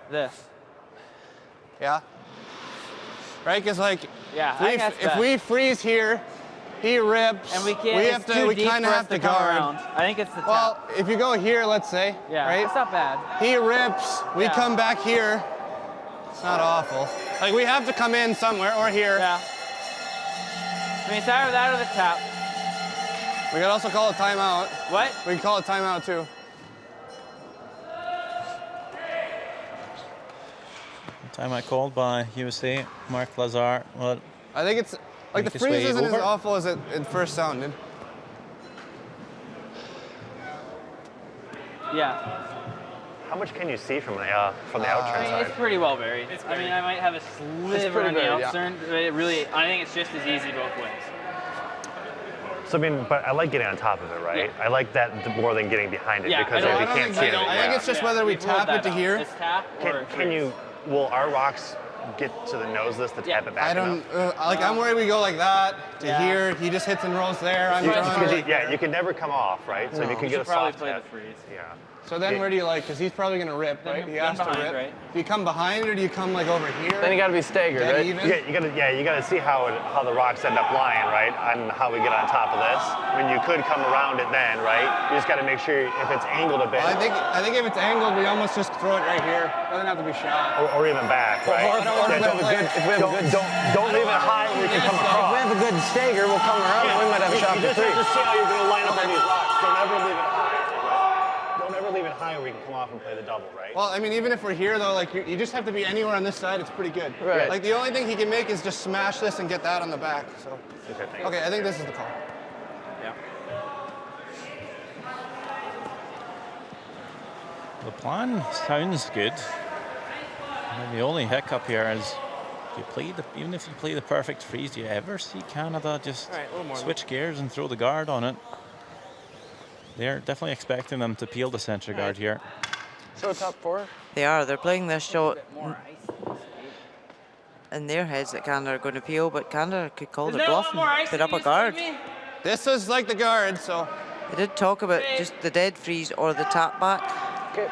this. Yeah. Right? Because like, Yeah, if we freeze here, he rips. And we can't. We kind of have to guard. Around. I think it's the top. Well, if you go here, let's say. Yeah, right? it's not bad. He rips. We come back here. It's not awful. Like we have to come in somewhere or here. Yeah. I mean, it's either that or the tap. We could also call a timeout. What? We can call a timeout too. Timeout called by USA. Mark Lazar. Well, I think it's like the freeze isn't as awful as it first sounded. Yeah. How much can you see from the outside side? It's pretty well buried. I mean, I might have a sliver on the outside, but it really, I think it's just as easy both ways. So I mean, but I like getting on top of it, right? Yeah. I like that more than getting behind it because if you can't see it. I think it's just whether we tap it to here. Can you? Will our rocks get to the nose of this to tap it back I don't, enough? I'm worried we go like that to here. He just hits and rolls there. I'm drawing. You can never come off, right? So if you can get a probably soft play tap. the freeze. Yeah. So then where do you like, because he's probably going to rip, right? He has to behind, rip. right? Do you come behind or do you come like over here? Then you got to be staggered, Dead right? even? You gotta see how the rocks end up lying, right? On how we get on top of this. I mean, you could come around it then, right? You just gotta make sure if it's angled a bit. Well, I think if it's angled, we almost just throw it right here. Doesn't have to be shot. Or even back, right? Don't leave it high where you can come across. If we have a good stagger, we'll come around and we might have a shot for three. Just see how you're gonna line up on these rocks. Don't ever leave it high. Don't ever leave it high where you can come off and play the double, right? Well, I mean, even if we're here though, like you just have to be anywhere on this side. It's pretty good. Right. Like the only thing he can make is just smash this and get that on the back. So. Okay, I think this is the call. Yeah. The plan sounds good. And the only hiccup here is even if you play the perfect freeze, do you ever see Canada just switch gears and throw the guard on it? They're definitely expecting them to peel the center guard here. So top four? They are. They're playing this shot in their heads that Canada are going to peel, but Canada could call the bluff and put up a guard. This is like the guard, so. They did talk about just the dead freeze or the tap back. Okay.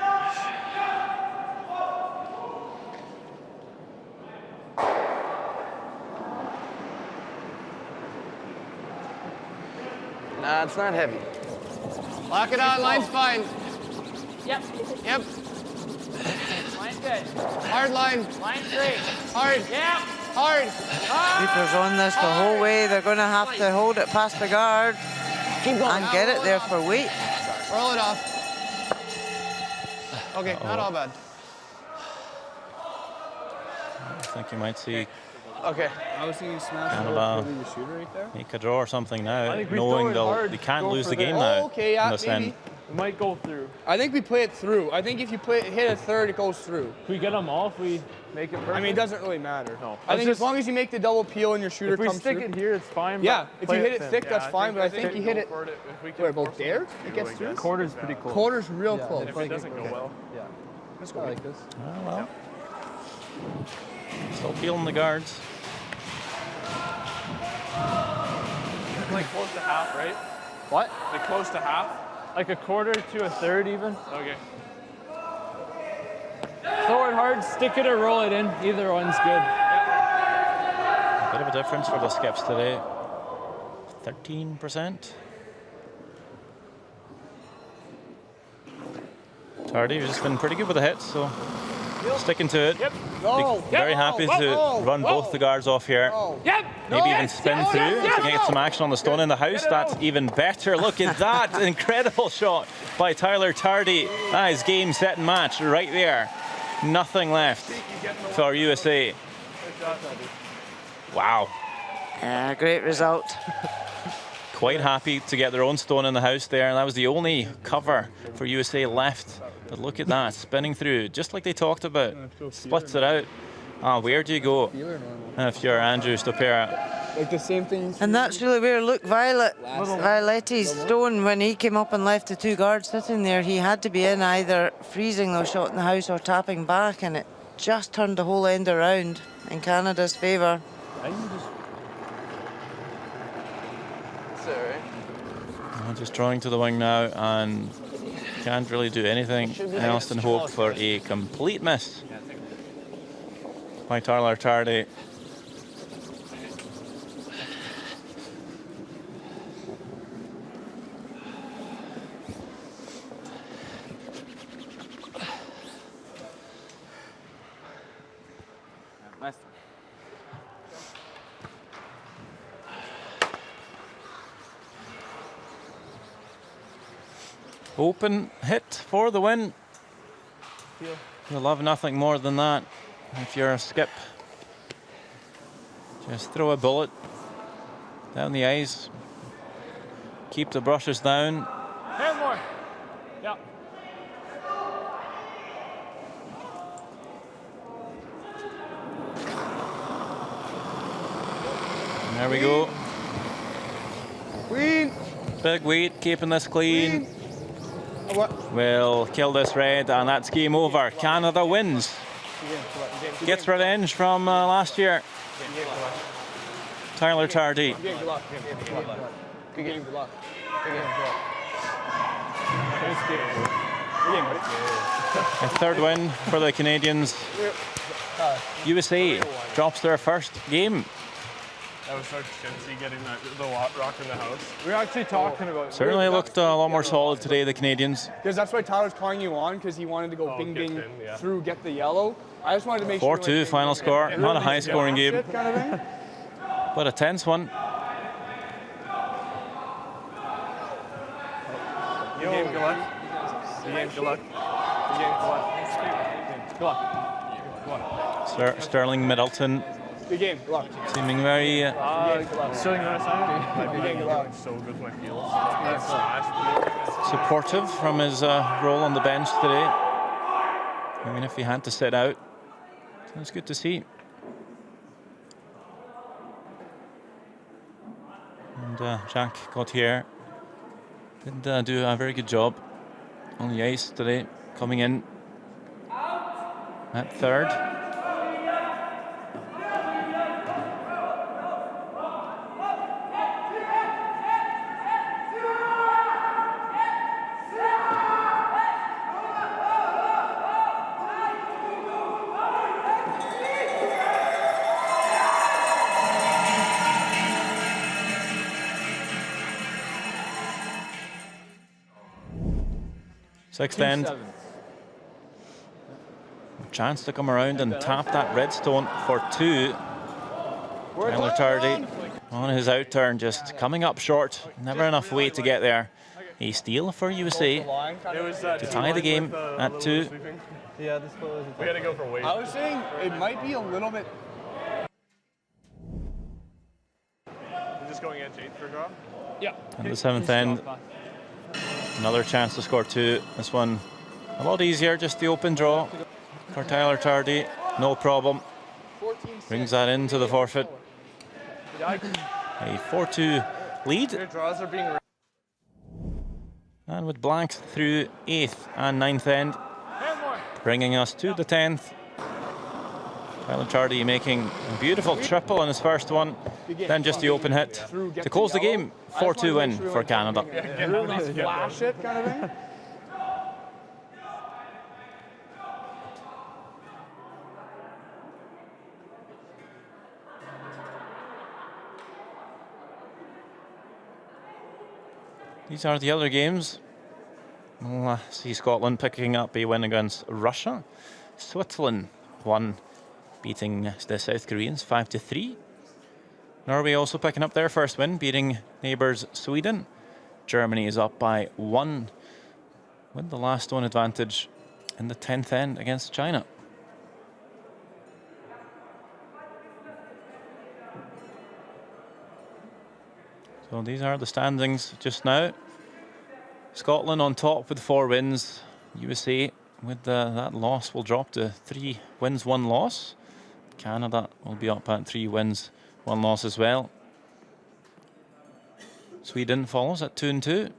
Nah, it's not heavy. Lock it on, line's fine. Yep. Yep. Line's good. Hard line. Line's great. Hard. Yep. Hard. Sweepers on this the whole way. They're going to have to hold it past the guard and get it there for weight. Roll it off. Okay, not all bad. I think you might see Okay. I was thinking smash Canada the shooter right there. make a draw or something now, I think we knowing throw it hard, they can't go lose for the game this. now. Oh, okay, yeah, in this maybe. end. We might go through. I think we play it through. I think if you hit a third, it goes through. If we get them all, if we make it perfect. I mean, it doesn't really matter. No. I think Let's as long as you make the double peel and your shooter if we comes stick through. it here, it's fine. Yeah, if play you hit it thin. thick, that's fine. But I think you hit it. Where, about there? It gets through. Quarter's pretty close. Quarter's real close. If it doesn't go well. Yeah. Let's go like this. Oh, well. Still peeling the guards. Like close to half, right? What? Like close to half? Like a quarter to a third even. Okay. Throw it hard, stick it or roll it in. Either one's good. A bit of a difference for the skips today. 13%. Tardy has just been pretty good with the hits, so sticking to it. Yep. Go. Very happy to run both the guards off here. Yep. Maybe even spin through if you can get some action on the stone in the house. That's even better. Look at that incredible shot by Tyler Tardy. That is game, set, and match right there. Nothing left for USA. Wow. Great result. Quite happy to get their own stone in the house there, and that was the only cover for USA left. But look at that, spinning through, just like they talked about. Splits it out. Where do you go if you're Andrew Stopera? Like the same thing. And that's really where, look, Violetti's stone, when he came up and left the two guards sitting there, he had to be in either freezing those shot in the house or tapping back, and it just turned the whole end around in Canada's favour. Just drawing to the wing now, and can't really do anything else than hope for a complete miss by Tyler Tardy. Nice. Open hit for the win. You'll love nothing more than that if you're a skip. Just throw a bullet down the ice. Keep the brushes down. Hand more. Yeah. And there we go. Clean. Big weight, keeping this clean. What? We'll kill this red, and that's game over. Canada wins Gets revenge from last year. Tyler Tardy. Good game, good luck. Good game, good luck. Good game, good luck. A third win for the Canadians. USA drops their first game. That was so chintzy getting the rock in the house. We were actually talking about. Certainly looked a lot more solid today, the Canadians. Because that's why Tyler's calling you on, because he wanted to go bing bing through, get the yellow. I just wanted to make sure. 4-2 final score. Not a high scoring game, kind of thing. but a tense one. Good game, good luck. Good game, good luck. Good game, good luck. Good luck. Sterling Middleton. Good game, good luck. Seeming very Sterling, you want to sign? Good game, good luck. So good with my heels. supportive from his role on the bench today. Even if he had to sit out. So it's good to see. And Jack Gauthier did do a very good job on the ice today, coming in at third. Sixth end. Chance to come around and tap that redstone for two. Tyler Tardy on his out turn, just coming up short. Never enough weight to get there. A steal for USA to tie the game at 2. Yeah, we had to go for weight. I was saying it might be a little bit. You're just going edge 8 for a draw? Yeah. And the seventh end. Another chance to score 2. This one a lot easier, just the open draw for Tyler Tardy. No problem. Brings that into the forfeit. A 4-2 lead. Your draws are being. And with blanks through 8th and 9th end, bringing us to the 10th. Tyler Tardy making a beautiful triple on his first one, then just the open hit to close the game. 4-2 win for Canada. Flash it kind of thing. These are the other games. We'll see Scotland picking up a win against Russia. Switzerland won, beating the South Koreans 5-3. Norway also picking up their first win, beating neighbours Sweden. Germany is up by 1 with the last one advantage in the 10th end against China. So these are the standings just now. Scotland on top with 4 wins. USA with that loss will drop to 3 wins, 1 loss. Canada will be up at 3 wins, 1 loss as well. Sweden follows at 2-2. And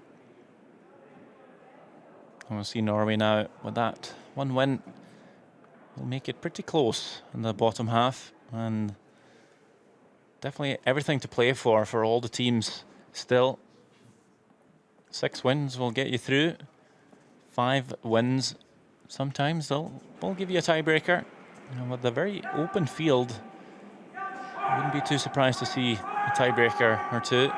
we'll see Norway now with that 1 win. Will make it pretty close in the bottom half, and definitely everything to play for all the teams still. 6 wins will get you through. 5 wins, sometimes they'll give you a tiebreaker. And with a very open field, I wouldn't be too surprised to see a tiebreaker or 2.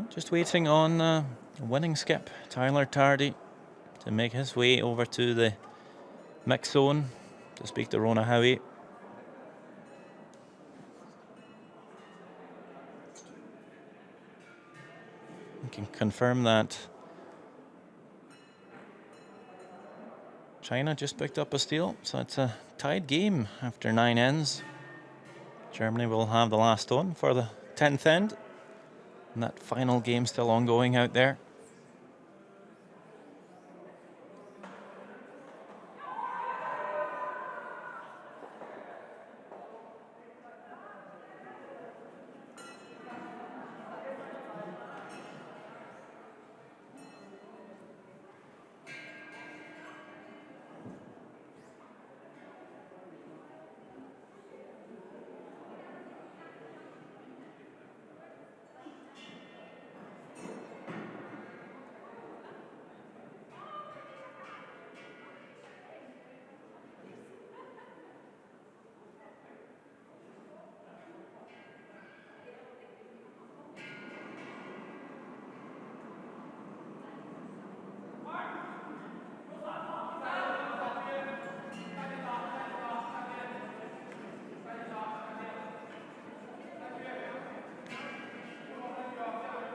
Just waiting on a winning skip, Tyler Tardy, to make his way over to the mix zone to speak to Rona Howie. We can confirm that China just picked up a steal, so it's a tied game after 9 ends. Germany will have the last one for the 10th end. And that final game still ongoing out there.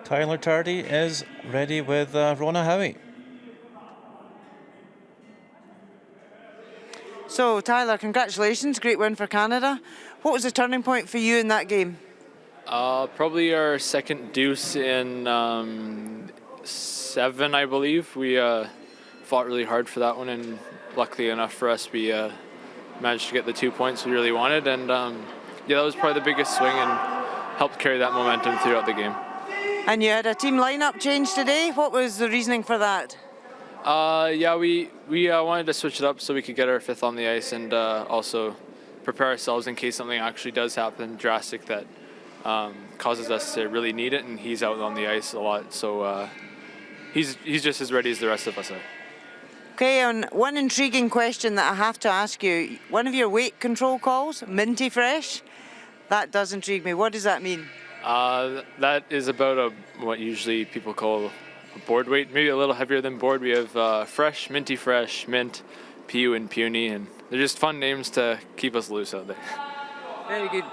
Tyler Tardy is ready with Rona Howie. So, Tyler, congratulations. Great win for Canada. What was the turning point for you in that game? Probably our second deuce in 7, I believe. We fought really hard for that one, and luckily enough for us, we managed to get the 2 points we really wanted. And yeah, that was probably the biggest swing and helped carry that momentum throughout the game. And you had a team lineup change today. What was the reasoning for that? Yeah, we wanted to switch it up so we could get our 5th on the ice and also prepare ourselves in case something actually does happen drastic that causes us to really need it, and he's out on the ice a lot, so he's just as ready as the rest of us are. Okay, and one intriguing question that I have to ask you. One of your weight control calls, minty fresh, that does intrigue me. What does that mean? That is about what usually people call a board weight, maybe a little heavier than board. We have fresh, minty fresh, mint, pew, and puny, and they're just fun names to keep us loose out there. Very good.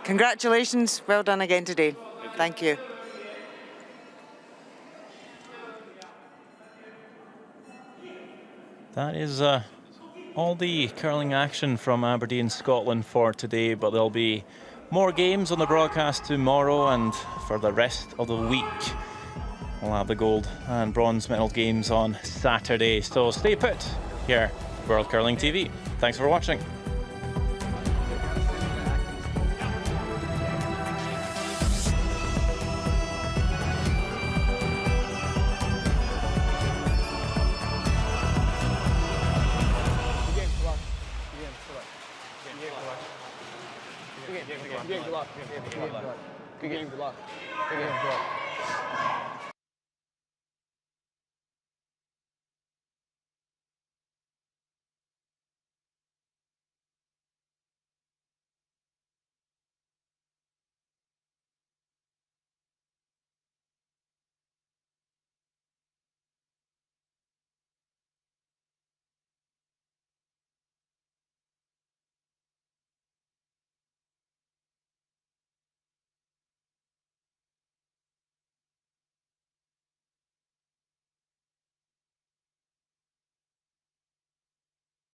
Congratulations. Well done again today. Thank you. That is all the curling action from Aberdeen, Scotland for today, but there'll be more games on the broadcast tomorrow, and for the rest of the week we'll have the gold and bronze medal games on Saturday. So stay put here, World Curling TV. Thanks for watching. Good game, good luck. Good game, good luck.